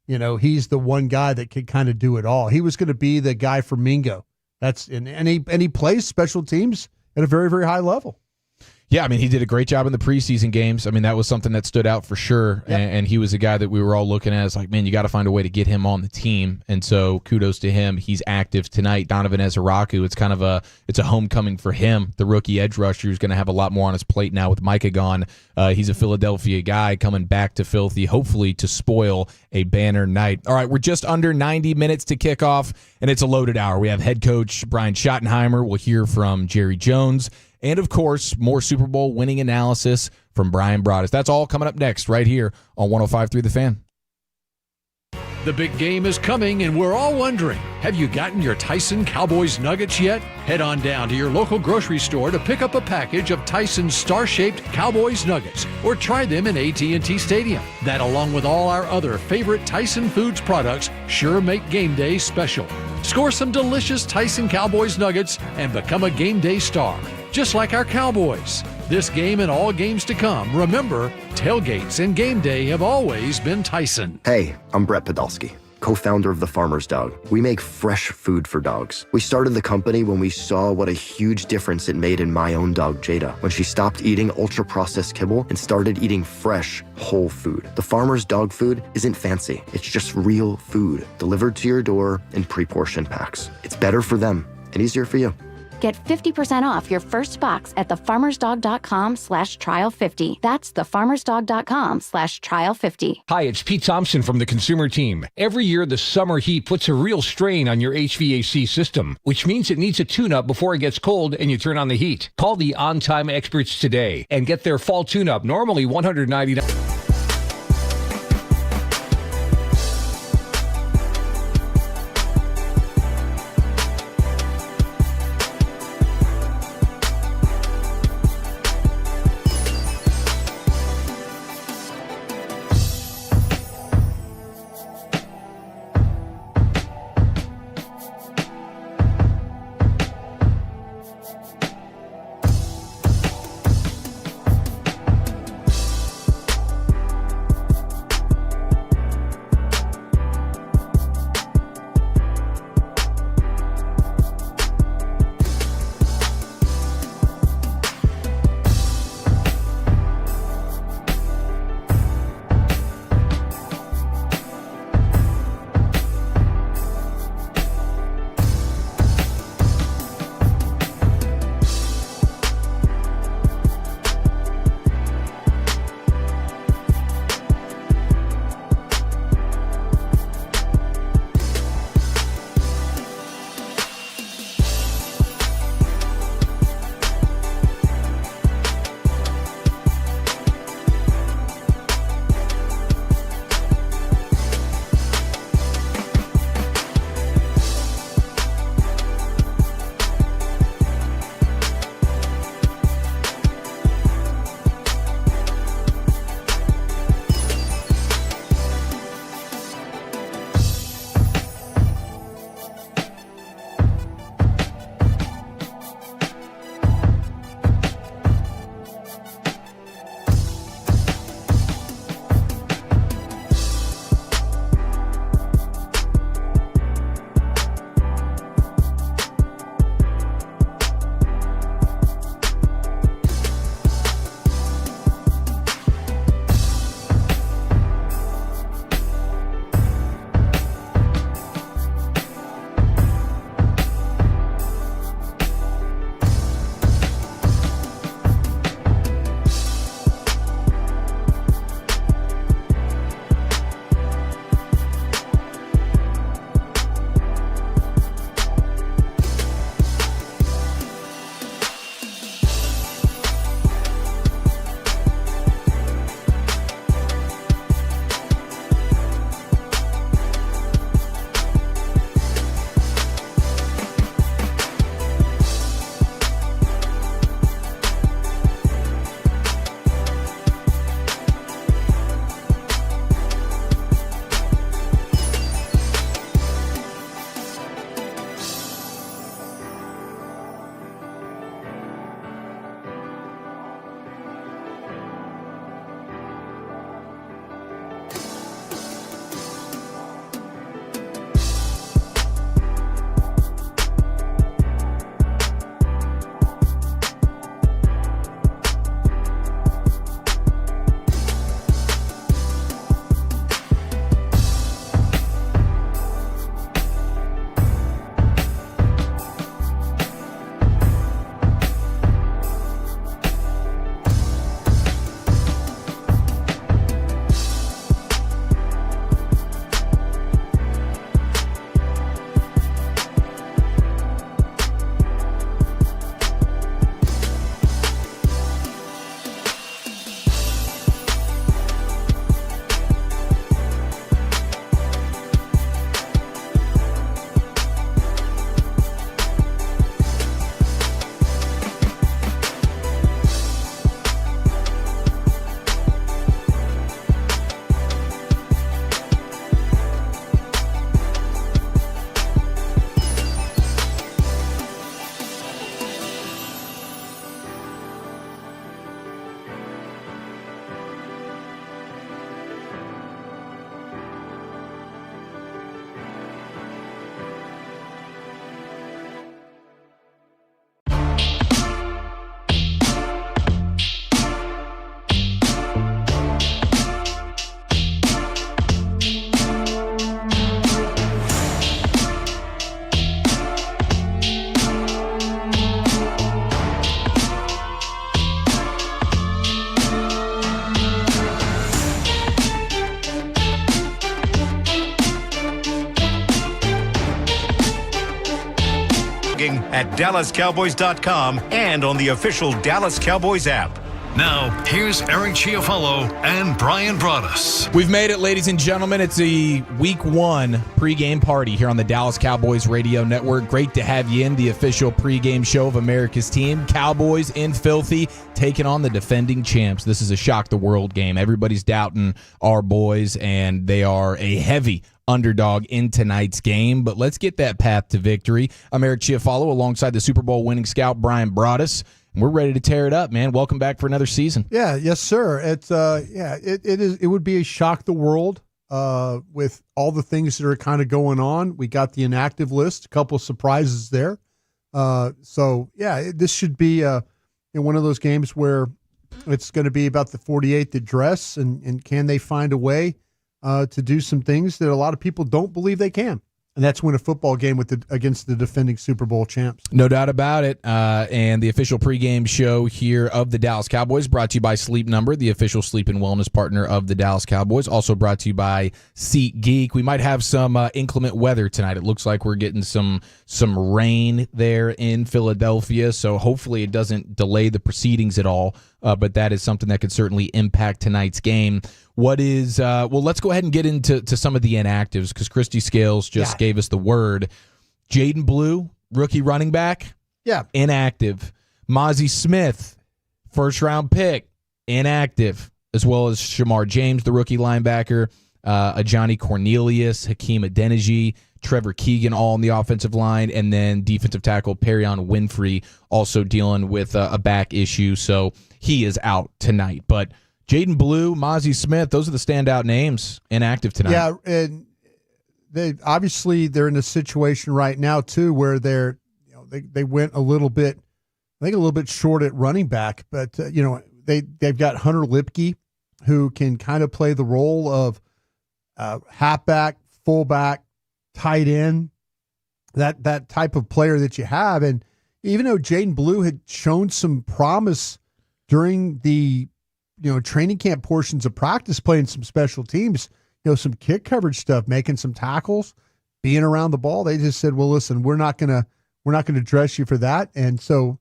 He's the one guy that can kind of do it all. He was going to be the guy for Mingo. And he plays special teams at a very, very high level. Yeah, I mean, he did a great job in the preseason games. I mean, that was something that stood out for sure. Yep. And he was a guy that we were all looking at as like, man, you got to find a way to get him on the team. And so kudos to him. He's active tonight. Donovan Ezeraku, it's kind of a homecoming for him. The rookie edge rusher who's going to have a lot more on his plate now with Micah gone. He's a Philadelphia guy coming back to Filthy, hopefully to spoil a banner night. All right, we're just under 90 minutes to kick off, and it's a loaded hour. We have head coach Brian Schottenheimer. We'll hear from Jerry Jones. And, of course, more Super Bowl winning analysis from Brian Broaddus. That's all coming up next right here on 105.3 The Fan. The big game is coming, and we're all wondering, have you gotten your Tyson Cowboys nuggets yet? Head on down to your local grocery store to pick up a package of Tyson's star-shaped Cowboys nuggets, or try them in AT&T Stadium. That, along with all our other favorite Tyson Foods products, sure make game day special. Score some delicious Tyson Cowboys nuggets and become a game day star, just like our Cowboys. This game and all games to come, remember, tailgates and game day have always been Tyson. Hey, I'm Brett Podolsky, co-founder of The Farmer's Dog. We make fresh food for dogs. We started the company when we saw what a huge difference it made in my own dog, Jada, when she stopped eating ultra-processed kibble and started eating fresh, whole food. The Farmer's Dog food isn't fancy. It's just real food, delivered to your door in pre-portioned packs. It's better for them and easier for you. Get 50% off your first box at thefarmersdog.com/trial50. That's thefarmersdog.com/trial50. Hi, it's Pete Thompson from the Consumer Team. Every year, the summer heat puts a real strain on your HVAC system, which means it needs a tune-up before it gets cold and you turn on the heat. Call the On-Time experts today and get their fall tune-up, normally $199. blogging at DallasCowboys.com and on the official Dallas Cowboys app. Now, here's Eric Chiofalo and Bryan Broaddus. We've made it, ladies and gentlemen. It's the Week 1 pregame party here on the Dallas Cowboys Radio Network. Great to have you in the official pregame show of America's team. Cowboys in filthy, taking on the defending champs. This is a shock the world game. Everybody's doubting our boys, and they are a heavy underdog in tonight's game. But let's get that path to victory. I'm Eric Chiofalo alongside the Super Bowl winning scout Bryan Broaddus. We're ready to tear it up, man. Welcome back for another season. Yeah, yes, sir. It's it would be a shock the world with all the things that are kind of going on. We got the inactive list, a couple of surprises there. This should be one of those games where it's going to be about the 48th address, and can they find a way to do some things that a lot of people don't believe they can. And that's win a football game against the defending Super Bowl champs. No doubt about it. And the official pregame show here of the Dallas Cowboys brought to you by Sleep Number, the official sleep and wellness partner of the Dallas Cowboys. Also brought to you by SeatGeek. We might have some inclement weather tonight. It looks like we're getting some rain there in Philadelphia, so hopefully it doesn't delay the proceedings at all. But that is something that could certainly impact tonight's game. Let's go ahead and get into some of the inactives because Christy Scales just gave us the word. Jaden Blue, rookie running back, inactive. Mozzie Smith, first-round pick, inactive, as well as Shamar James, the rookie linebacker, Johnny Cornelius, Hakeem Adeniji, Trevor Keegan, all on the offensive line, and then defensive tackle Perion Winfrey also dealing with a back issue, so he is out tonight. But Jaden Blue, Mozzie Smith, those are the standout names inactive tonight. Yeah, and they're in a situation right now too where they went a little bit short at running back, but they've got Hunter Lipke who can kind of play the role of halfback, fullback, tight end, that type of player that you have. And even though Jaden Blue had shown some promise during the training camp portions of practice, playing some special teams, some kick coverage stuff, making some tackles, being around the ball, they just said, well, listen, we're not gonna dress you for that. And so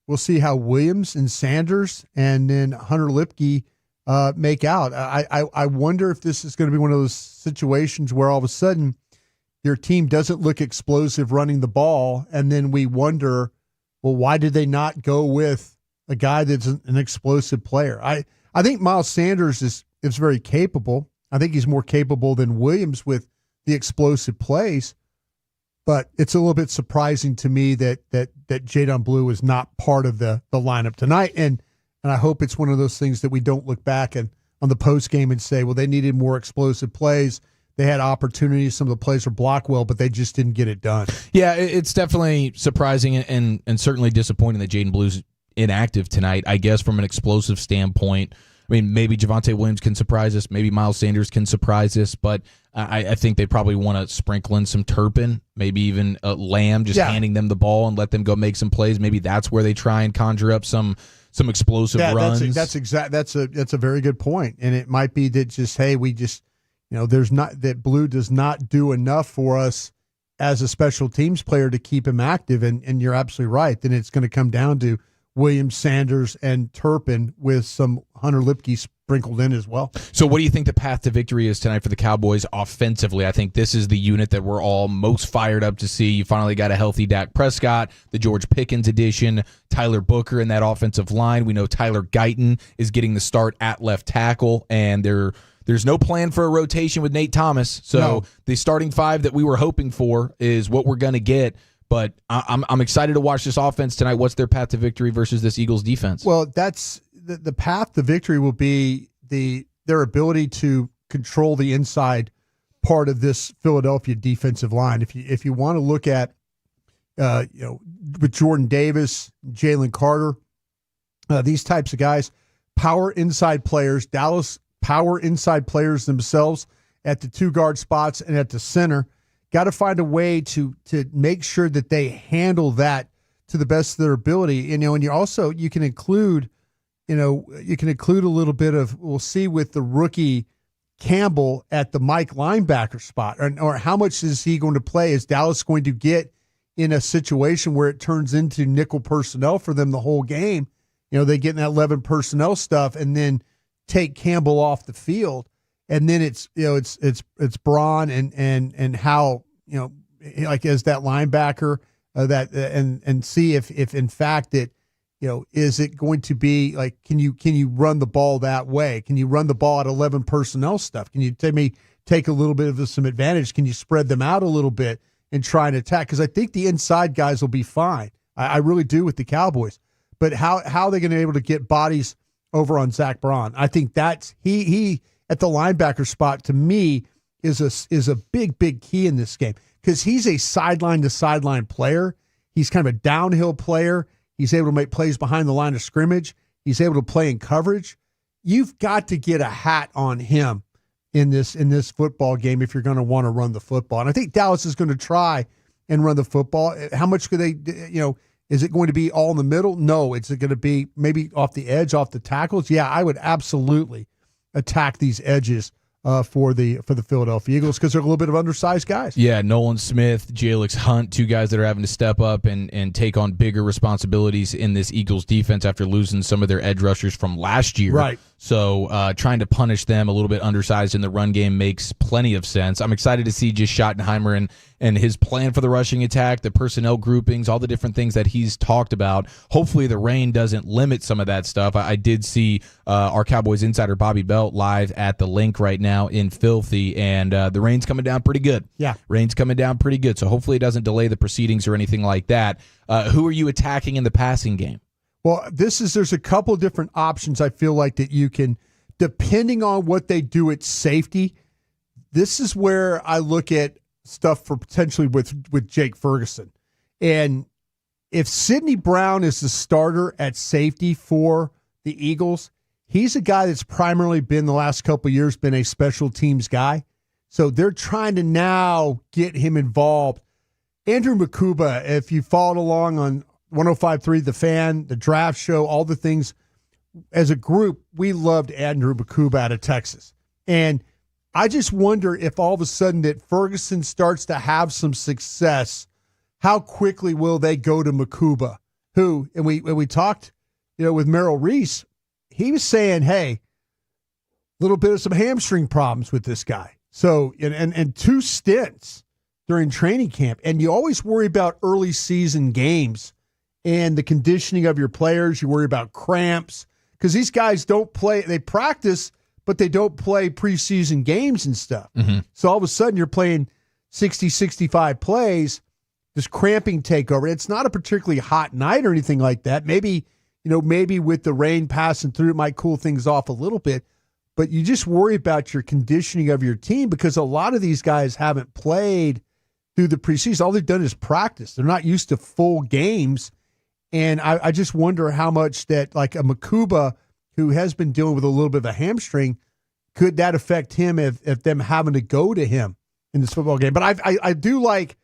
we'll see how Williams and Sanders and then Hunter Lipke make out. I wonder if this is going to be one of those situations where all of a sudden your team doesn't look explosive running the ball, and then we wonder, well, why did they not go with a guy that's an explosive player? I think Miles Sanders is very capable. I think he's more capable than Williams with the explosive plays, but it's a little bit surprising to me that Jaden Blue is not part of the lineup tonight. And I hope it's one of those things that we don't look back and on the post game and say, well, they needed more explosive plays. They had opportunities. Some of the plays were blocked well, but they just didn't get it done. Yeah, it's definitely surprising and certainly disappointing that Jaden Blue's inactive tonight. I guess from an explosive standpoint, I mean, maybe Javonte Williams can surprise us. Maybe Miles Sanders can surprise us. But I think they probably want to sprinkle in some Turpin, maybe even Lamb, handing them the ball and let them go make some plays. Maybe that's where they try and conjure up some explosive runs. That's a very good point. And it might be that just, hey, we just, there's not that Blue does not do enough for us as a special teams player to keep him active. And you're absolutely right. Then it's going to come down to Williams, Sanders, and Turpin with some Hunter Lipke sprinkled in as well. So what do you think the path to victory is tonight for the Cowboys offensively? I think this is the unit that we're all most fired up to see. You finally got a healthy Dak Prescott, the George Pickens edition, Tyler Booker in that offensive line. We know Tyler Guyton is getting the start at left tackle, and there's no plan for a rotation with Nate Thomas. So the starting five that we were hoping for is what we're going to get. But I'm excited to watch this offense tonight. What's their path to victory versus this Eagles defense? Well, that's the path to victory will be their ability to control the inside part of this Philadelphia defensive line. If you want to look at with Jordan Davis, Jalen Carter, these types of guys, power inside players, Dallas power inside players themselves at the two guard spots and at the center. Got to find a way to make sure that they handle that to the best of their ability. And you can include a little bit of, we'll see with the rookie Campbell at the Mike linebacker spot, or how much is he going to play? Is Dallas going to get in a situation where it turns into nickel personnel for them the whole game. They get in that 11 personnel stuff and then take Campbell off the field. And then it's Braun and how, like as that linebacker and see if in fact that, is it going to be like, can you run the ball that way? Can you run the ball at 11 personnel stuff? Can you take a little bit of some advantage? Can you spread them out a little bit and try and attack? Because I think the inside guys will be fine. I really do with the Cowboys. But how are they going to be able to get bodies over on Zach Braun? I think that's he at the linebacker spot to me is a big key in this game because he's a sideline to sideline player. He's kind of a downhill player. He's able to make plays behind the line of scrimmage. He's able to play in coverage. You've got to get a hat on him in this football game if you're going to want to run the football. And I think Dallas is going to try and run the football. How much could they, is it going to be all in the middle? No. Is it going to be maybe off the edge, off the tackles? Yeah, I would absolutely attack these edges for the Philadelphia Eagles because they're a little bit of undersized guys. Yeah, Nolan Smith, Jalix Hunt, two guys that are having to step up and take on bigger responsibilities in this Eagles defense after losing some of their edge rushers from last year. Right. So trying to punish them a little bit undersized in the run game makes plenty of sense. I'm excited to see just Schottenheimer and his plan for the rushing attack, the personnel groupings, all the different things that he's talked about. Hopefully the rain doesn't limit some of that stuff. I did see our Cowboys insider Bobby Belt live at the link right now in Filthy, and the rain's coming down pretty good. Yeah. Rain's coming down pretty good, so hopefully it doesn't delay the proceedings or anything like that. Who are you attacking in the passing game? Well, there's a couple different options I feel like that you can, depending on what they do at safety. This is where I look at stuff for potentially with Jake Ferguson. And if Sidney Brown is the starter at safety for the Eagles, he's a guy that's primarily been the last couple of years been a special teams guy. So they're trying to now get him involved. Andrew Makuba, if you followed along on 105.3 The Fan, the draft show, all the things, as a group, we loved Andrew Makuba out of Texas. And I just wonder if all of a sudden that Ferguson starts to have some success, how quickly will they go to Makuba, who, and we talked, with Merrill Reese, he was saying, hey, a little bit of some hamstring problems with this guy. So, and 2 stints during training camp. And you always worry about early season games and the conditioning of your players. You worry about cramps because these guys don't play. They practice, but they don't play preseason games and stuff. Mm-hmm. So all of a sudden you're playing 60, 65 plays, this cramping takeover. It's not a particularly hot night or anything like that. Maybe with the rain passing through, it might cool things off a little bit. But you just worry about your conditioning of your team because a lot of these guys haven't played through the preseason. All they've done is practice. They're not used to full games. And I just wonder how much that, like a Makuba, who has been dealing with a little bit of a hamstring, could that affect him if them having to go to him in this football game? But I do like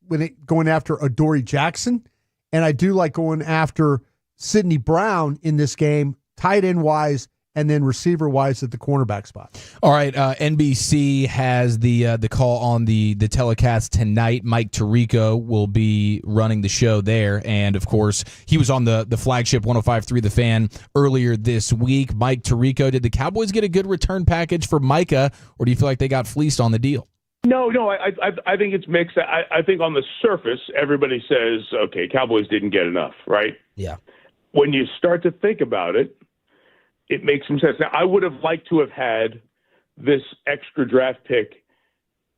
when going after Adoree Jackson, and I do like going after Sidney Brown in this game, tight end wise, and then receiver-wise at the cornerback spot. All right, NBC has the call on the telecast tonight. Mike Tirico will be running the show there, and, of course, he was on the flagship 105.3 The Fan earlier this week. Mike Tirico, did the Cowboys get a good return package for Micah, or do you feel like they got fleeced on the deal? No, I think it's mixed. I think on the surface, everybody says, okay, Cowboys didn't get enough, right? Yeah. When you start to think about it, it makes some sense. Now, I would have liked to have had this extra draft pick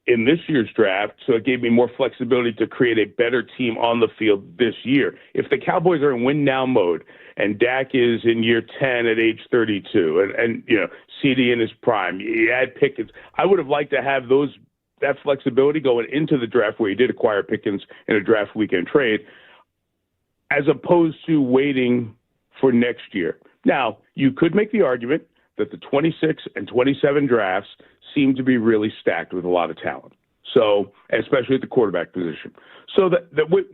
in this year's draft, so it gave me more flexibility to create a better team on the field this year. If the Cowboys are in win-now mode and Dak is in year 10 at age 32 and CD in his prime, you add Pickens, I would have liked to have that flexibility going into the draft where you did acquire Pickens in a draft weekend trade as opposed to waiting for next year. Now, you could make the argument that the 26 and 27 drafts seem to be really stacked with a lot of talent. So, especially at the quarterback position. So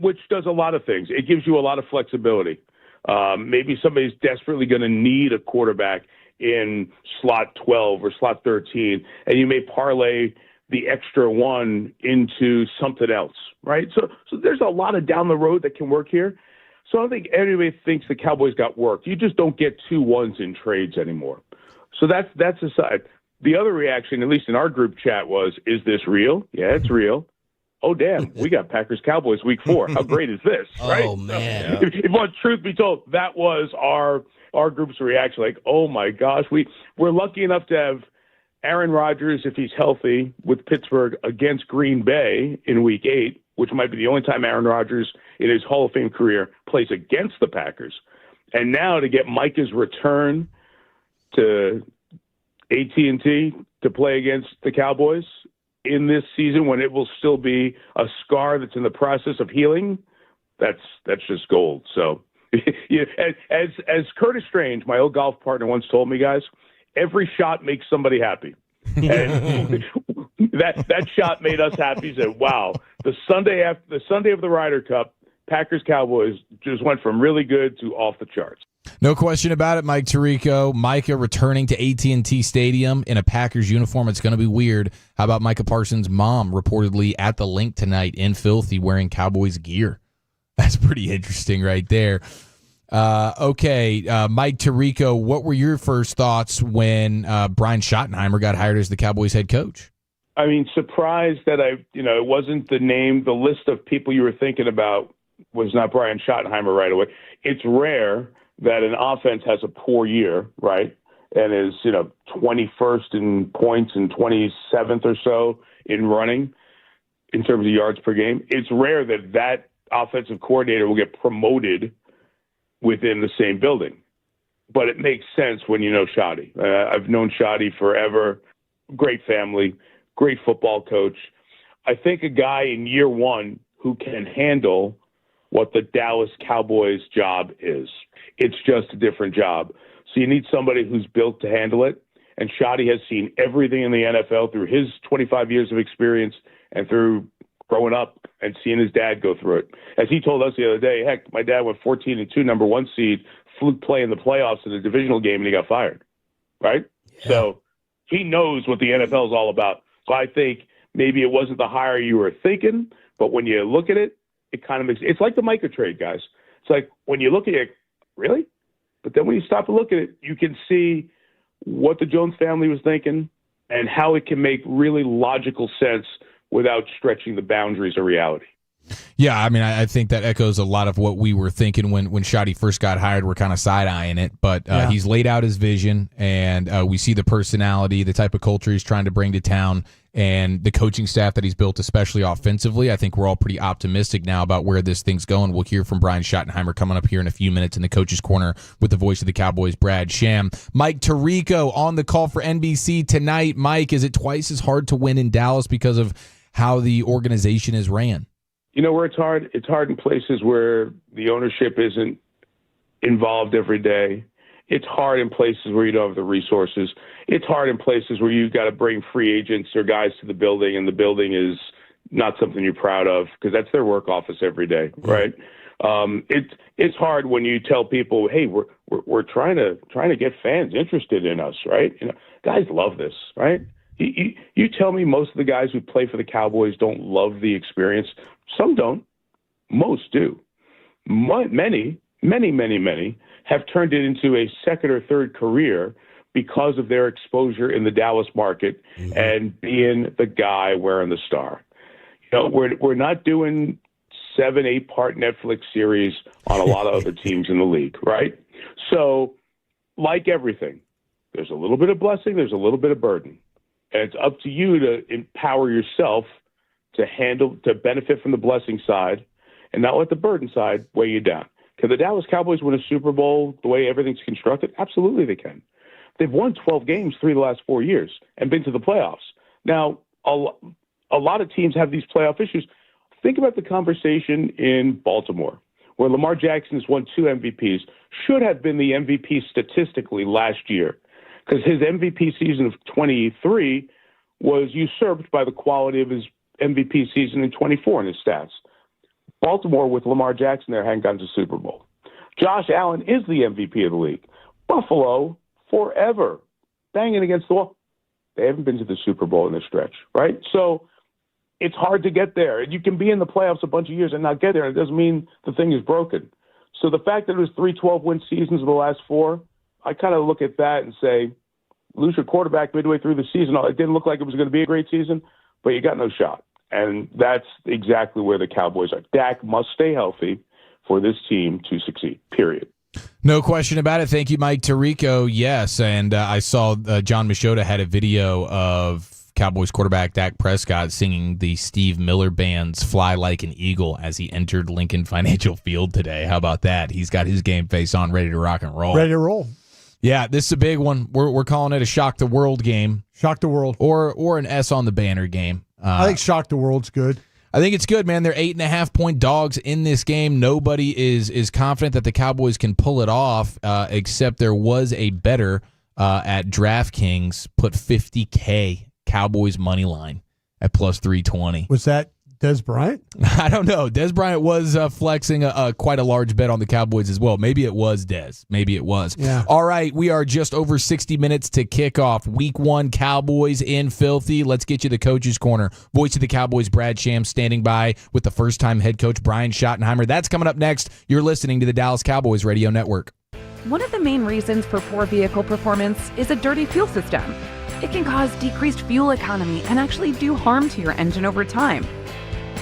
which does a lot of things. It gives you a lot of flexibility. Maybe somebody's desperately going to need a quarterback in slot 12 or slot 13, and you may parlay the extra one into something else, right? So there's a lot of down the road that can work here. So I don't think anybody thinks the Cowboys got worked. You just don't get 2 ones in trades anymore. So that's aside. The other reaction, at least in our group chat, was, is this real? Yeah, it's real. Oh, damn, we got Packers-Cowboys week 4. How great is this, right? Oh, man. If truth be told, that was our group's reaction. Like, oh, my gosh, we're lucky enough to have Aaron Rodgers, if he's healthy, with Pittsburgh against Green Bay in week 8, which might be the only time Aaron Rodgers in his Hall of Fame career plays against the Packers. And now to get Micah's return to AT&T to play against the Cowboys in this season when it will still be a scar that's in the process of healing, that's just gold. So yeah, as Curtis Strange, my old golf partner, once told me, guys, every shot makes somebody happy. And that shot made us happy. He said, wow, the Sunday of the Ryder Cup, Packers Cowboys just went from really good to off the charts. No question about it, Mike Tirico. Micah returning to AT&T Stadium in a Packers uniform. It's going to be weird. How about Micah Parsons' mom reportedly at the link tonight in filthy wearing Cowboys gear? That's pretty interesting right there. Okay, Mike Tirico, what were your first thoughts when Brian Schottenheimer got hired as the Cowboys head coach? I mean, surprised that it wasn't the list of people you were thinking about was not Brian Schottenheimer right away. It's rare that an offense has a poor year, right, and is 21st in points and 27th or so in running in terms of yards per game. It's rare that offensive coordinator will get promoted within the same building. But it makes sense when you know Schotty. I've known Schotty forever. Great family, great football coach. I think a guy in year 1 who can handle what the Dallas Cowboys job is. It's just a different job. So you need somebody who's built to handle it. And Schotty has seen everything in the NFL through his 25 years of experience and through growing up and seeing his dad go through it. As he told us the other day, heck, my dad went 14-2, number 1 seed, fluke play in the playoffs in the divisional game, and he got fired, right? Yeah. So he knows what the NFL is all about. So I think maybe it wasn't the hire you were thinking, but when you look at it, it kind of makes – it's like the Micah trade, guys. It's like when you look at it, really? But then when you stop and look at it, you can see what the Jones family was thinking and how it can make really logical sense without stretching the boundaries of reality. Yeah, I mean, I think that echoes a lot of what we were thinking when Schotty first got hired. We're kind of side-eyeing it, but he's laid out his vision, and we see the personality, the type of culture he's trying to bring to town, and the coaching staff that he's built, especially offensively. I think we're all pretty optimistic now about where this thing's going. We'll hear from Brian Schottenheimer coming up here in a few minutes in the Coach's Corner with the voice of the Cowboys, Brad Sham. Mike Tirico on the call for NBC tonight. Mike, is it twice as hard to win in Dallas because of how the organization is ran? Where it's hard in places where the ownership isn't involved every day. It's hard in places where you don't have the resources. It's hard in places where you've got to bring free agents or guys to the building, and the building is not something you're proud of because that's their work office every day, right? It's hard when you tell people, hey, we're trying to get fans interested in us, right? Guys love this, right? You tell me most of the guys who play for the Cowboys don't love the experience. Some don't. Most do. Many have turned it into a second or third career because of their exposure in the Dallas market and being the guy wearing the star. We're not doing 7-8 part Netflix series on a lot of other teams in the league, right? So, like everything, there's a little bit of blessing, there's a little bit of burden. And it's up to you to empower yourself to benefit from the blessing side and not let the burden side weigh you down. Can the Dallas Cowboys win a Super Bowl the way everything's constructed? Absolutely they can. They've won 12 games 3 of the last 4 years and been to the playoffs. Now, a lot of teams have these playoff issues. Think about the conversation in Baltimore, where Lamar Jackson has won 2 MVPs, should have been the MVP statistically last year, because his MVP season of 23 was usurped by the quality of his MVP season in 24 in his stats. Baltimore, with Lamar Jackson there, hadn't gotten to Super Bowl. Josh Allen is the MVP of the league. Buffalo, forever, banging against the wall. They haven't been to the Super Bowl in this stretch, right? So it's hard to get there. You can be in the playoffs a bunch of years and not get there, and it doesn't mean the thing is broken. So the fact that it was 3 12-win seasons of the last 4, I kind of look at that and say, lose your quarterback midway through the season. It didn't look like it was going to be a great season, but you got no shot. And that's exactly where the Cowboys are. Dak must stay healthy for this team to succeed, period. No question about it. Thank you, Mike Tirico. Yes, and I saw John Machota had a video of Cowboys quarterback Dak Prescott singing the Steve Miller Band's Fly Like an Eagle as he entered Lincoln Financial Field today. How about that? He's got his game face on, ready to rock and roll. Ready to roll. Yeah, this is a big one. We're calling it a Shock the World game. Shock the World. Or an S on the banner game. I think Shock the World's good. I think it's good, man. They're 8.5-point dogs in this game. Nobody is confident that the Cowboys can pull it off, except there was a bettor at DraftKings put $50K Cowboys money line at plus 320. Was that Des Bryant? I don't know. Des Bryant was flexing quite a large bet on the Cowboys as well. Maybe it was Des. Maybe it was. Yeah. All right, we are just over 60 minutes to kick off Week 1 Cowboys in Filthy. Let's get you the Coach's Corner. Voice of the Cowboys, Brad Shams, standing by with the first-time head coach, Brian Schottenheimer. That's coming up next. You're listening to the Dallas Cowboys Radio Network. One of the main reasons for poor vehicle performance is a dirty fuel system. It can cause decreased fuel economy and actually do harm to your engine over time.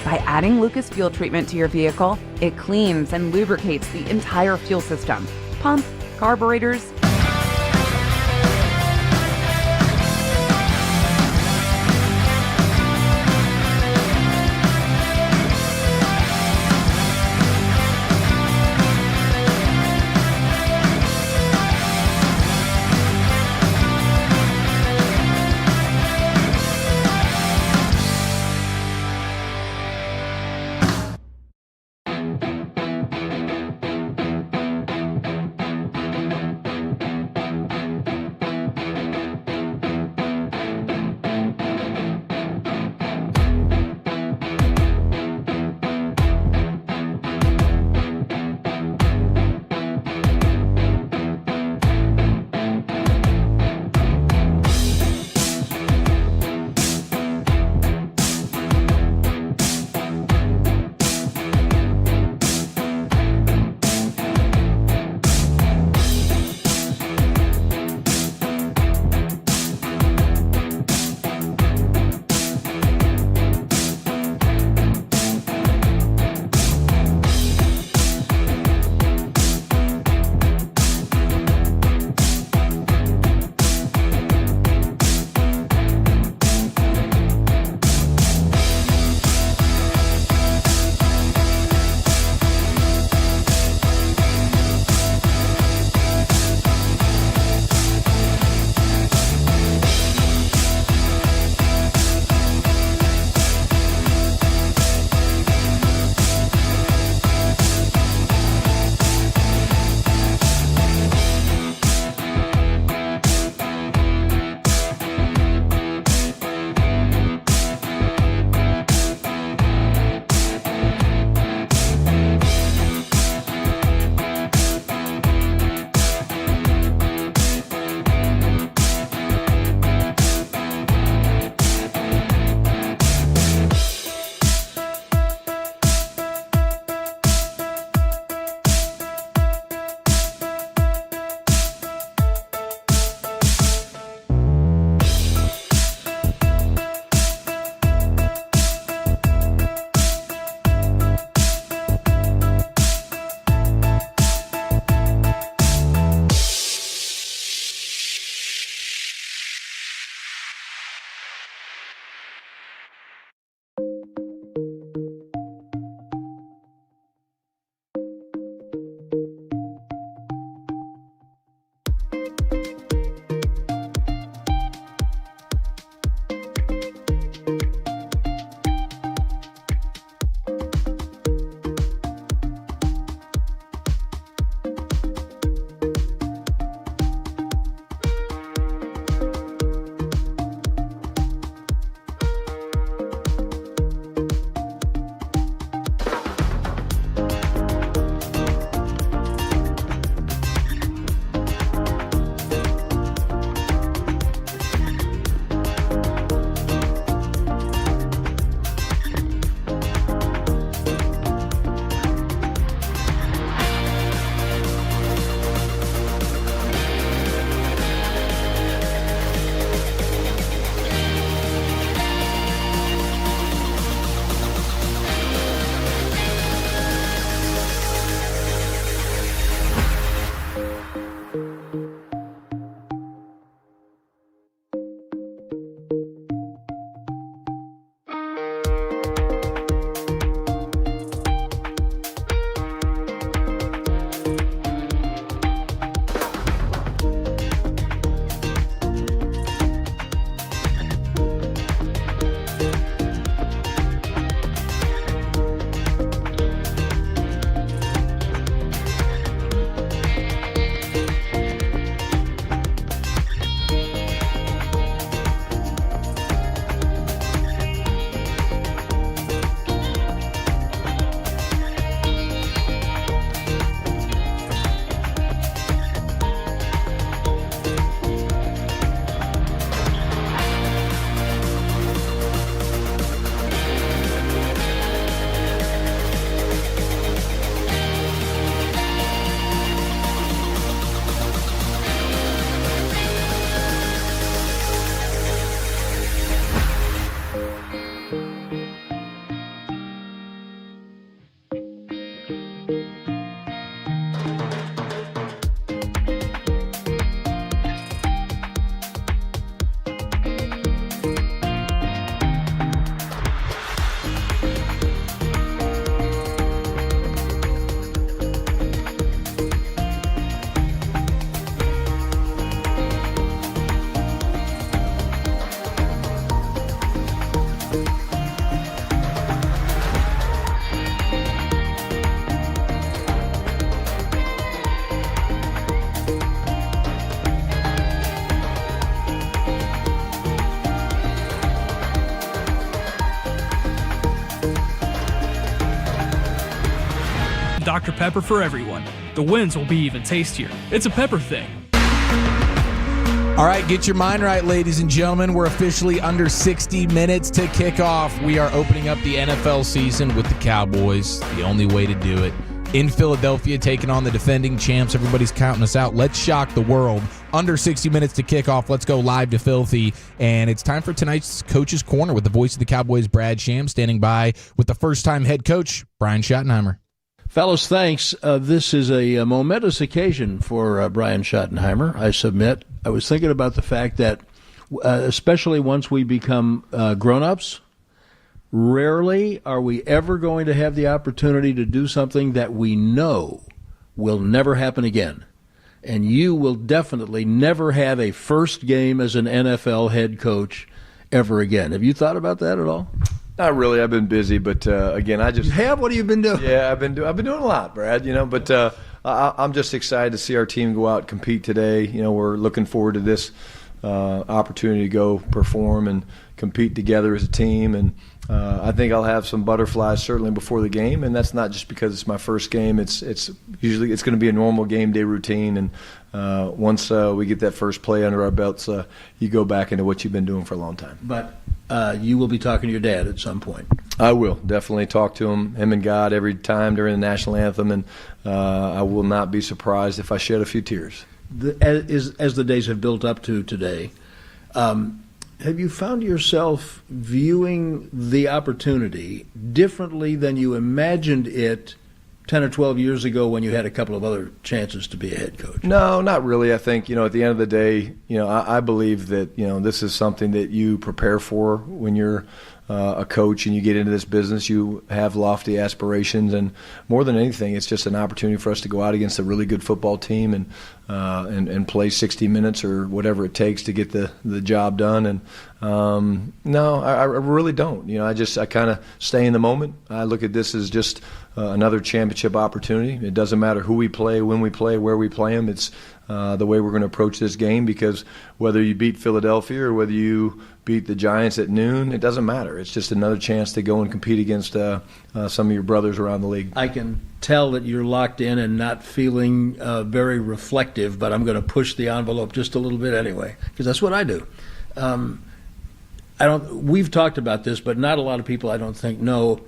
By adding Lucas Fuel Treatment to your vehicle, it cleans and lubricates the entire fuel system, pump, carburetors, Dr. Pepper for everyone. The wins will be even tastier. It's a pepper thing. All right, get your mind right, ladies and gentlemen. We're officially under 60 minutes to kick off. We are opening up the NFL season with the Cowboys, the only way to do it. In Philadelphia, taking on the defending champs. Everybody's counting us out. Let's shock the world. Under 60 minutes to kick off. Let's go live to Filthy. And it's time for tonight's Coach's Corner with the voice of the Cowboys, Brad Sham, standing by with the first-time head coach, Brian Schottenheimer. Fellas, thanks. This is a momentous occasion for Brian Schottenheimer, I submit. I was thinking about the fact that, especially once we become grown-ups, rarely are we ever going to have the opportunity to do something that we know will never happen again. And you will definitely never have a first game as an NFL head coach ever again. Have you thought about that at all? Not really. I've been busy, but again, I just have. What have you been doing? Yeah, I've been doing a lot, Brad. But I'm just excited to see our team go out and compete today. We're looking forward to this opportunity to go perform and compete together as a team. And I think I'll have some butterflies certainly before the game, and that's not just because it's my first game. It's usually going to be a normal game day routine, and once we get that first play under our belts, you go back into what you've been doing for a long time. But you will be talking to your dad at some point. I will definitely talk to him and God every time during the national anthem, and I will not be surprised if I shed a few tears. As the days have built up to today, have you found yourself viewing the opportunity differently than you imagined it 10 or 12 years ago when you had a couple of other chances to be a head coach? No, not really. I think, at the end of the day, I believe that, this is something that you prepare for when you're a coach and you get into this business. You have lofty aspirations, and more than anything, it's just an opportunity for us to go out against a really good football team and play 60 minutes or whatever it takes to get the job done. And no, I really don't. I kind of stay in the moment. I look at this as just another championship opportunity. It doesn't matter who we play, when we play, where we play them. It's the way we're going to approach this game, because whether you beat Philadelphia or whether you beat the Giants at noon, it doesn't matter. It's just another chance to go and compete against some of your brothers around the league. I can tell that you're locked in and not feeling very reflective, but I'm going to push the envelope just a little bit anyway, because that's what I do. We've talked about this, but not a lot of people, I don't think, know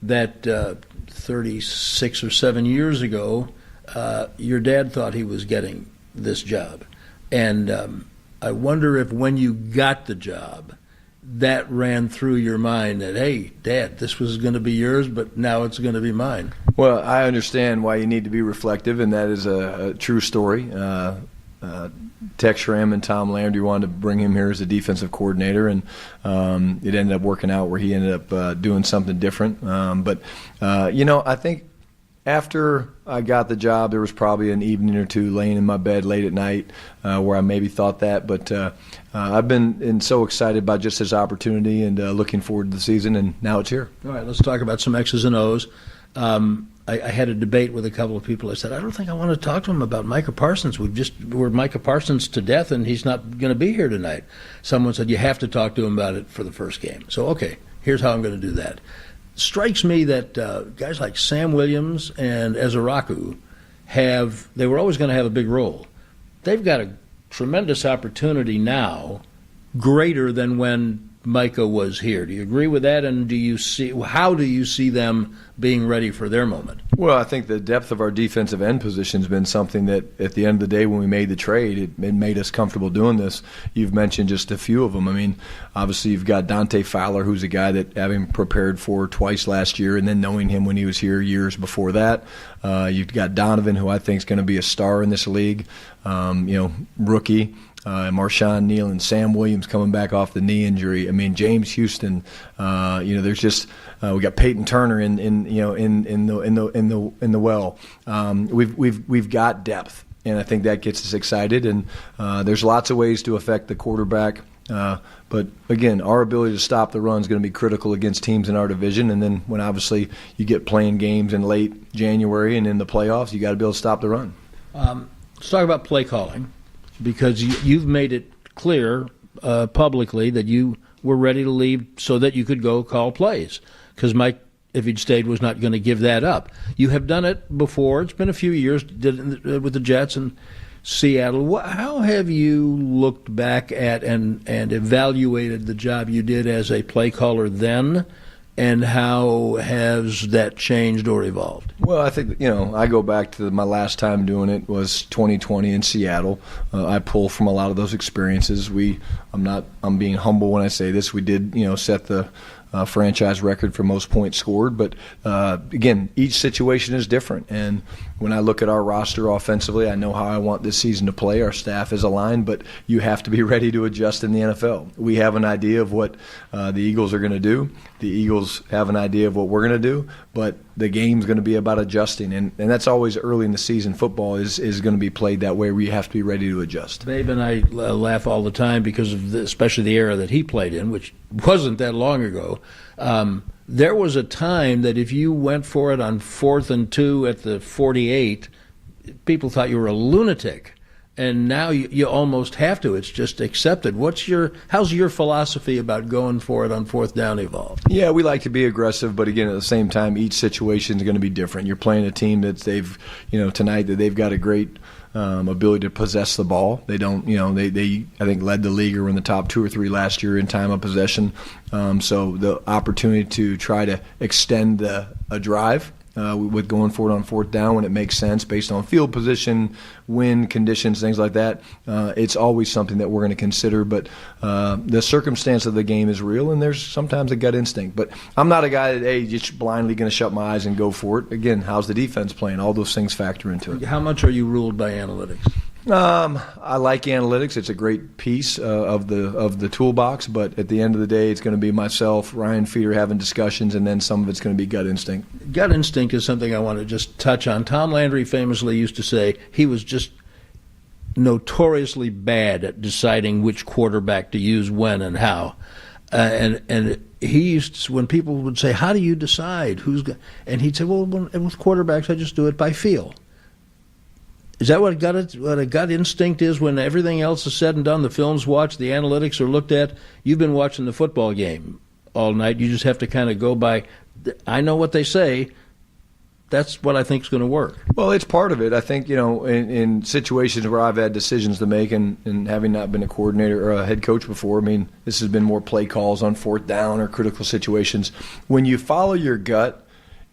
that 36 or 7 years ago, your dad thought he was getting this job. And I wonder if when you got the job, that ran through your mind that, hey, Dad, this was going to be yours, but now it's going to be mine. Well, I understand why you need to be reflective, and that is a true story. Tex Schramm and Tom Landry wanted to bring him here as a defensive coordinator, and it ended up working out where he ended up doing something different. But I think after I got the job, there was probably an evening or two laying in my bed late at night where I maybe thought that. But I've been so excited about just this opportunity and looking forward to the season, and now it's here. All right, let's talk about some X's and O's. I had a debate with a couple of people. I said, I don't think I want to talk to him about Micah Parsons. We're Micah Parsons to death, and he's not going to be here tonight. Someone said, you have to talk to him about it for the first game. So, okay, here's how I'm going to do that. Strikes me that guys like Sam Williams and Ezeraku they were always going to have a big role. They've got a tremendous opportunity now, greater than when Micah was here. Do you agree with that? And how do you see them being ready for their moment? Well, I think the depth of our defensive end position has been something that at the end of the day when we made the trade, it made us comfortable doing this. You've mentioned just a few of them. I mean, obviously you've got Dante Fowler, who's a guy that having prepared for twice last year and then knowing him when he was here years before that. You've got Donovan, who I think is going to be a star in this league, rookie. Marshawn Neal and Sam Williams coming back off the knee injury. I mean, James Houston. There's just we got Peyton Turner in the well. We've got depth, and I think that gets us excited. And there's lots of ways to affect the quarterback. But again, our ability to stop the run is going to be critical against teams in our division. And then when obviously you get playing games in late January and in the playoffs, you got to be able to stop the run. Let's talk about play calling, because you've made it clear publicly that you were ready to leave so that you could go call plays, because Mike if he'd stayed, was not going to give that up. You have done it before. It's been a few years, did it with the Jets and Seattle. How have you looked back at and evaluated the job you did as a play caller then, and how has that changed or evolved? Well, I think, I go back to my last time doing it was 2020 in Seattle. I pull from a lot of those experiences. I'm being humble when I say this. We did, set the franchise record for most points scored. But, again, each situation is different. And when I look at our roster offensively, I know how I want this season to play. Our staff is aligned, but you have to be ready to adjust in the NFL. We have an idea of what the Eagles are going to do. The Eagles have an idea of what we're going to do, but the game's going to be about adjusting. And that's always early in the season. Football is going to be played that way where you have to be ready to adjust. Babe and I laugh all the time because of especially the era that he played in, which wasn't that long ago. There was a time that if you went for it on 4th and 2 at the 48, people thought you were a lunatic. And now you almost have to. It's just accepted. How's your philosophy about going for it on 4th down evolved? Yeah, we like to be aggressive, but again, at the same time, each situation is going to be different. You're playing a team that tonight that they've got a great ability to possess the ball. They don't, they I think led the league or were in the top 2 or 3 last year in time of possession. So the opportunity to try to extend a drive with going for it on 4th down when it makes sense based on field position, wind conditions, things like that. It's always something that we're going to consider, but the circumstance of the game is real, and there's sometimes a gut instinct. But I'm not a guy that, just blindly going to shut my eyes and go for it. Again, how's the defense playing? All those things factor into it. How much are you ruled by analytics? I like analytics. It's a great piece of the toolbox, but at the end of the day, it's going to be myself, Ryan Feeder having discussions, and then some of it's going to be gut instinct. Gut instinct is something I want to just touch on. Tom Landry famously used to say he was just notoriously bad at deciding which quarterback to use when and how. And he used to, when people would say, "How do you decide who's?" And he'd say, "Well, with quarterbacks, I just do it by feel." Is that what a gut instinct is when everything else is said and done? The film's watched, the analytics are looked at. You've been watching the football game all night. You just have to kind of go by, I know what they say. That's what I think is going to work. Well, it's part of it. I think, in situations where I've had decisions to make and having not been a coordinator or a head coach before, this has been more play calls on 4th down or critical situations. When you follow your gut,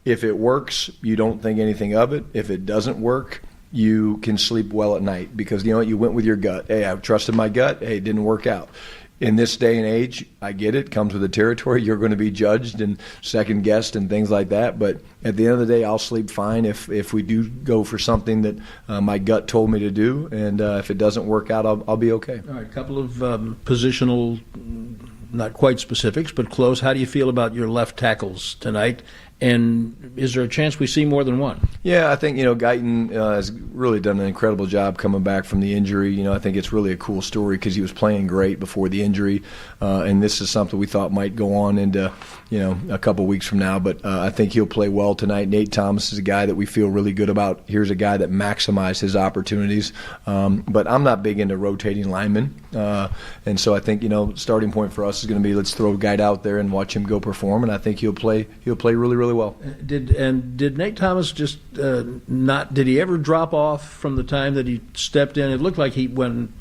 if it works, you don't think anything of it. If it doesn't work, you can sleep well at night because, you went with your gut. Hey, I trusted my gut. Hey, it didn't work out. In this day and age, I get it. Comes with the territory. You're going to be judged and second-guessed and things like that. But at the end of the day, I'll sleep fine if we do go for something that my gut told me to do. And if it doesn't work out, I'll be okay. All right, a couple of positional, not quite specifics, but close. How do you feel about your left tackles tonight? And is there a chance we see more than one? Yeah, I think, Guyton has really done an incredible job coming back from the injury. I think it's really a cool story because he was playing great before the injury. And this is something we thought might go on into, a couple weeks from now. But I think he'll play well tonight. Nate Thomas is a guy that we feel really good about. Here's a guy that maximized his opportunities. But I'm not big into rotating linemen. And so I think, starting point for us is going to be let's throw a guy out there and watch him go perform. And I think he'll play really, really well. Did Nate Thomas just did he ever drop off from the time that he stepped in? It looked like when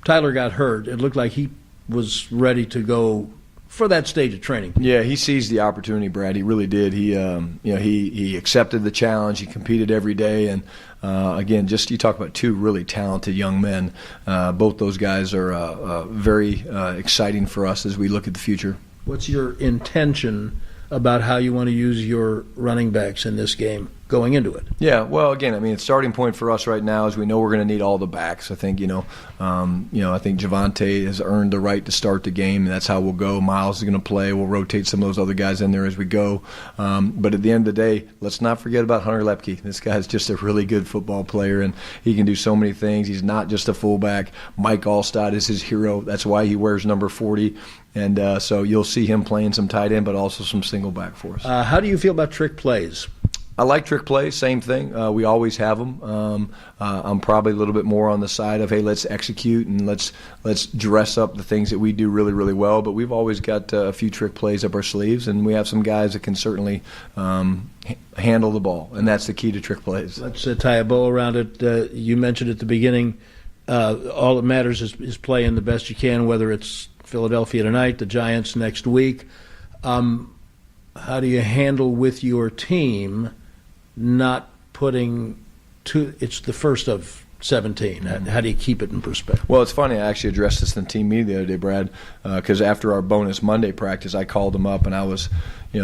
Tyler got hurt, it looked like he was ready to go for that stage of training. Yeah, he seized the opportunity, Brad. He really did. He accepted the challenge. He competed every day, and again, just you talk about 2 really talented young men. Both those guys are very exciting for us as we look at the future. What's your intention about how you want to use your running backs in this game going into it? Yeah, well, again, the starting point for us right now is we know we're going to need all the backs. I think, I think Javonte has earned the right to start the game, and that's how we'll go. Miles is going to play. We'll rotate some of those other guys in there as we go. But at the end of the day, let's not forget about Hunter Lepke. This guy's just a really good football player, and he can do so many things. He's not just a fullback. Mike Allstott is his hero. That's why he wears number 40. And so you'll see him playing some tight end, but also some single back for us. How do you feel about trick plays? I like trick plays, same thing. We always have them. I'm probably a little bit more on the side of, hey, let's execute and let's dress up the things that we do really, really well. But we've always got a few trick plays up our sleeves, and we have some guys that can certainly handle the ball, and that's the key to trick plays. Let's tie a bow around it. You mentioned at the beginning, all that matters is playing the best you can, whether it's Philadelphia tonight, the Giants next week. How do you handle with your team not putting it's the first of 17. How do you keep it in perspective? Well, it's funny. I actually addressed this in the team meeting the other day, Brad, because after our bonus Monday practice, I called them up and I was,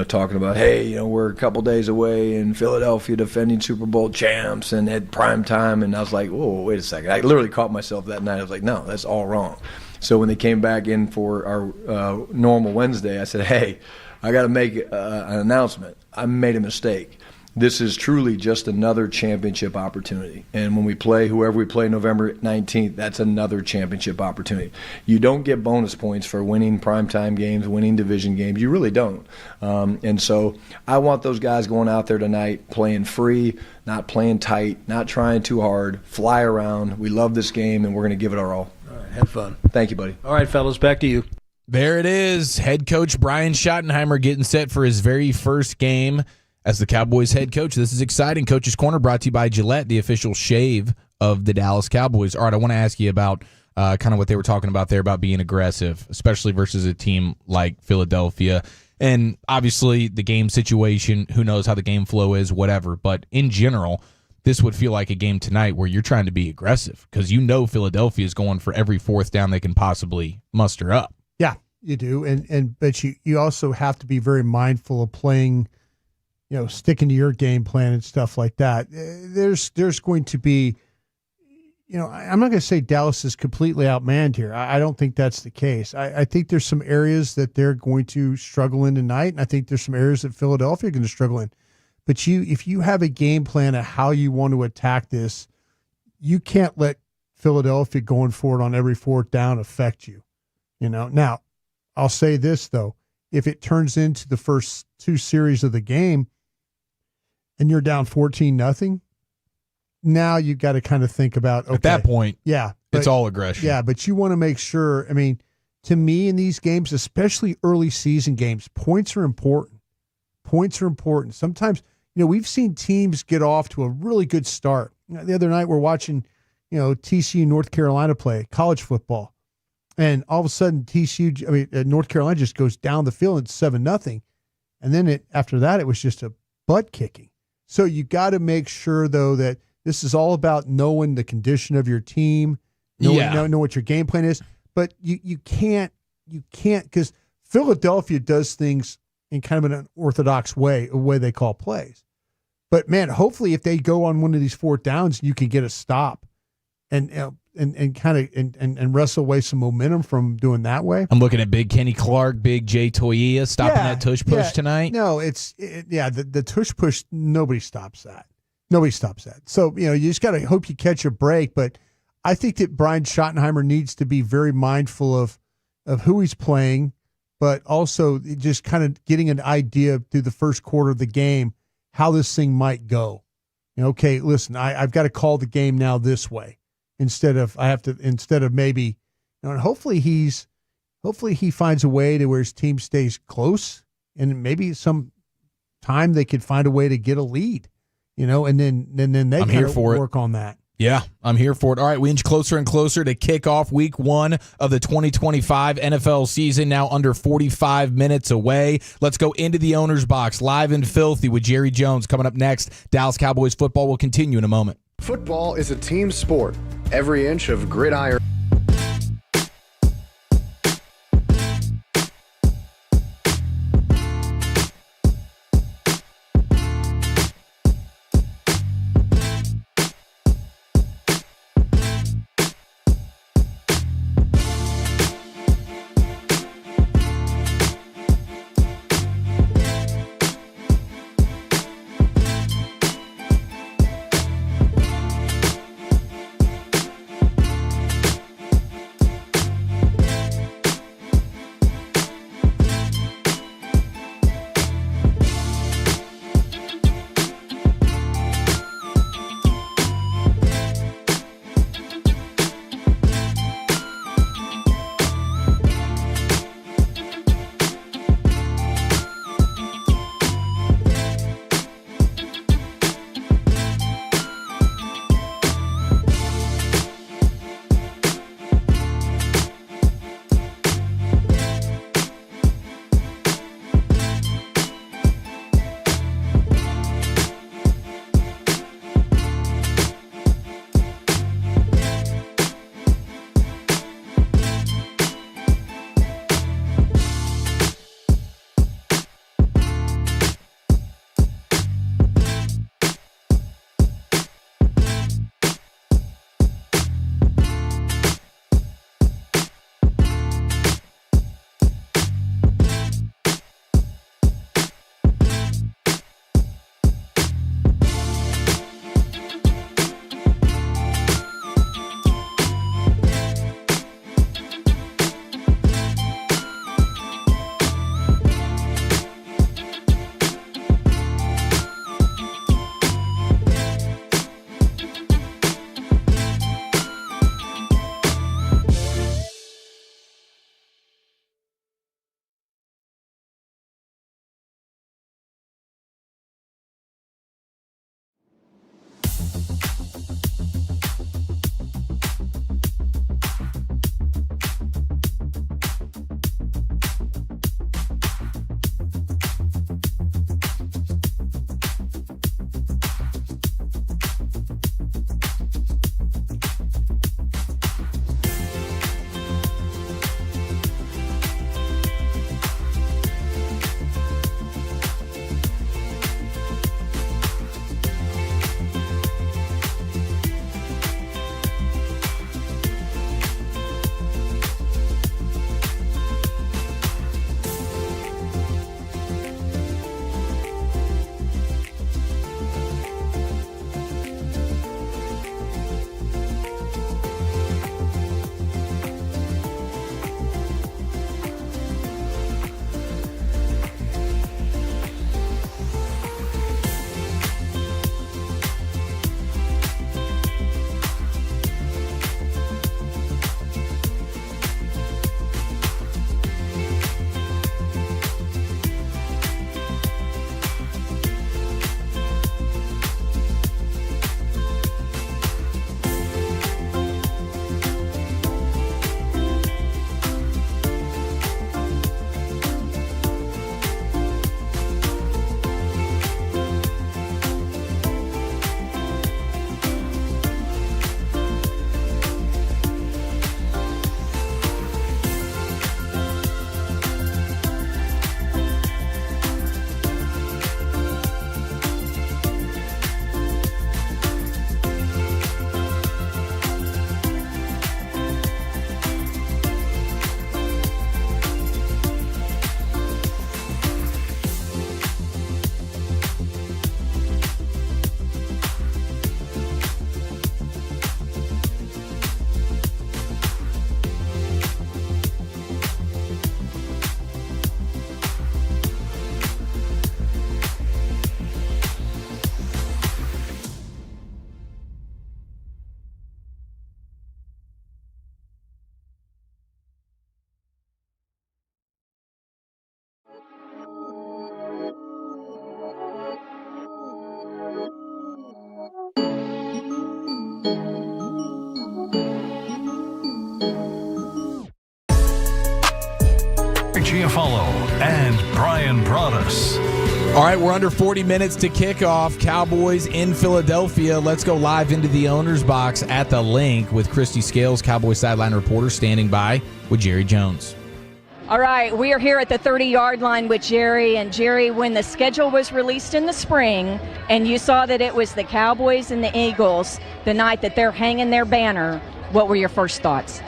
talking about, hey, we're a couple days away in Philadelphia defending Super Bowl champs and at prime time. And I was like, whoa, wait a second. I literally caught myself that night. I was like, no, that's all wrong. So when they came back in for our normal Wednesday, I said, hey, I got to make an announcement. I made a mistake. This is truly just another championship opportunity. And when we play, whoever we play November 19th, that's another championship opportunity. You don't get bonus points for winning primetime games, winning division games. You really don't. And so I want those guys going out there tonight playing free, not playing tight, not trying too hard, fly around. We love this game, and we're going to give it our all. All right, have fun. Thank you, buddy. All right, fellas, back to you. There it is. Head coach Bryan Schottenheimer getting set for his very first game as the Cowboys head coach. This is exciting. Coach's Corner brought to you by Gillette, the official shave of the Dallas Cowboys. All right, I want to ask you about kind of what they were talking about there about being aggressive, especially versus a team like Philadelphia. And obviously the game situation, who knows how the game flow is, whatever. But in general, this would feel like a game tonight where you're trying to be aggressive because Philadelphia is going for every fourth down they can possibly muster up. Yeah, you do. But you also have to be very mindful of playing – sticking to your game plan and stuff like that. There's going to be, I'm not going to say Dallas is completely outmanned here. I don't think that's the case. I think there's some areas that they're going to struggle in tonight, and I think there's some areas that Philadelphia are going to struggle in. But if you have a game plan of how you want to attack this, you can't let Philadelphia going for it on every fourth down affect you. Now, I'll say this, though. If it turns into the first two series of the game, and you're down 14-0, now you've got to kind of think about, okay. At that point, yeah, it's all aggression. Yeah, but you want to make sure, to me in these games, especially early season games, points are important. Points are important. Sometimes, we've seen teams get off to a really good start. The other night we're watching, TCU North Carolina play college football. And all of a sudden North Carolina just goes down the field and 7-0. And then after that, it was just a butt kicking. So you got to make sure, though, that this is all about knowing the condition of your team, know what your game plan is. But you can't because Philadelphia does things in kind of an unorthodox way, a way they call plays. But man, hopefully, if they go on one of these fourth downs, you can get a stop and kind of wrestle away some momentum from doing that way. I'm looking at big Kenny Clark, big Jay Toyia stopping that tush push tonight. No, the tush push, nobody stops that. Nobody stops that. So, you just got to hope you catch a break. But I think that Bryan Schottenheimer needs to be very mindful of who he's playing, but also just kind of getting an idea through the first quarter of the game how this thing might go. Okay, listen, I've got to call the game now this way. Instead of maybe, and hopefully he finds a way to where his team stays close, and maybe some time they could find a way to get a lead, and then they kind of work on that. Yeah, I'm here for it. All right, we inch closer and closer to kick off week 1 of the 2025 NFL season, now under 45 minutes away. Let's go into the owner's box, live and filthy with Jerry Jones coming up next. Dallas Cowboys football will continue in a moment. Football is a team sport. Every inch of gridiron. All right, we're under 40 minutes to kick off. Cowboys in Philadelphia. Let's go live into the owner's box at the Link with Christy Scales, Cowboys sideline reporter, standing by with Jerry Jones. All right, we are here at the 30-yard line with Jerry. And Jerry, when the schedule was released in the spring and you saw that it was the Cowboys and the Eagles the night that they're hanging their banner, what were your first thoughts?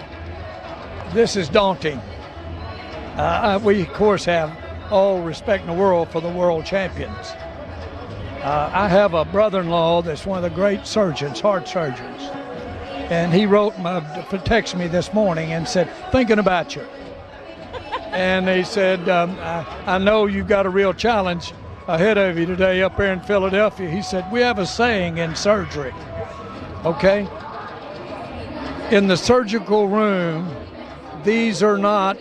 This is daunting. We, of course, have all respect in the world for the world champions. I have a brother-in-law that's one of the great surgeons, heart surgeons. And he texted me this morning and said, thinking about you. And he said, I know you've got a real challenge ahead of you today up there in Philadelphia. He said, we have a saying in surgery, okay? In the surgical room, these are not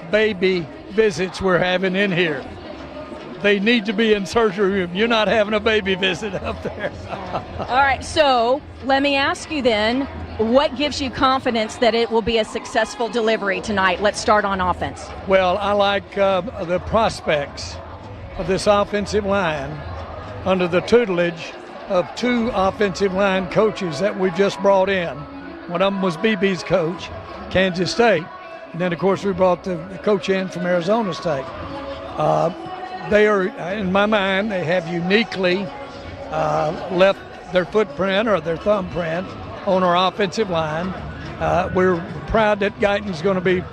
baby visits we're having in here. They need to be in surgery room. You're not having a baby visit up there. All right, so let me ask you then, what gives you confidence that it will be a successful delivery tonight? Let's start on offense. Well, I like the prospects of this offensive line under the tutelage of two offensive line coaches that we just brought in. One of them was BB's coach, Kansas State. And then, of course, we brought the coach in from Arizona State. They are, in my mind, they have uniquely left their footprint or their thumbprint on our offensive line. We're proud that Guyton's going to be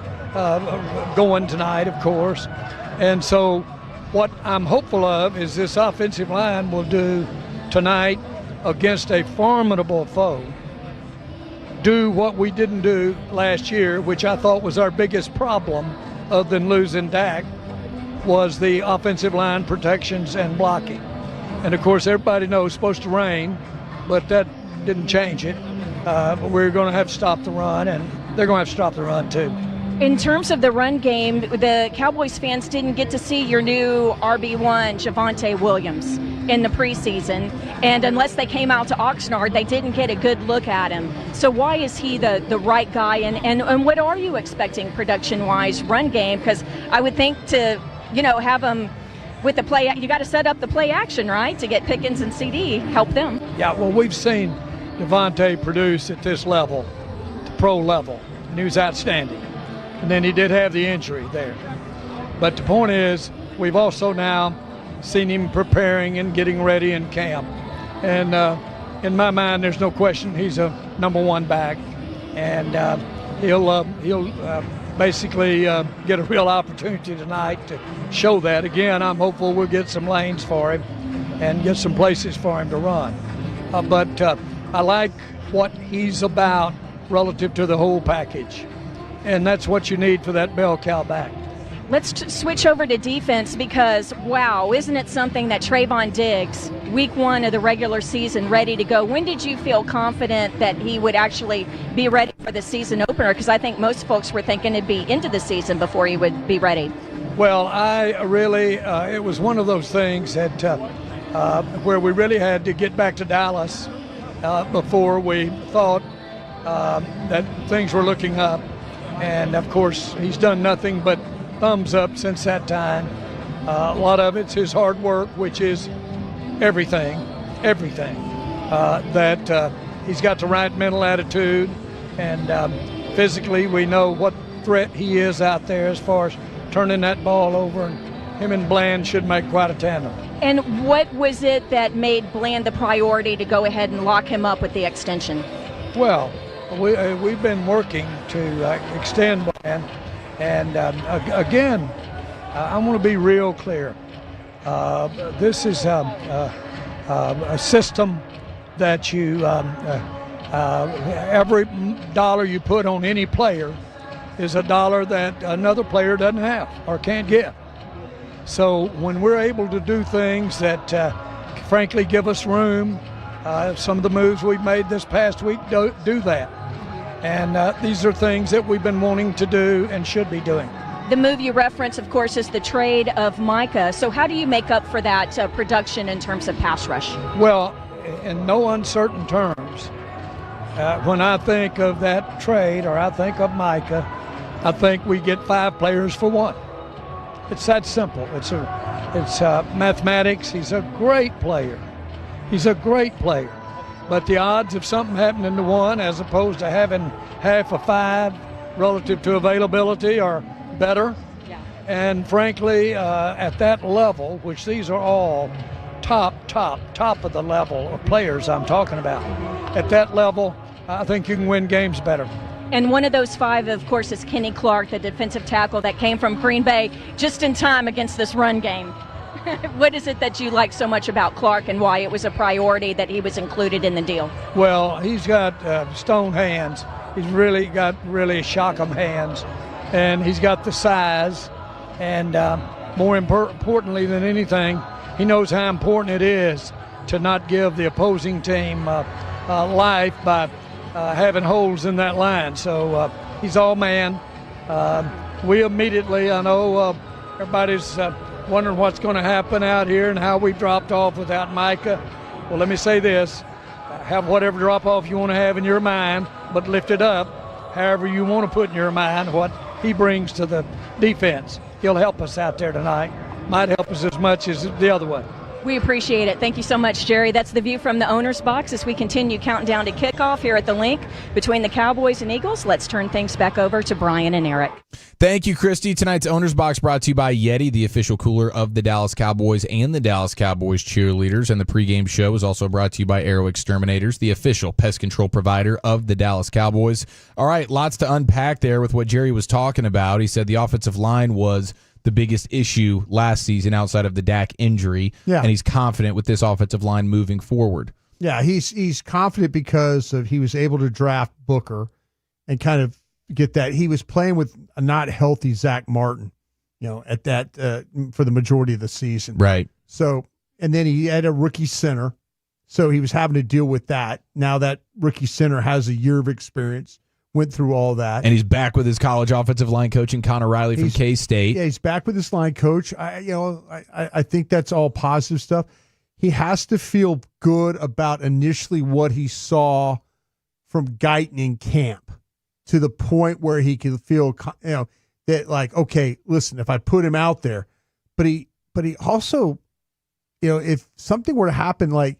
going tonight, of course. And so what I'm hopeful of is this offensive line will do tonight against a formidable foe, do what we didn't do last year, which I thought was our biggest problem other than losing Dak, was the offensive line protections and blocking. And, of course, everybody knows it's supposed to rain, but that didn't change it. We're going to have to stop the run, and they're going to have to stop the run, too. In terms of the run game, the Cowboys fans didn't get to see your new RB1, Javonte Williams, in the preseason. And unless they came out to Oxnard, they didn't get a good look at him. So why is he the right guy? And what are you expecting production-wise run game? Because I would think to, have him with the play, you got to set up the play action, right, to get Pickens and CD, help them. Yeah, well, we've seen Javonte produce at this level, the pro level, and he was outstanding. And then he did have the injury there. But the point is, we've also now seen him preparing and getting ready in camp. And in my mind, there's no question he's a number one back. And he'll basically get a real opportunity tonight to show that. Again, I'm hopeful we'll get some lanes for him and get some places for him to run. But I like what he's about relative to the whole package. And that's what you need for that bell cow back. Let's switch over to defense because, wow, isn't it something that Trayvon Diggs, week one of the regular season, ready to go? When did you feel confident that he would actually be ready for the season opener? Because I think most folks were thinking it'd be into the season before he would be ready. Well, I really, it was one of those things that where we really had to get back to Dallas before we thought that things were looking up. And, of course, he's done nothing but thumbs up since that time. A lot of it's his hard work, which is everything. That he's got the right mental attitude. And physically, we know what threat he is out there as far as turning that ball over. And him and Bland should make quite a tandem. And what was it that made Bland the priority to go ahead and lock him up with the extension? Well, we've been working to extend Bland, and again, I want to be real clear. This is a system that you every dollar you put on any player is a dollar that another player doesn't have or can't get. So when we're able to do things that frankly give us room, some of the moves we've made this past week do that. And these are things that we've been wanting to do and should be doing. The move you reference, of course, is the trade of Micah. So how do you make up for that production in terms of pass rush? Well, in no uncertain terms, when I think of that trade or I think of Micah, I think we get 5 players for 1. It's that simple. It's it's mathematics. He's a great player. He's a great player. But the odds of something happening to one as opposed to having half a 5 relative to availability are better. Yeah. And frankly, at that level, which these are all top of the level of players I'm talking about, at that level, I think you can win games better. And one of those 5, of course, is Kenny Clark, the defensive tackle that came from Green Bay just in time against this run game. What is it that you like so much about Clark and why it was a priority that he was included in the deal? Well, he's got stone hands. He's really got shock 'em hands. And he's got the size. And more importantly than anything, he knows how important it is to not give the opposing team life by having holes in that line. So he's all man. We immediately, I know everybody's wondering what's going to happen out here and how we dropped off without Micah. Well, let me say this. Have whatever drop-off you want to have in your mind, but lift it up however you want to put in your mind what he brings to the defense. He'll help us out there tonight. Might help us as much as the other way. We appreciate it. Thank you so much, Jerry. That's the view from the owner's box as we continue counting down to kickoff here at the link between the Cowboys and Eagles. Let's turn things back over to Bryan and Eric. Thank you, Christy. Tonight's owner's box brought to you by Yeti, the official cooler of the Dallas Cowboys and the Dallas Cowboys cheerleaders. And the pregame show is also brought to you by Arrow Exterminators, the official pest control provider of the Dallas Cowboys. All right, lots to unpack there with what Jerry was talking about. He said the offensive line was the biggest issue last season outside of the Dak injury, and he's confident with this offensive line moving forward. Yeah, he's confident because he was able to draft Booker and kind of get that. He was playing with a not healthy Zach Martin, at that for the majority of the season. Right. So, and then he had a rookie center, so he was having to deal with that. Now that rookie center has a year of experience. Went through all that. And he's back with his college offensive line coach in Connor Riley from K-State. Yeah, he's back with his line coach. I think that's all positive stuff. He has to feel good about initially what he saw from Guyton in camp to the point where he can feel, that like, okay, listen, if I put him out there, but he also, if something were to happen, like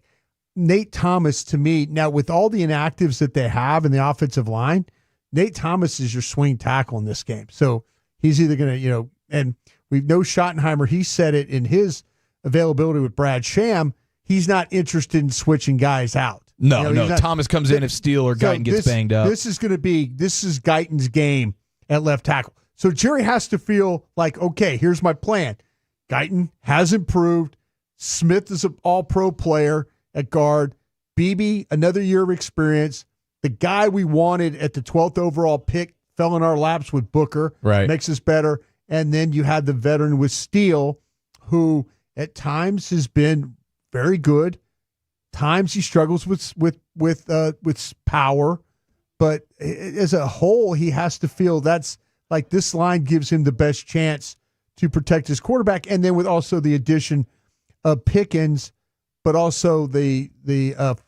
Nate Thomas to me, now with all the inactives that they have in the offensive line, Nate Thomas is your swing tackle in this game. So he's either going to, and we know Schottenheimer, he said it in his availability with Brad Sham, he's not interested in switching guys out. No. Thomas comes in if Steele or Guyton gets banged up. This is Guyton's game at left tackle. So Jerry has to feel like, okay, here's my plan. Guyton has improved. Smith is an all-pro player at guard. Beebe, another year of experience. The guy we wanted at the 12th overall pick fell in our laps with Booker. Right. Makes us better. And then you had the veteran with Steele, who at times has been very good. Times he struggles with power. But as a whole, he has to feel that's like this line gives him the best chance to protect his quarterback. And then with also the addition of Pickens, but also the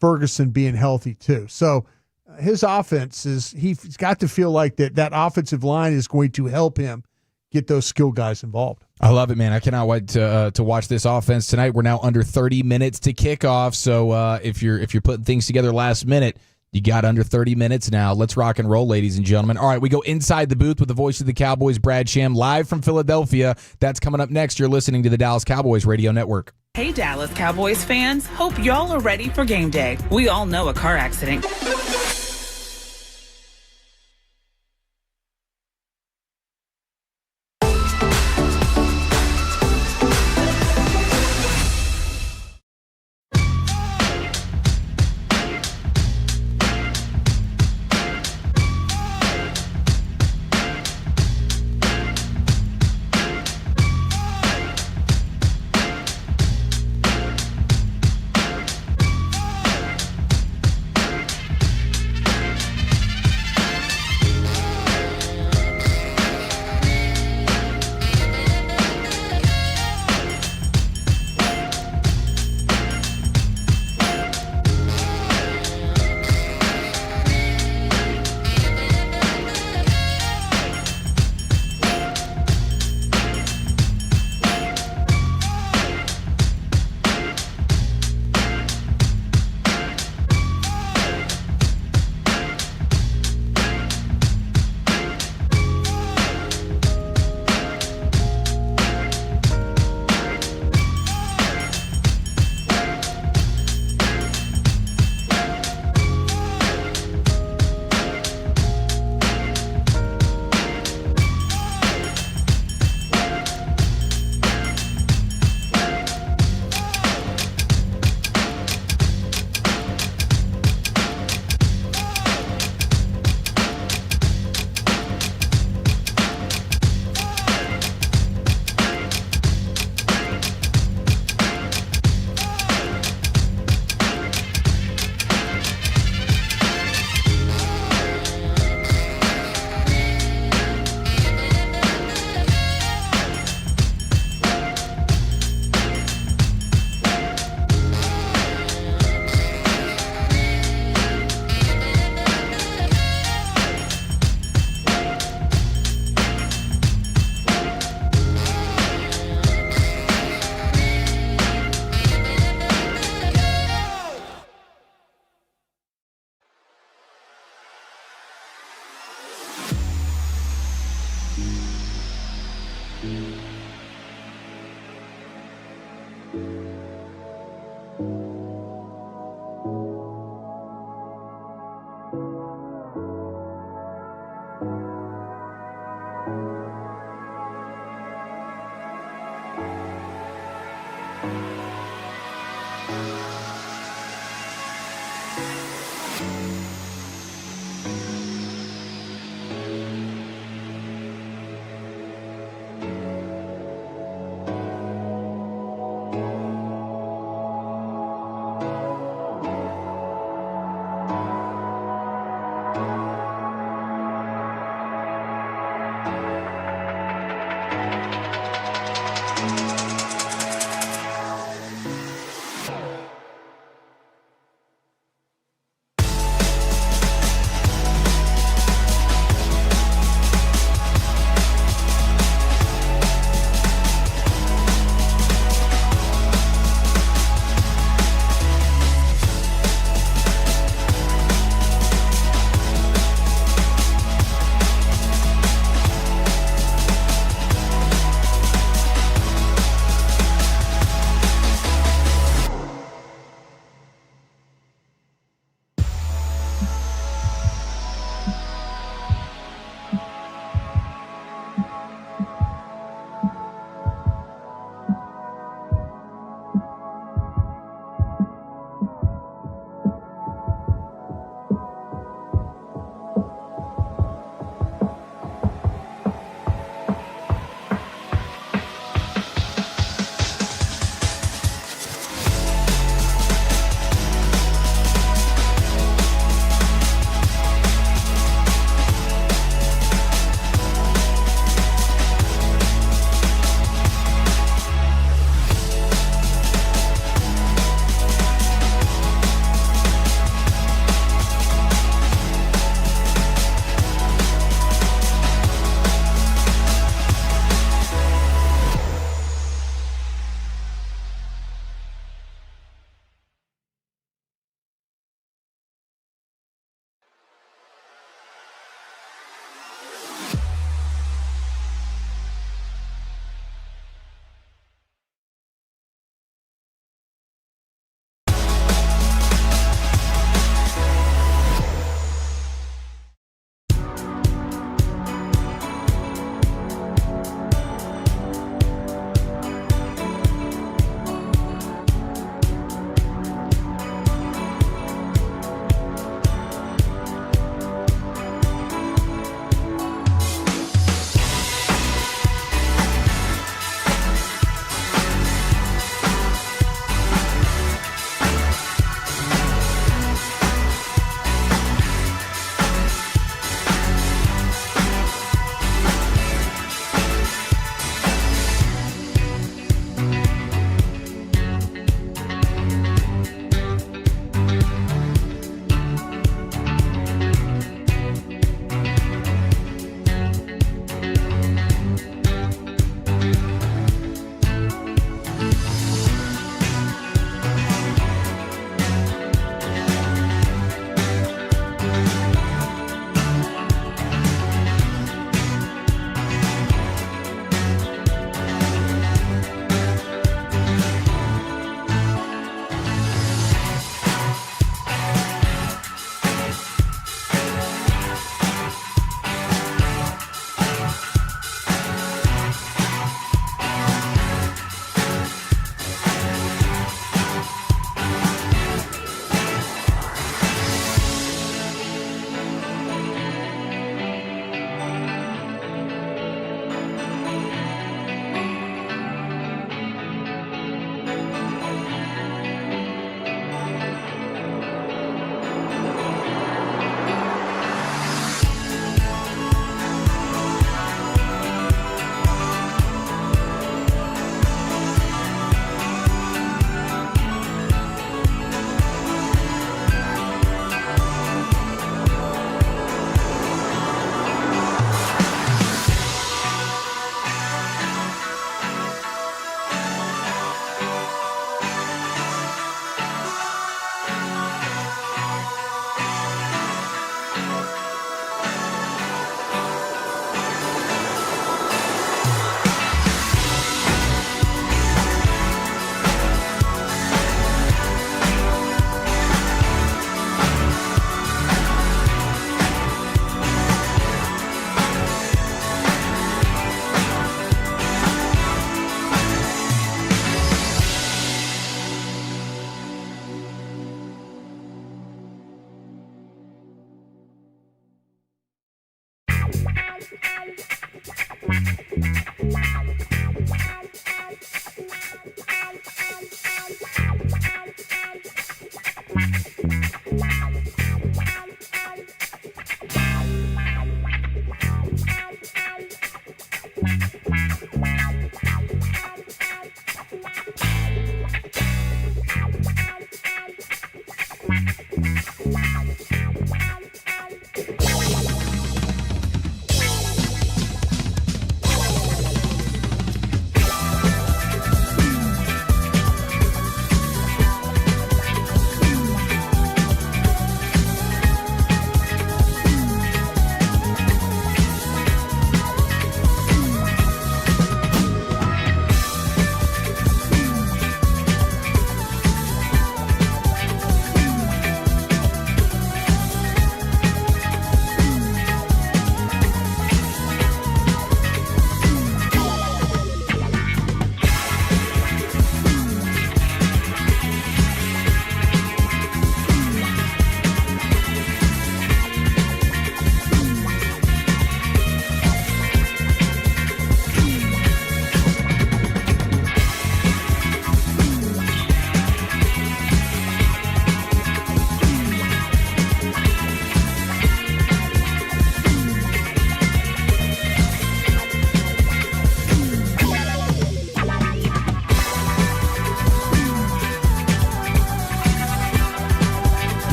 Ferguson being healthy too. So his offense he's got to feel like that offensive line is going to help him get those skill guys involved. I love it, man. I cannot wait to watch this offense tonight. We're now under 30 minutes to kick off. So if you're putting things together last minute, you got under 30 minutes now. Let's rock and roll, ladies and gentlemen. All right, we go inside the booth with the voice of the Cowboys, Brad Sham, live from Philadelphia. That's coming up next. You're listening to the Dallas Cowboys Radio Network. Hey, Dallas Cowboys fans. Hope y'all are ready for game day. We all know a car accident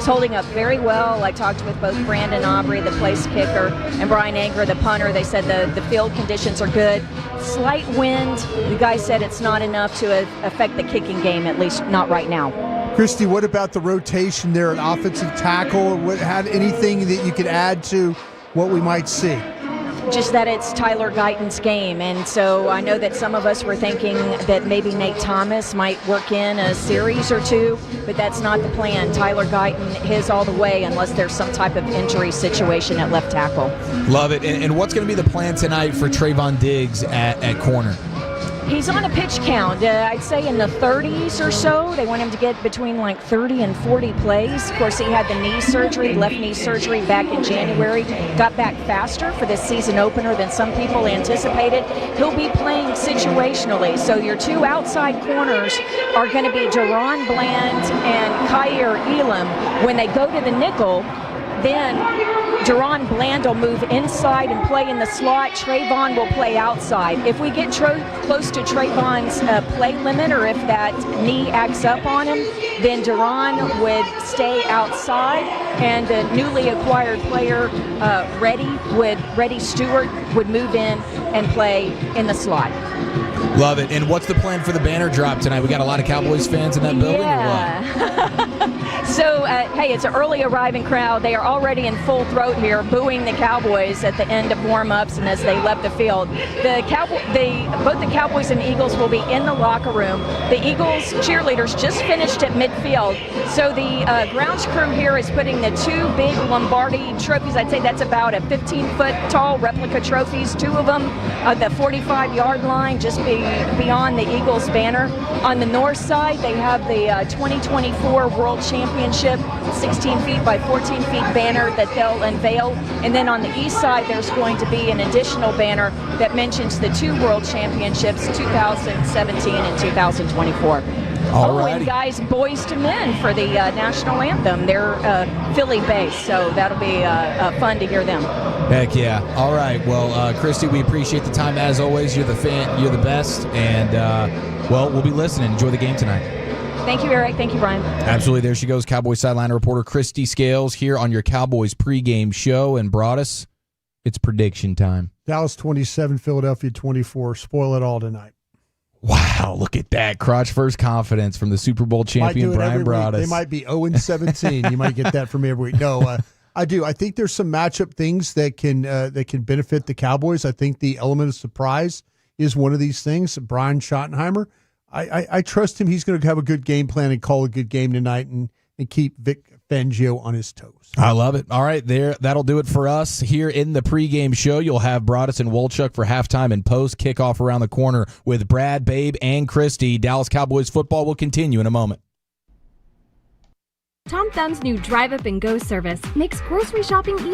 holding up very well. I talked with both Brandon Aubrey, the place kicker, and Brian Anger, the punter. They said the field conditions are good. Slight wind. The guy said it's not enough to affect the kicking game, at least not right now. Christy, what about the rotation there at offensive tackle? Had anything that you could add to what we might see? Just that it's Tyler Guyton's game, and so I know that some of us were thinking that maybe Nate Thomas might work in a series or two, but that's not the plan. Tyler Guyton, his all the way, unless there's some type of injury situation at left tackle. Love it. And what's going to be the plan tonight for Trayvon Diggs at corner? He's on a pitch count, I'd say in the 30s or so. They want him to get between like 30 and 40 plays. Of course, he had the knee surgery, left knee surgery back in January. Got back faster for this season opener than some people anticipated. He'll be playing situationally. So your two outside corners are going to be Jerron Bland and Kyer Elam. When they go to the nickel, then Jerron Bland will move inside and play in the slot. Trayvon will play outside. If we get close to Trayvon's play limit, or if that knee acts up on him, then Jerron would stay outside, and the newly acquired player, Reddy Stewart, would move in and play in the slot. Love it. And what's the plan for the banner drop tonight? We got a lot of Cowboys fans in that building, or what? So, hey, it's an early arriving crowd. They are already in full throat here, booing the Cowboys at the end of warm-ups and as they left the field. Both the Cowboys and Eagles will be in the locker room. The Eagles cheerleaders just finished at midfield. So the grounds crew here is putting the two big Lombardi trophies. I'd say that's about a 15-foot tall replica trophies, two of them the 45-yard line, just beyond the Eagles banner. On the north side, they have the 2024 World Championship 16 feet by 14 feet banner that they'll unveil. And then on the east side, there's going to be an additional banner that mentions the two World Championships, 2017 and 2024. And guys, Boys to Men for the national anthem. They're Philly-based, so that'll be fun to hear them. Heck yeah. All right. Well, Christy, we appreciate the time as always. You're the fan. You're the best. And, well, we'll be listening. Enjoy the game tonight. Thank you, Eric. Thank you, Brian. Absolutely. There she goes, Cowboys sideline reporter Christy Scales here on your Cowboys pregame show. And Broaddus, it's prediction time. Dallas 27, Philadelphia 24. Spoil it all tonight. Wow, look at that. Crotch first confidence from the Super Bowl champion, Bryan Broaddus. They might be 0-17. You might get that from me every week. No, I do. I think there's some matchup things that can benefit the Cowboys. I think the element of surprise is one of these things. Brian Schottenheimer, I trust him. He's going to have a good game plan and call a good game tonight and keep Vic Fangio on his toes. I love it. All right, that'll do it for us here in the pregame show. You'll have Broaddus and Wolchuk for halftime and post kickoff around the corner with Brad, Babe, and Christy. Dallas Cowboys football will continue in a moment. Tom Thumb's new Drive Up and Go service makes grocery shopping easy.